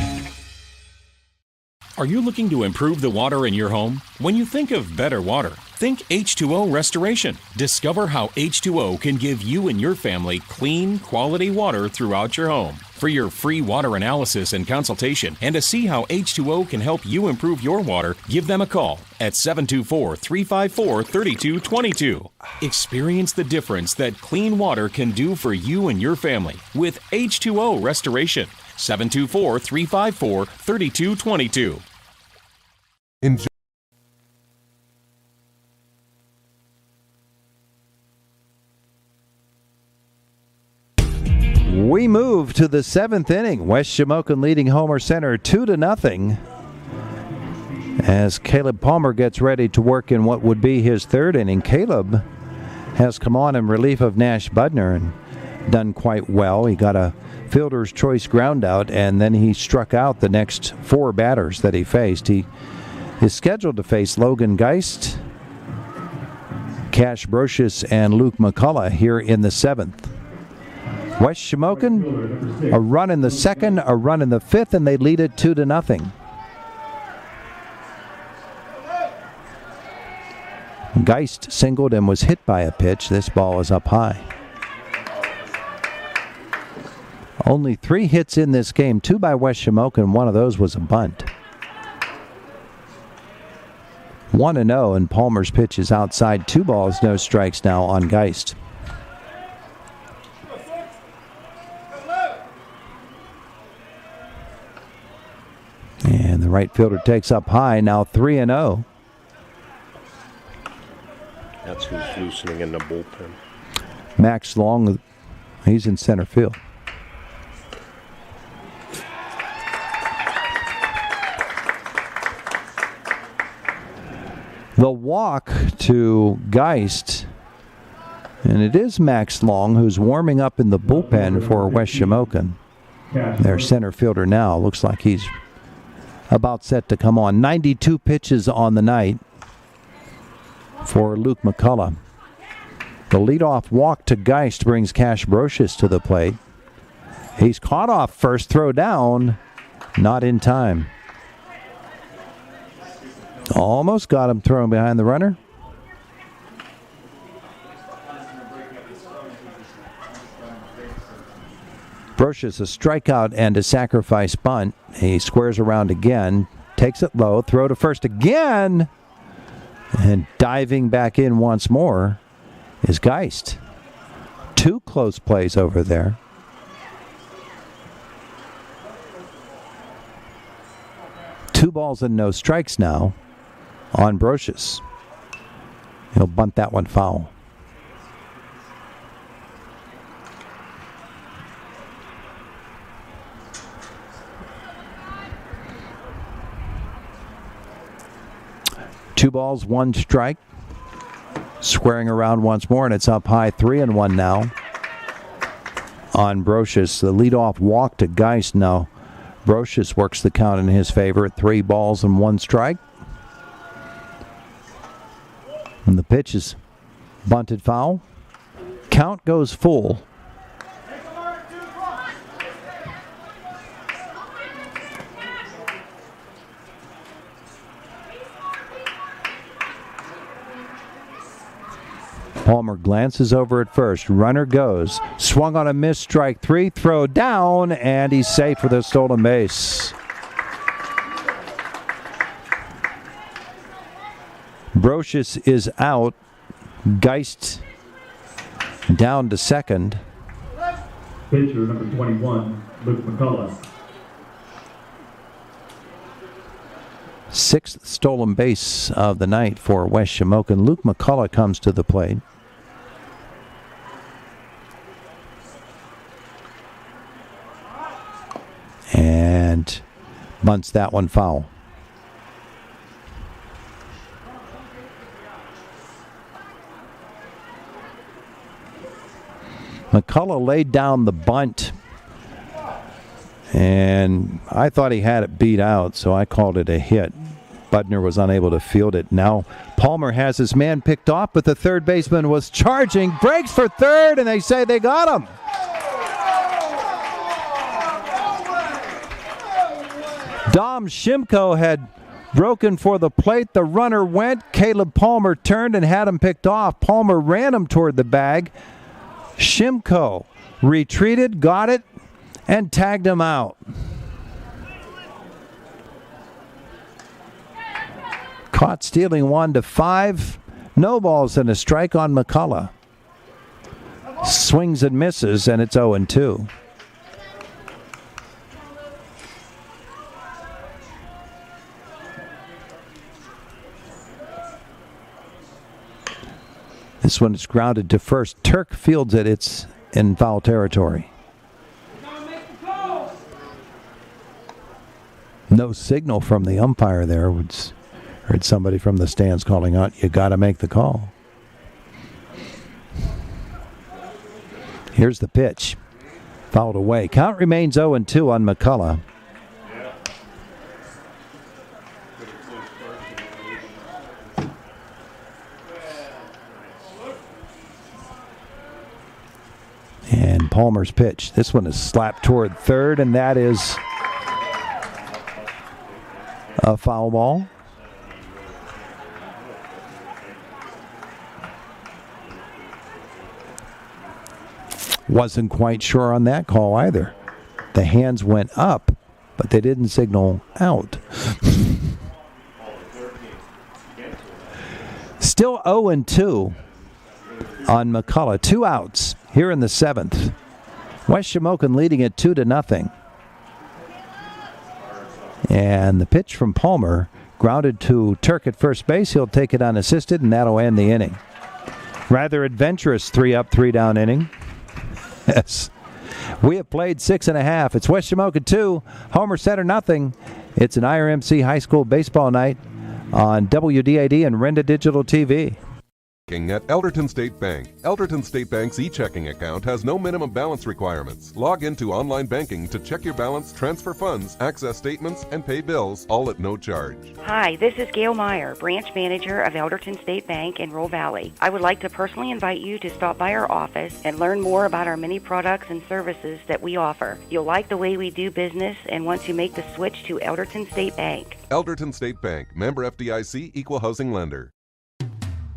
Are you looking to improve the water in your home? When you think of better water, think H2O Restoration. Discover how H2O can give you and your family clean, quality water throughout your home. For your free water analysis and consultation, and to see how H2O can help you improve your water, give them a call at 724-354-3222. Experience the difference that clean water can do for you and your family with H2O Restoration. 724-354-3222. Enjoy. We move to the 7th inning. West Shamokin leading Homer Center 2-0 as Caleb Palmer gets ready to work in what would be his 3rd inning. Caleb has come on in relief of Nash Budner and done quite well. He got a fielder's choice ground out, and then he struck out the next 4 batters that he faced. He is scheduled to face Logan Geist, Cash Brocious, and Luke McCullough here in the 7th. West Shamokin, a run in the 2nd, a run in the 5th, and they lead it 2-0. Geist singled and was hit by a pitch. This ball is up high. Only 3 hits in this game, 2 by West Shamokin. One of those was a bunt. 1-0, and Palmer's pitch is outside. 2 balls, no strikes now on Geist. And the right fielder takes up high, now 3-0. That's who's loosening in the bullpen. Max Long, he's in center field. The walk to Geist, and it is Max Long who's warming up in the bullpen for West Shamokin. Their center fielder now looks like he's about set to come on. 92 pitches on the night. for Luke McCullough. The leadoff walk to Geist brings Cash Brocious to the plate. He's caught off first, throw down, not in time. Almost got him thrown behind the runner. Brocious a strikeout and a sacrifice bunt. He squares around again, takes it low, throw to first again, and diving back in once more is Geist. Two close plays over there. Two balls and no strikes now on Brocious. He'll bunt that one foul. Two balls, one strike. Squaring around once more, and it's up high 3-1 now on Brocious. The leadoff walk to Geist now. Brocious works the count in his favor at 3 balls and 1 strike. And the pitch is bunted foul. Count goes full. Palmer glances over at first. Runner goes. Swung on a miss, strike 3. Throw down, and he's safe for the stolen base. Brocious is out. Geist down to second. Pitcher number 21, Luke McCullough. 6th stolen base of the night for West Shamokin. Luke McCullough comes to the plate. And bunts that one foul. McCullough laid down the bunt, and I thought he had it beat out, so I called it a hit. Budner was unable to field it. Now Palmer has his man picked off, but the third baseman was charging. Breaks for third, and they say they got him. Dom Shimko had broken for the plate. The runner went. Caleb Palmer turned and had him picked off. Palmer ran him toward the bag. Shimko retreated, got it, and tagged him out. Caught stealing 1-5. No balls and a strike on McCullough. Swings and misses, and it's 0-2. This one is grounded to first. Turk fields it. It's in foul territory. No signal from the umpire there. Heard somebody from the stands calling out, you got to make the call. Here's the pitch. Fouled away. Count remains 0-2 on McCullough. And Palmer's pitch. This one is slapped toward third, and that is a foul ball. Wasn't quite sure on that call either. The hands went up, but they didn't signal out. Still 0-2 on McCullough. 2 outs here in the 7th. West Shamokin leading it 2-0. And the pitch from Palmer grounded to Turk at first base. He'll take it unassisted, and that'll end the inning. Rather adventurous 3-up, 3-down inning. Yes. We have played 6.5. It's West Shamokin 2, Homer Center nothing. It's an IRMC high school baseball night on WDAD and Renda Digital TV. At Elderton State Bank. Elderton State Bank's e-checking account has no minimum balance requirements. Log into online banking to check your balance, transfer funds, access statements, and pay bills, all at no charge. Hi, this is Gail Meyer, branch manager of Elderton State Bank in Roll Valley. I would like to personally invite you to stop by our office and learn more about our many products and services that we offer. You'll like the way we do business and want to make the switch to Elderton State Bank. Elderton State Bank, member FDIC, equal housing lender.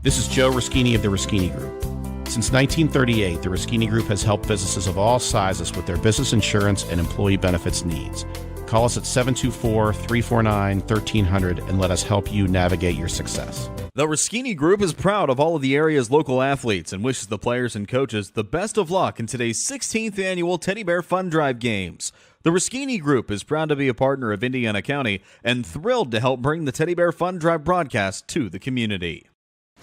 This is Joe Ruschini of the Ruschini Group. Since 1938, the Ruschini Group has helped businesses of all sizes with their business insurance and employee benefits needs. Call us at 724-349-1300 and let us help you navigate your success. The Ruschini Group is proud of all of the area's local athletes and wishes the players and coaches the best of luck in today's 16th annual Teddy Bear Fun Drive Games. The Ruschini Group is proud to be a partner of Indiana County and thrilled to help bring the Teddy Bear Fun Drive broadcast to the community.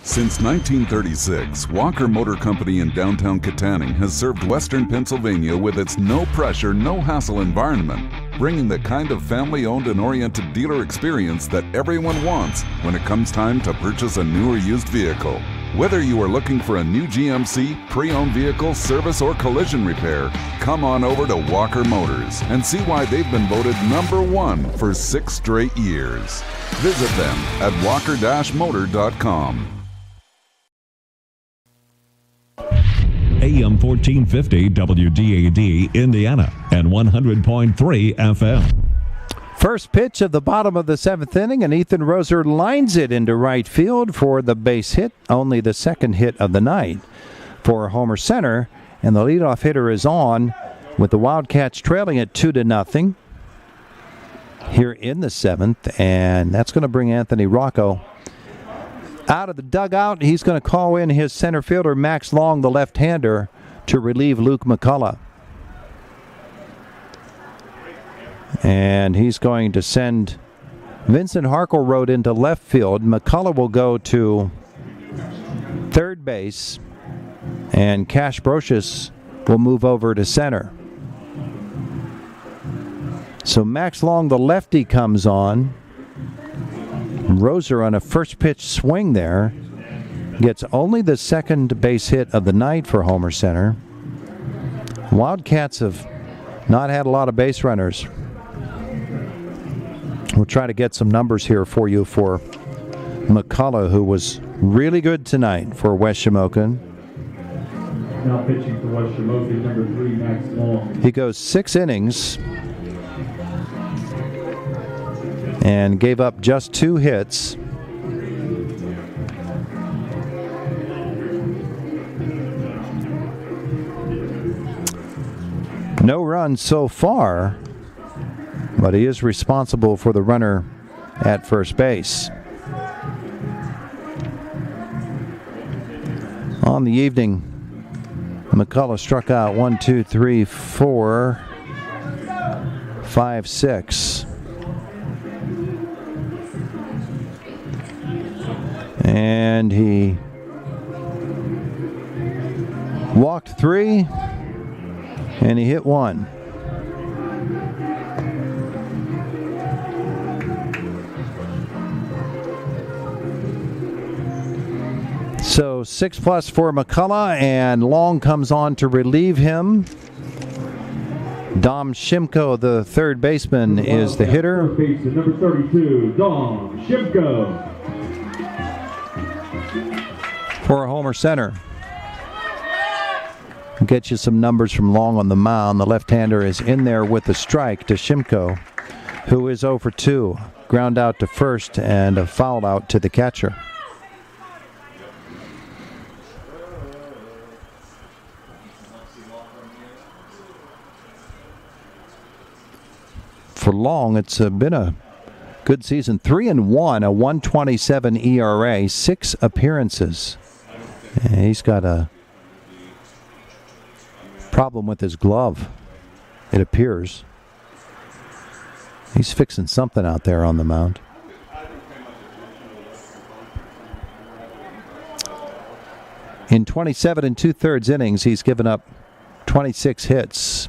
Since 1936, Walker Motor Company in downtown Katanning has served Western Pennsylvania with its no-pressure, no-hassle environment, bringing the kind of family-owned and oriented dealer experience that everyone wants when it comes time to purchase a new or used vehicle. Whether you are looking for a new GMC, pre-owned vehicle, service, or collision repair, come on over to Walker Motors and see why they've been voted #1 for 6 straight years. Visit them at walker-motor.com. AM 1450 WDAD Indiana and 100.3 FM. First pitch of the bottom of the 7th inning, and Ethan Roser lines it into right field for the base hit, only the second hit of the night for Homer Center, and the leadoff hitter is on with the Wildcats trailing at 2-0 here in the 7th, and that's going to bring Anthony Rocco out of the dugout. He's going to call in his center fielder, Max Long, the left-hander, to relieve Luke McCullough. And he's going to send Vincent Harkleroad into left field. McCullough will go to third base, and Cash Brocious will move over to center. So Max Long, the lefty, comes on. Roser on a first pitch swing there gets only the second base hit of the night for Homer Center. Wildcats have not had a lot of base runners. We'll try to get some numbers here for you for McCullough, who was really good tonight for West Shamokin. Now pitching for West Shamokin, number 3, Max Long. He goes 6 innings and gave up just 2 hits. No runs so far, but he is responsible for the runner at first base. On the evening, McCullough struck out 1, 2, 3, 4, 5, 6. And he walked 3, and he hit 1. So 6+ for McCullough, and Long comes on to relieve him. Dom Shimko, the third baseman, is the hitter. Number 32, Dom Shimko. For Homer Center. We'll get you some numbers from Long on the mound. The left-hander is in there with the strike to Shimko, who is 0 for 2. Ground out to first and a foul out to the catcher. For Long, it's been a good season. 3-1, a 1.27 ERA, 6 appearances. And he's got a problem with his glove, it appears. He's fixing something out there on the mound. In 27 2/3 innings, he's given up 26 hits,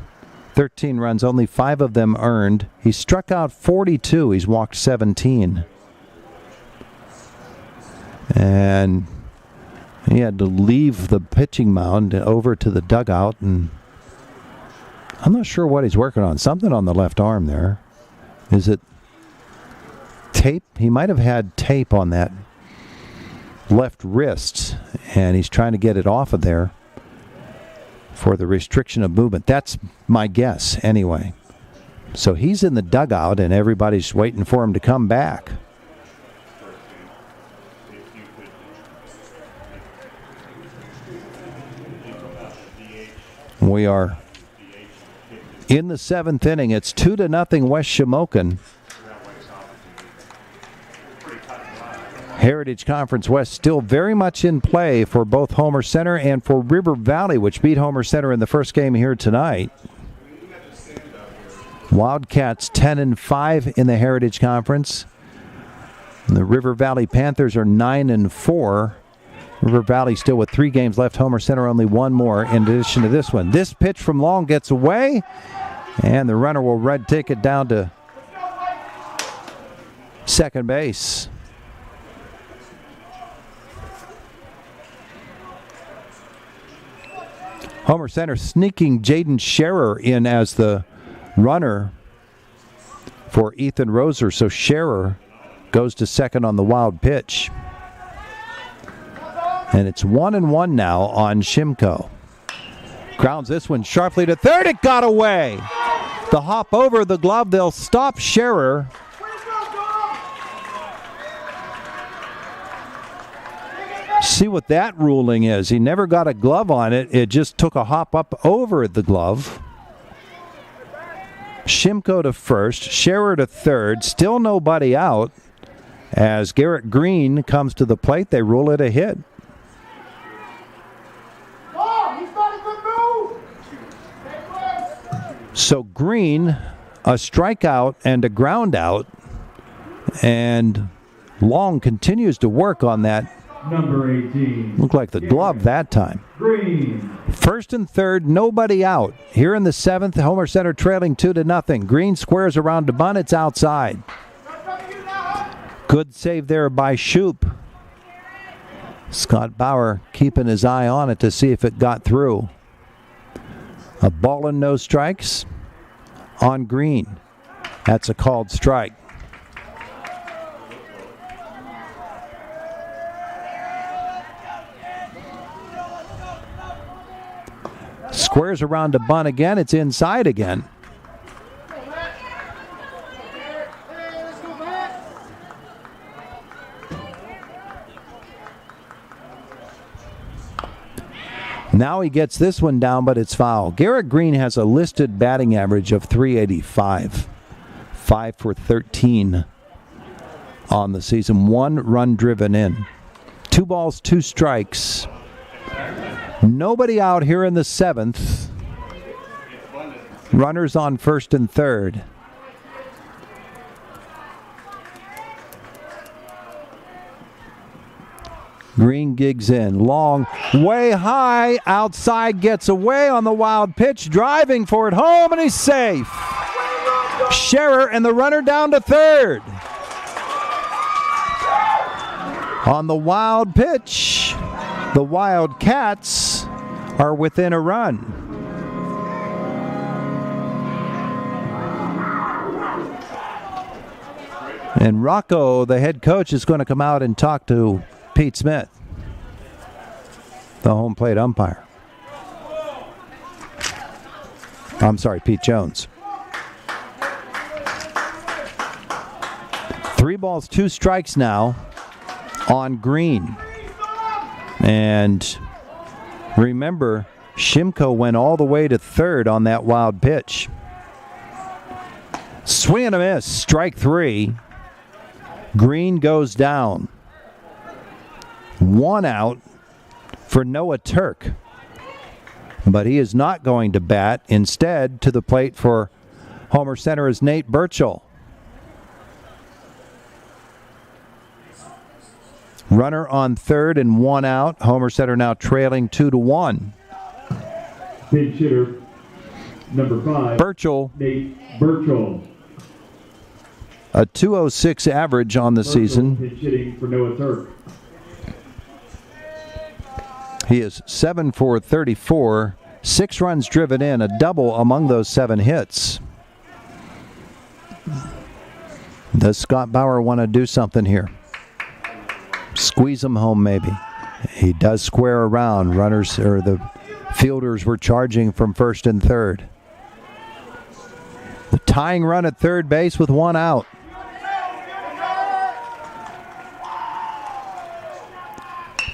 13 runs, only 5 of them earned. He struck out 42. He's walked 17. And He had to leave the pitching mound over to the dugout, and I'm not sure what he's working on. Something on the left arm there. Is it tape? He might have had tape on that left wrist, and he's trying to get it off of there for the restriction of movement. That's my guess, anyway. So he's in the dugout, and everybody's waiting for him to come back. We are in the 7th inning. It's 2-0 West Shamokin. Heritage Conference West still very much in play for both Homer Center and for River Valley, which beat Homer Center in the first game here tonight. Wildcats 10-5 in the Heritage Conference. And the River Valley Panthers are 9-4. River Valley still with 3 games left. Homer Center only 1 more in addition to this one. This pitch from Long gets away, and the runner will take it down to second base. Homer Center sneaking Jaden Scherer in as the runner for Ethan Roser. So Scherer goes to second on the wild pitch. And it's 1-1 now on Shimko. Grounds this one sharply to third. It got away. The hop over the glove. They'll stop Scherer. See what that ruling is. He never got a glove on it. It just took a hop up over the glove. Shimko to first. Scherer to third. Still nobody out. As Garrett Green comes to the plate, they rule it a hit. So Green, a strikeout and a ground out, and Long continues to work on that. Number 18. Looked like the glove that time. Green. First and third, nobody out. Here in the 7th, Homer Center trailing 2-0. Green squares around to bunt. It's outside. Good save there by Shoup. Scott Bauer keeping his eye on it to see if it got through. A ball and no strikes on Green. That's a called strike. Squares around to bunt again. It's inside again. Now he gets this one down, but it's foul. Garrett Green has a listed batting average of .385. 5 for 13 on the season. 1 run driven in. 2 balls, 2 strikes. Nobody out here in the 7th. Runners on first and third. Green gigs in. Long, way high, outside, gets away on the wild pitch, driving for it home, and he's safe. Scherer and the runner down to third. On the wild pitch, the Wildcats are within a run. And Rocco, the head coach, is going to come out and talk to Pete Smith, the home plate umpire. I'm sorry, Pete Jones. 3 balls, 2 strikes now on Green. And remember, Shimko went all the way to third on that wild pitch. Swing and a miss, strike 3. Green goes down. 1 out for Noah Turk. But he is not going to bat. Instead, to the plate for Homer Center is Nate Burchell. Runner on third and 1 out. Homer Center now trailing 2-1. Pinch hitter, number 5. Burchell. Nate Burchell. A .206 average on the season. Pinch hitting for Noah Turk. He is 7 for 34, 6 runs driven in, a double among those 7 hits. Does Scott Bauer want to do something here? Squeeze him home, maybe. He does square around. Runners, or the fielders, were charging from first and third. The tying run at third base with 1 out.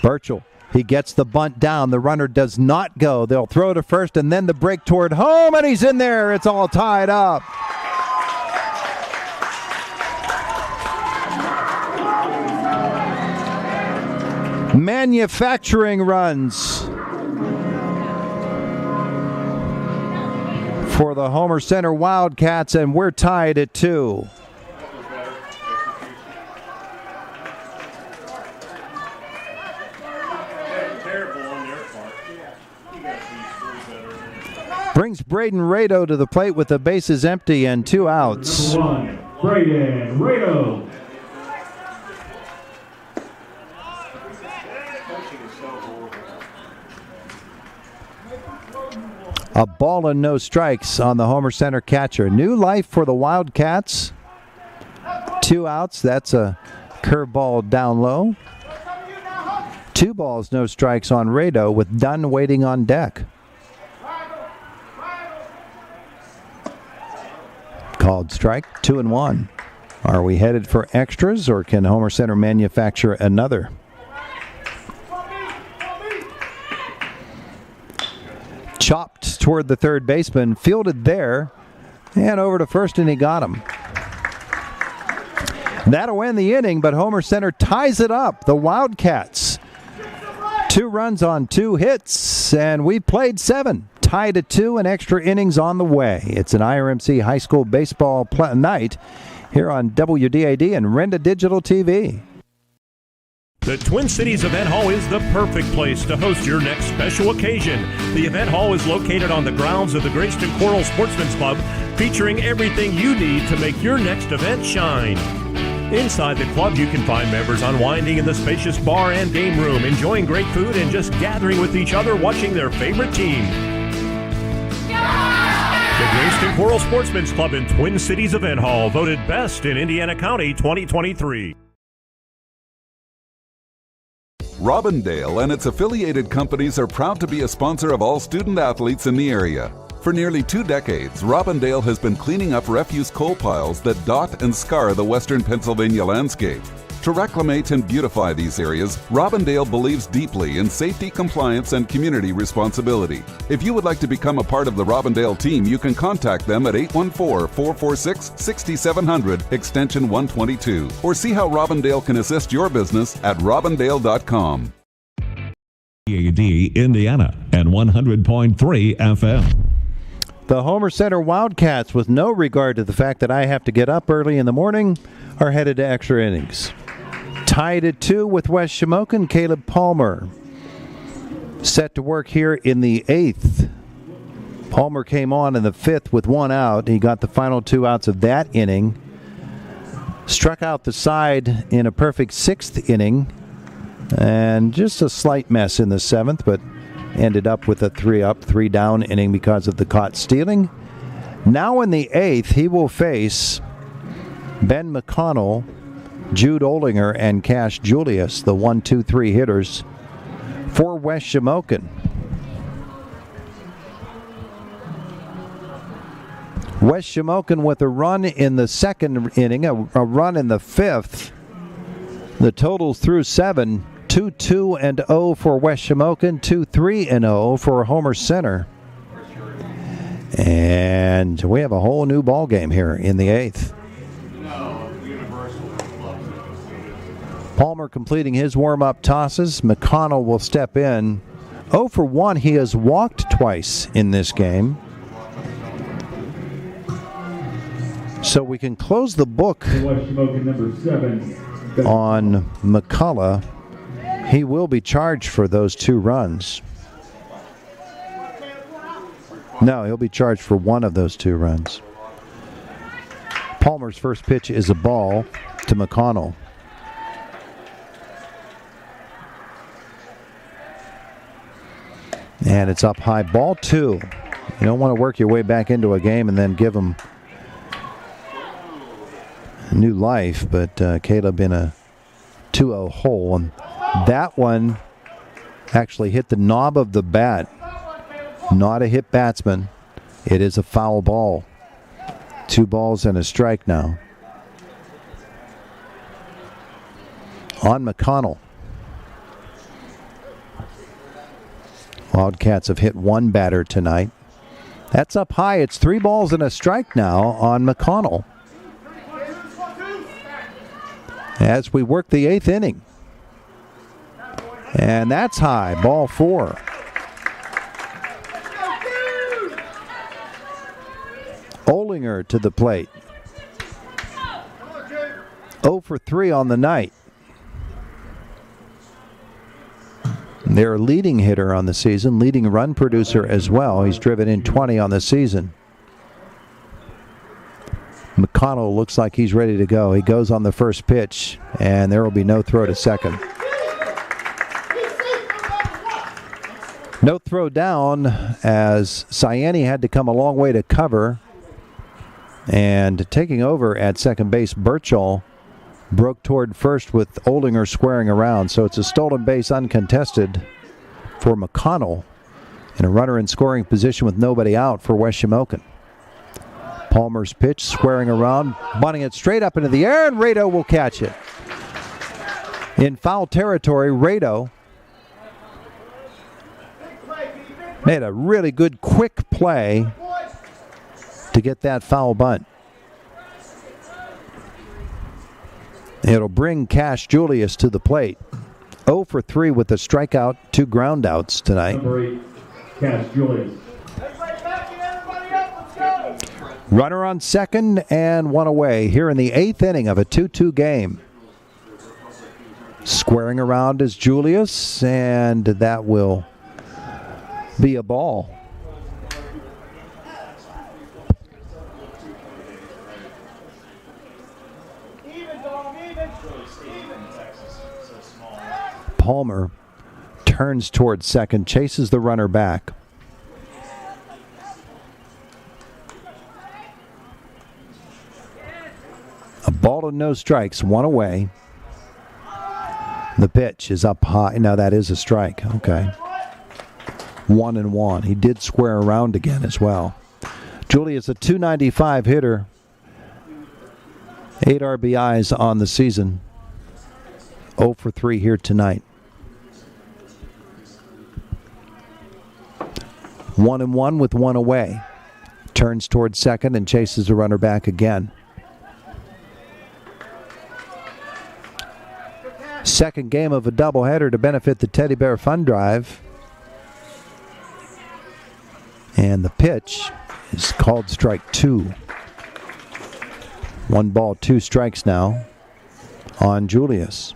Burchell, he gets the bunt down. The runner does not go. They'll throw to first, and then the break toward home, and he's in there. It's all tied up. Manufacturing runs for the Homer Center Wildcats, and we're tied at 2. Brings Braden Rado to the plate with the bases empty and 2 outs. Number 1, Braden Rado. A ball and no strikes on the Homer Center catcher. New life for the Wildcats. 2 outs. That's a curveball down low. 2 balls, no strikes on Rado with Dunn waiting on deck. Called strike, 2-1. Are we headed for extras, or can Homer Center manufacture another? Chopped toward the third baseman, fielded there, and over to first, and he got him. That'll end the inning, but Homer Center ties it up. The Wildcats, 2 runs on 2 hits, and we played 7. Tied at 2 and extra innings on the way. It's an IRMC high school baseball night here on WDAD and Renda Digital TV. The Twin Cities Event Hall is the perfect place to host your next special occasion. The event hall is located on the grounds of the Greyston Coral Sportsman's Club, featuring everything you need to make your next event shine. Inside the club, you can find members unwinding in the spacious bar and game room, enjoying great food and just gathering with each other watching their favorite team. The Greyston Coral Sportsman's Club in Twin Cities Event Hall, voted best in Indiana County 2023. Robindale and its affiliated companies are proud to be a sponsor of all student athletes in the area. For nearly 2 decades, Robindale has been cleaning up refuse coal piles that dot and scar the western Pennsylvania landscape. To reclimate and beautify these areas, Robindale believes deeply in safety, compliance, and community responsibility. If you would like to become a part of the Robindale team, you can contact them at 814-446-6700, extension 122, or see how Robindale can assist your business at robindale.com. WDAD Indiana and 100.3 FM. The Homer Center Wildcats, with no regard to the fact that I have to get up early in the morning, are headed to extra innings. Tied at 2 with West Shamokin. Caleb Palmer set to work here in the 8th. Palmer came on in the 5th with 1 out. He got the final 2 outs of that inning. Struck out the side in a perfect 6th inning. And just a slight mess in the 7th, but ended up with a 3-up, 3-down inning because of the caught stealing. Now in the 8th, he will face Ben McConnell, Jude Olinger, and Cash Julius, the 1-2-3 hitters for West Shamokin. West Shamokin with a run in the 2nd inning, a run in the 5th. The totals through 7, 2-2-0 for West Shamokin, 2-3-0 for Homer Center. And we have a whole new ball game here in the 8th. Palmer completing his warm-up tosses. McConnell will step in. 0 for 1. He has walked twice in this game. So we can close the book on McCullough. He will be charged for those 2 runs. No, he'll be charged for 1 of those 2 runs. Palmer's first pitch is a ball to McConnell. And it's up high. Ball 2. You don't want to work your way back into a game and then give them new life, but Caleb in a 2-0 hole. And that one actually hit the knob of the bat. Not a hit batsman. It is a foul ball. 2 balls and a strike now. On McConnell. Wildcats have hit 1 batter tonight. That's up high. It's 3 balls and a strike now on McConnell. As we work the 8th inning. And that's high. Ball 4. Olinger to the plate. 0 for 3 on the night. Their leading hitter on the season, leading run producer as well. He's driven in 20 on the season. McConnell looks like he's ready to go. He goes on the first pitch, and there will be no throw to second. No throw down as Ciani had to come a long way to cover. And taking over at second base, Birchall broke toward first with Olinger squaring around. So it's a stolen base uncontested for McConnell and a runner in scoring position with nobody out for West Shamokin. Palmer's pitch squaring around, bunting it straight up into the air, and Rado will catch it. In foul territory, Rado made a really good quick play to get that foul bunt. It'll bring Cash Julius to the plate. 0 for 3 with a strikeout, 2 groundouts tonight. Number 8, Cash Julius. Runner on second and 1 away here in the 8th inning of a 2-2 game. Squaring around is Julius, and that will be a ball. Palmer turns towards second, chases the runner back. A ball and no strikes, 1 away. The pitch is up high. No, that is a strike. Okay. 1-1. He did square around again as well. Julius, a .295 hitter. 8 RBIs on the season. 0 for 3 here tonight. 1-1 with 1 away. Turns towards second and chases the runner back again. Second game of a doubleheader to benefit the Teddy Bear Fund Drive. And the pitch is called strike 2. 1 ball, 2 strikes now on Julius.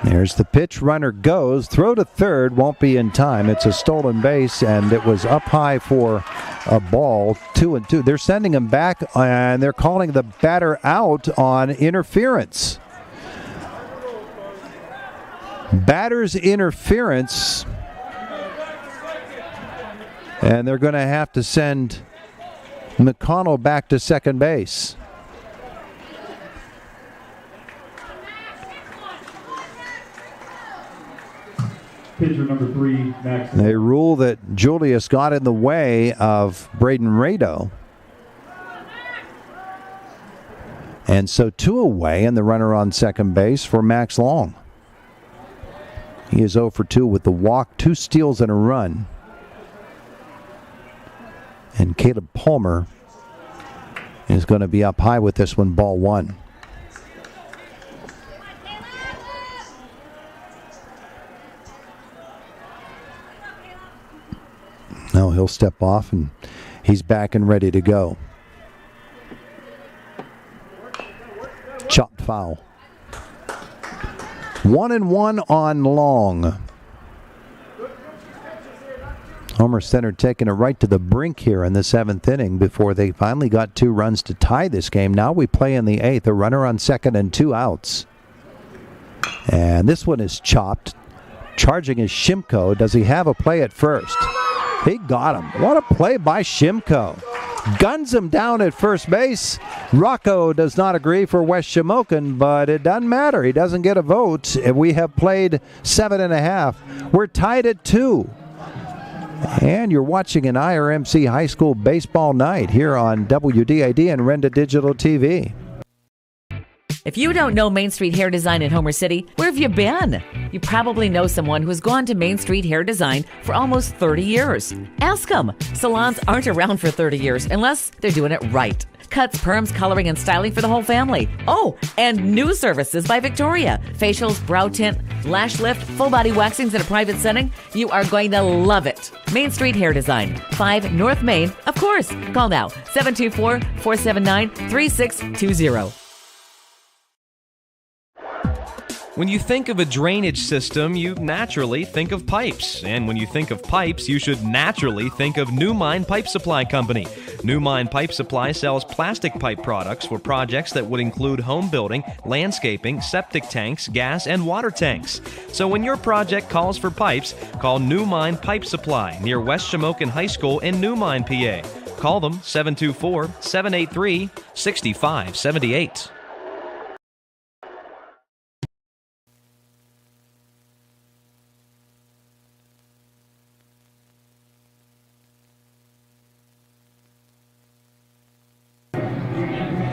There's the pitch. Runner goes. Throw to third. Won't be in time. It's a stolen base, and it was up high for a ball. 2-2. They're sending him back, and they're calling the batter out on interference. Batter's interference. And they're going to have to send McConnell back to second base. Pitcher number 3, Max. They rule that Julius got in the way of Braden Rado. And so 2 away, and the runner on second base for Max Long. He is 0 for 2 with the walk, 2 steals and a run. And Caleb Palmer is going to be up high with this one, ball 1. No, he'll step off, and he's back and ready to go. Chopped foul. 1-1 on Long. Homer Center taking it right to the brink here in the 7th inning before they finally got 2 runs to tie this game. Now we play in the 8th, a runner on second and 2 outs. And this one is chopped. Charging is Shimko. Does he have a play at first? He got him. What a play by Shimko. Guns him down at first base. Rocco does not agree for West Shamokin, but it doesn't matter. He doesn't get a vote. We have played 7.5. We're tied at 2. And you're watching an IRMC High School baseball night here on WDID and Renda Digital TV. If you don't know Main Street Hair Design in Homer City, where have you been? You probably know someone who's gone to Main Street Hair Design for almost 30 years. Ask them. Salons aren't around for 30 years unless they're doing it right. Cuts, perms, coloring, and styling for the whole family. Oh, and new services by Victoria. Facials, brow tint, lash lift, full body waxings in a private setting. You are going to love it. Main Street Hair Design, 5 North Main, of course. Call now, 724-479-3620. When you think of a drainage system, you naturally think of pipes. And when you think of pipes, you should naturally think of New Mine Pipe Supply Company. New Mine Pipe Supply sells plastic pipe products for projects that would include home building, landscaping, septic tanks, gas, and water tanks. So when your project calls for pipes, call New Mine Pipe Supply near West Shamokin High School in New Mine, PA. Call them 724-783-6578.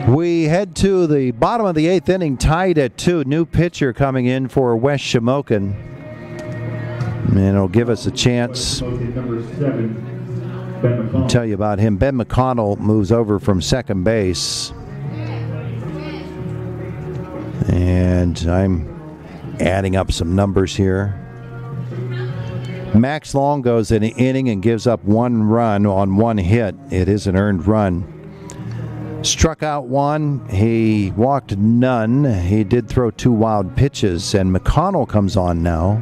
We head to the bottom of the 8th inning, tied at 2. New pitcher coming in for West Shamokin. And it'll give us a chance to tell you about him. Ben McConnell moves over from second base. And I'm adding up some numbers here. Max Long goes in the inning and gives up 1 run on 1 hit. It is an earned run. Struck out 1, he walked none. He did throw 2 wild pitches, and McConnell comes on now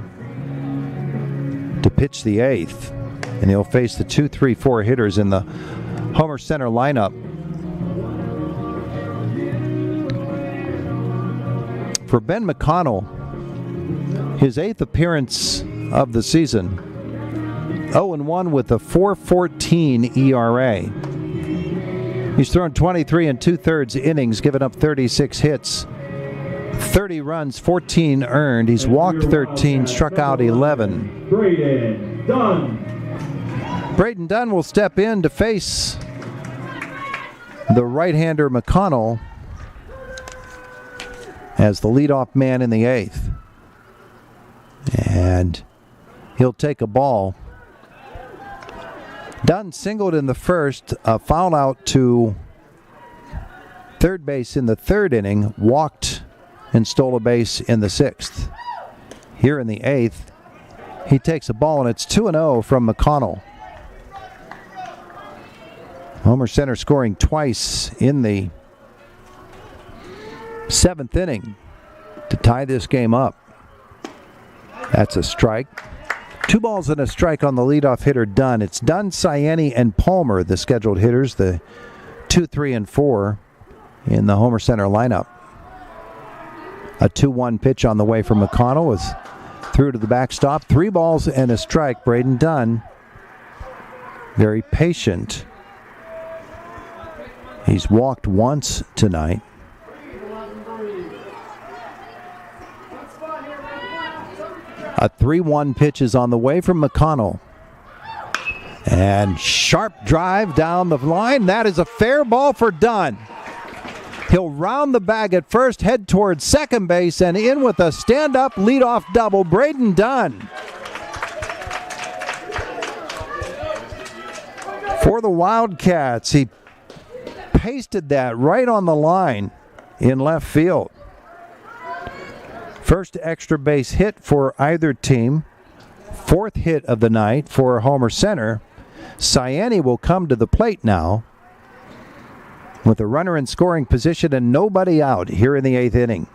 to pitch the 8th. And he'll face the 2, 3, 4 hitters in the Homer Center lineup. For Ben McConnell, his 8th appearance of the season, 0-1 with a 4.14 ERA. He's thrown 23 2/3 innings, given up 36 hits, 30 runs, 14 earned. He's walked 13, struck out 11. Braden Dunn. Braden Dunn will step in to face the right-hander McConnell as the leadoff man in the 8th. And he'll take a ball. Dunn singled in the first, a foul out to third base in the 3rd inning, walked and stole a base in the 6th. Here in the 8th, he takes a ball, and it's 2-0 from McConnell. Homer Center scoring twice in the 7th inning to tie this game up. That's a strike. 2 balls and a strike on the leadoff hitter, Dunn. It's Dunn, Ciani, and Palmer, the scheduled hitters, the 2, 3, and 4 in the Homer Center lineup. A 2-1 pitch on the way from McConnell was through to the backstop. 3 balls and a strike. Braden Dunn, very patient. He's walked once tonight. A 3-1 pitch is on the way from McConnell. And sharp drive down the line. That is a fair ball for Dunn. He'll round the bag at first, head towards second base, and in with a stand-up leadoff double, Braden Dunn. For the Wildcats, he pasted that right on the line in left field. First extra base hit for either team. 4th hit of the night for Homer Center. Ciani will come to the plate now with a runner in scoring position and nobody out here in the 8th inning.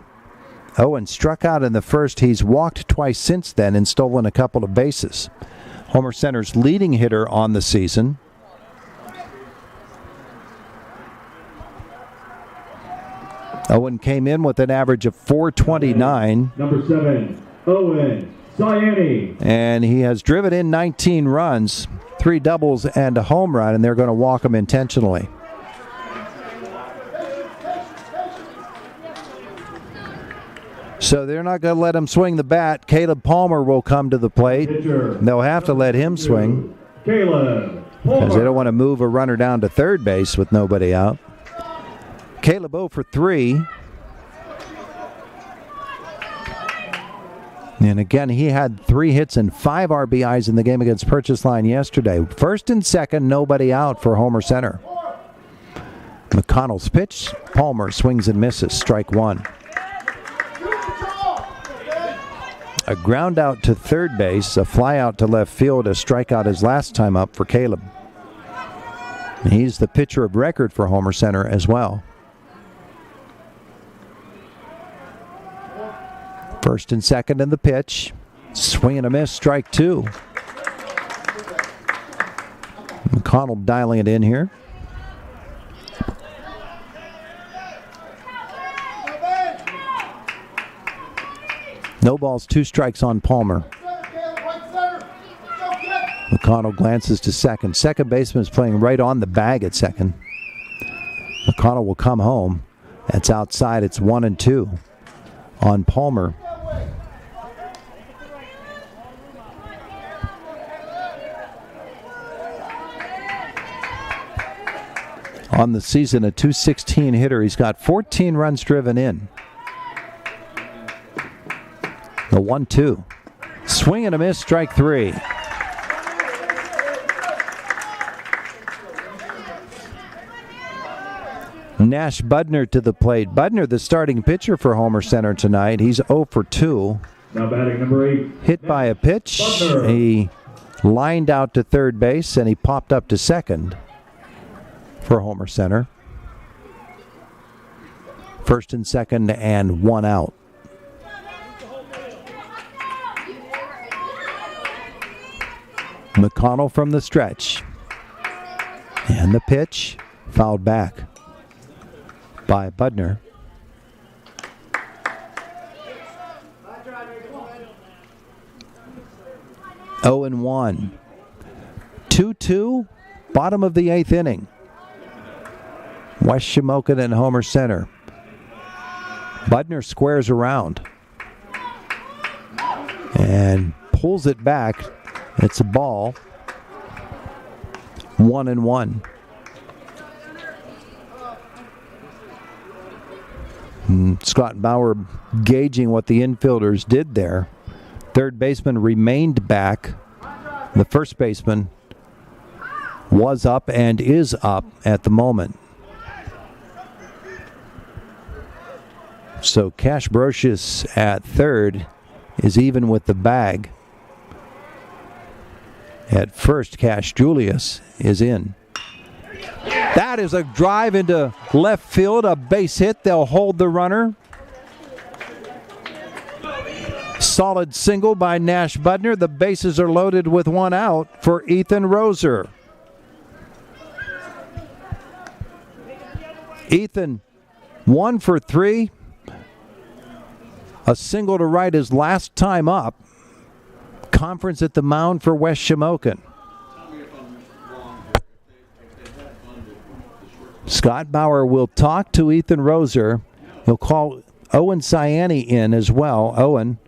Owen struck out in the first. He's walked twice since then and stolen a couple of bases. Homer Center's leading hitter on the season. Owen came in with an average of .429. Number 7, Owen Sayani. And he has driven in 19 runs, 3 doubles and a home run, and they're going to walk him intentionally. So they're not going to let him swing the bat. Caleb Palmer will come to the plate. They'll have to let him swing because they don't want to move a runner down to third base with nobody out. Caleb 0 for 3. And again, he had 3 hits and 5 RBIs in the game against Purchase Line yesterday. First and second, nobody out for Homer Center. McConnell's pitch. Palmer swings and misses. Strike 1. A ground out to third base, a fly out to left field, a strikeout his last time up for Caleb. He's the pitcher of record for Homer Center as well. First and second in the pitch. Swing and a miss, strike 2. McConnell dialing it in here. No balls, 2 strikes on Palmer. McConnell glances to second. Second baseman is playing right on the bag at second. McConnell will come home. That's outside. It's 1-2 on Palmer. On the season, a .216 hitter. He's got 14 runs driven in. The 1-2. Swing and a miss, strike 3. Nash Budner to the plate. Budner, the starting pitcher for Homer Center tonight. He's 0 for 2. Now batting number 8. Hit by a pitch. Budner. He lined out to third base and he popped up to second for Homer Center. First and second and 1 out. McConnell from the stretch. And the pitch fouled back by Budner. Oh and 1. 2-2, bottom of the 8th inning. West Shamokin and Homer Center. Budner squares around and pulls it back. It's a ball. 1-1. Scott Bauer gauging what the infielders did there. Third baseman remained back. The first baseman was up and is up at the moment. So Cash Brocious at third is even with the bag. At first, Cash Julius is in. That is a drive into left field, a base hit. They'll hold the runner. Solid single by Nash Budner. The bases are loaded with 1 out for Ethan Roser. Ethan, 1 for 3. A single to right his last time up. Conference at the mound for West Shamokin. Scott Bauer will talk to Ethan Roser. He'll call Owen Sayani in as well. Owen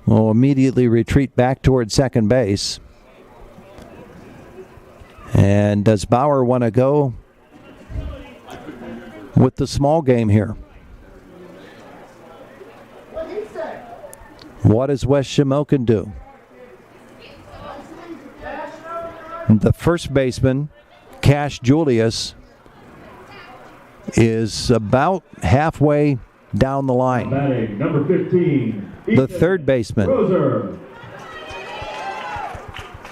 will immediately retreat back towards second base. And does Bauer want to go with the small game here? What does West Shamokin do? The first baseman, Cash Julius, is about halfway down the line. Batting number 15. The third baseman Roser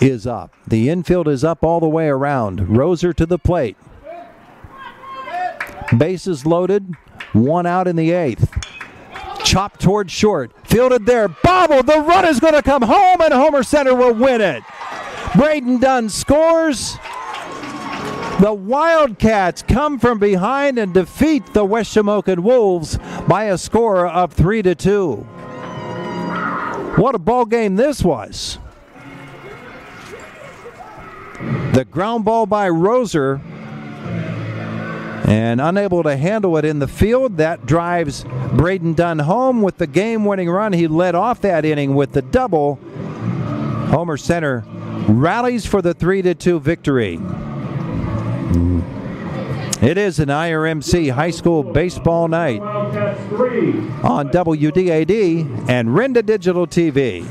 is up. The infield is up all the way around. Roser to the plate. Bases loaded. 1 out in the 8th. Chopped toward short. Fielded there. Bobbled. The run is going to come home and Homer Center will win it. Braden Dunn scores. The Wildcats come from behind and defeat the West Shamokin Wolves by a score of 3-2. What a ball game this was. The ground ball by Roser, and unable to handle it in the field. That drives Braden Dunn home with the game-winning run. He led off that inning with the double. Homer Center rallies for the 3-2 victory. It is an IRMC high school baseball night on WDAD and Renda Digital TV.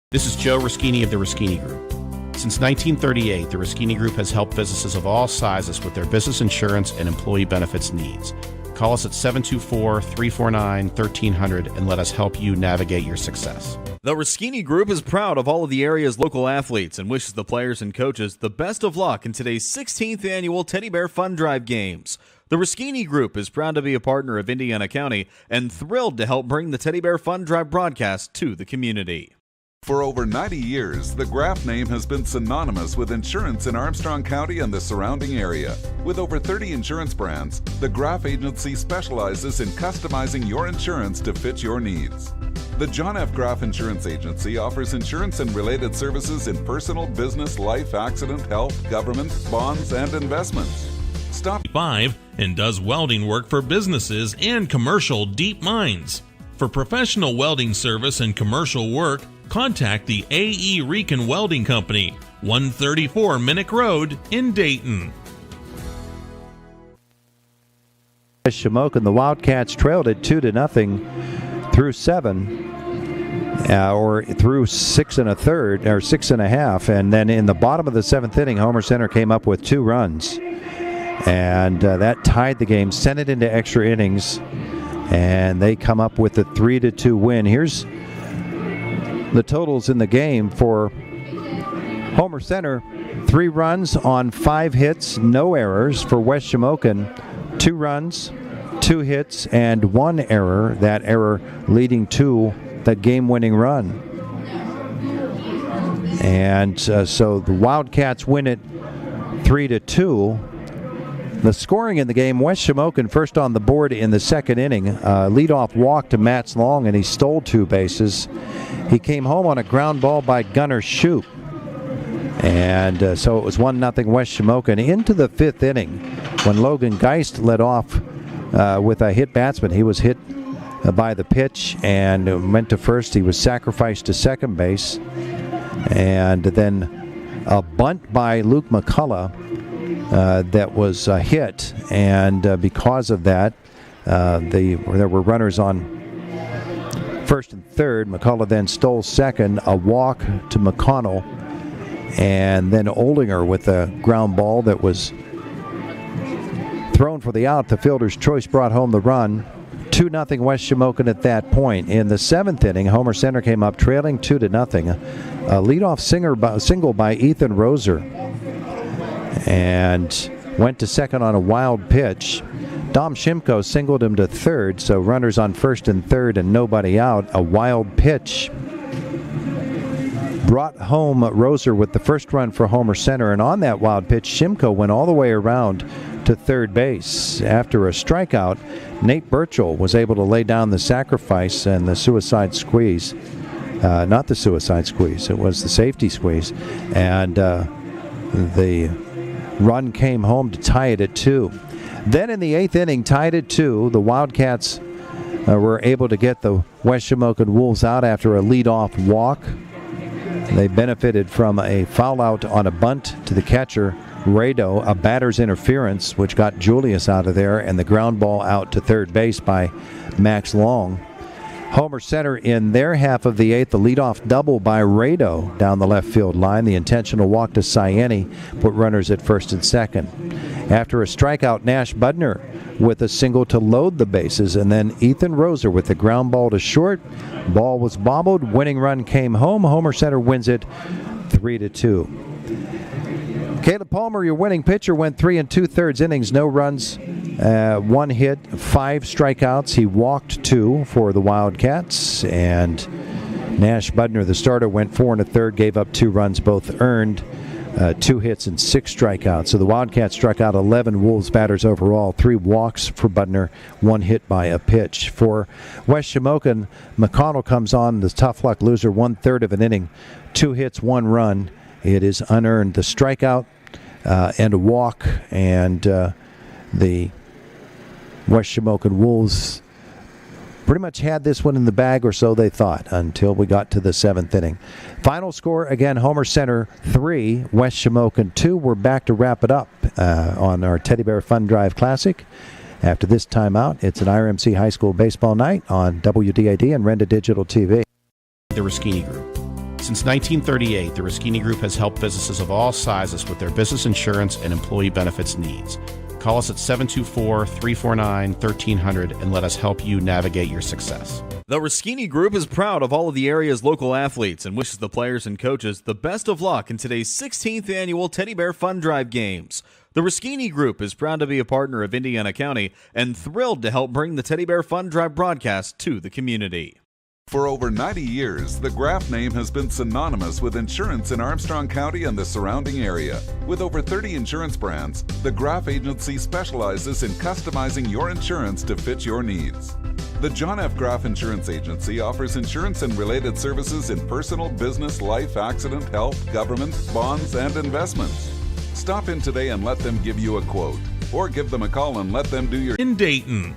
This is Joe Ruschini of the Ruschini Group. Since 1938, the Ruschini Group has helped businesses of all sizes with their business insurance and employee benefits needs. Call us at 724-349-1300 and let us help you navigate your success. The Ruschini Group is proud of all of the area's local athletes and wishes the players and coaches the best of luck in today's 16th annual Teddy Bear Fun Drive Games. The Ruschini Group is proud to be a partner of Indiana County and thrilled to help bring the Teddy Bear Fun Drive broadcast to the community. For over 90 years, the Graf name has been synonymous with insurance in Armstrong County and the surrounding area. With over 30 insurance brands, the Graf Agency specializes in customizing your insurance to fit your needs. The John F. Graf Insurance Agency offers insurance and related services in personal, business, life, accident, health, government, bonds, and investments. Stop 5 and does welding work for businesses and commercial deep mines. For professional welding service and commercial work, contact the A.E. Rican Welding Company, 134 Minnick Road in Dayton. Shamokin, the Wildcats trailed it 2-0 through 7, or through 6 1/3, or 6 1/2, and then in the bottom of the 7th inning, Homer Center came up with 2 runs, and that tied the game, sent it into extra innings, and they come up with a 3-2 win. Here's the totals in the game for Homer Center: 3 runs on 5 hits, no errors. For West Shamokin, 2 runs, 2 hits, and 1 error. That error leading to the game-winning run. And so the Wildcats win it 3-2. The scoring in the game: West Shamokin first on the board in the 2nd inning. Leadoff walk to Matt Long, and he stole 2 bases. He came home on a ground ball by Gunnar Shoup. And so it was 1-0 West Shamokin. Into the 5th inning, when Logan Geist led off with a hit batsman. He was hit by the pitch and went to first. He was sacrificed to second base. And then a bunt by Luke McCullough that was a hit, and because of that, there were runners on first and third. McCullough then stole second, a walk to McConnell, and then Oldinger with a ground ball that was thrown for the out. The fielder's choice brought home the run. 2-0 West Shamokin at that point. In the 7th inning, Homer Center came up trailing 2-0. A leadoff single by Ethan Roser, and went to second on a wild pitch. Dom Shimko singled him to third, so runners on first and third and nobody out. A wild pitch brought home Roser with the first run for Homer Center, and on that wild pitch, Shimko went all the way around to third base. After a strikeout, Nate Burchell was able to lay down the sacrifice and the suicide squeeze. Not the suicide squeeze, it was the safety squeeze. And the run came home to tie it at 2. Then in the 8th inning, tied at 2, the Wildcats were able to get the West Shamokin Wolves out after a leadoff walk. They benefited from a foul out on a bunt to the catcher, Rado, a batter's interference, which got Julius out of there, and the ground ball out to third base by Max Long. Homer Center in their half of the 8th, the leadoff double by Rado down the left field line. The intentional walk to Ciani put runners at first and second. After a strikeout, Nash Budner with a single to load the bases, and then Ethan Roser with the ground ball to short. Ball was bobbled. Winning run came home. Homer Center wins it 3-2. Caleb Palmer, your winning pitcher, went 3 2/3 innings, no runs, 1 hit, 5 strikeouts. He walked 2 for the Wildcats, and Nash Budner, the starter, went 4 1/3, gave up 2 runs, both earned. 2 hits and 6 strikeouts. So the Wildcats struck out 11 Wolves batters overall, 3 walks for Budner, 1 hit by a pitch. For West Shamokin, McConnell comes on, the tough luck loser, 1/3 of an inning, 2 hits, 1 run. It is unearned. The strikeout and a walk, and the West Shamokin Wolves pretty much had this one in the bag, or so they thought, until we got to the 7th inning. Final score, again, Homer Center 3, West Shamokin 2. We're back to wrap it up on our Teddy Bear Fun Drive Classic. After this timeout, it's an IRMC High School baseball night on WDID and Renda Digital TV. The Ruskini Group. Since 1938, the Ruskini Group has helped businesses of all sizes with their business insurance and employee benefits needs. Call us at 724-349-1300 and let us help you navigate your success. The Ruskini Group is proud of all of the area's local athletes and wishes the players and coaches the best of luck in today's 16th annual Teddy Bear Fun Drive Games. The Ruskini Group is proud to be a partner of Indiana County and thrilled to help bring the Teddy Bear Fun Drive broadcast to the community. For over 90 years, the Graf name has been synonymous with insurance in Armstrong County and the surrounding area. With over 30 insurance brands, the Graf Agency specializes in customizing your insurance to fit your needs. The John F. Graf Insurance Agency offers insurance and related services in personal, business, life, accident, health, government, bonds, and investments. Stop in today and let them give you a quote, or give them a call and let them do your... In Dayton.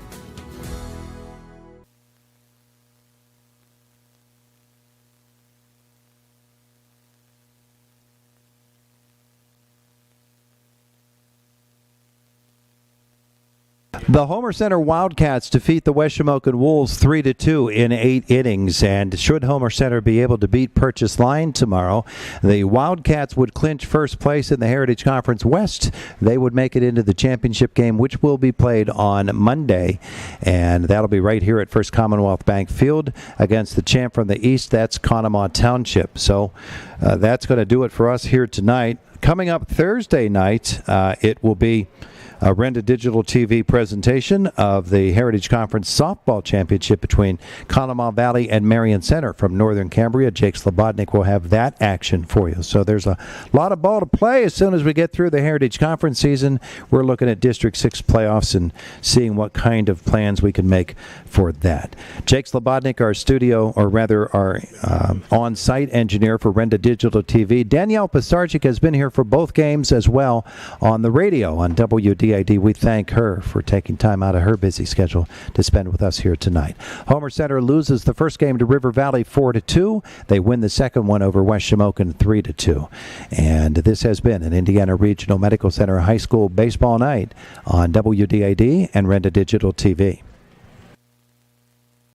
The Homer Center Wildcats defeat the West Shamokin Wolves 3-2 in 8 innings, and should Homer Center be able to beat Purchase Line tomorrow, the Wildcats would clinch first place in the Heritage Conference West. They would make it into the championship game, which will be played on Monday, and that'll be right here at First Commonwealth Bank Field against the champ from the East. That's Conemaugh Township. So that's going to do it for us here tonight. Coming up Thursday night, it will be a Renda Digital TV presentation of the Heritage Conference Softball Championship between Conemaugh Valley and Marion Center from Northern Cambria. Jake Slobodnik will have that action for you. So there's a lot of ball to play as soon as we get through the Heritage Conference season. We're looking at District 6 playoffs and seeing what kind of plans we can make for that. Jake Slobodnik, our studio, or rather our on-site engineer for Renda Digital TV. Danielle Pisarczyk has been here for both games as well on the radio on WDID. We thank her for taking time out of her busy schedule to spend with us here tonight. Homer Center loses the first game to River Valley 4-2. They win the second one over West Shamokin 3-2. And this has been an Indiana Regional Medical Center High School baseball night on WDID and Renda Digital TV.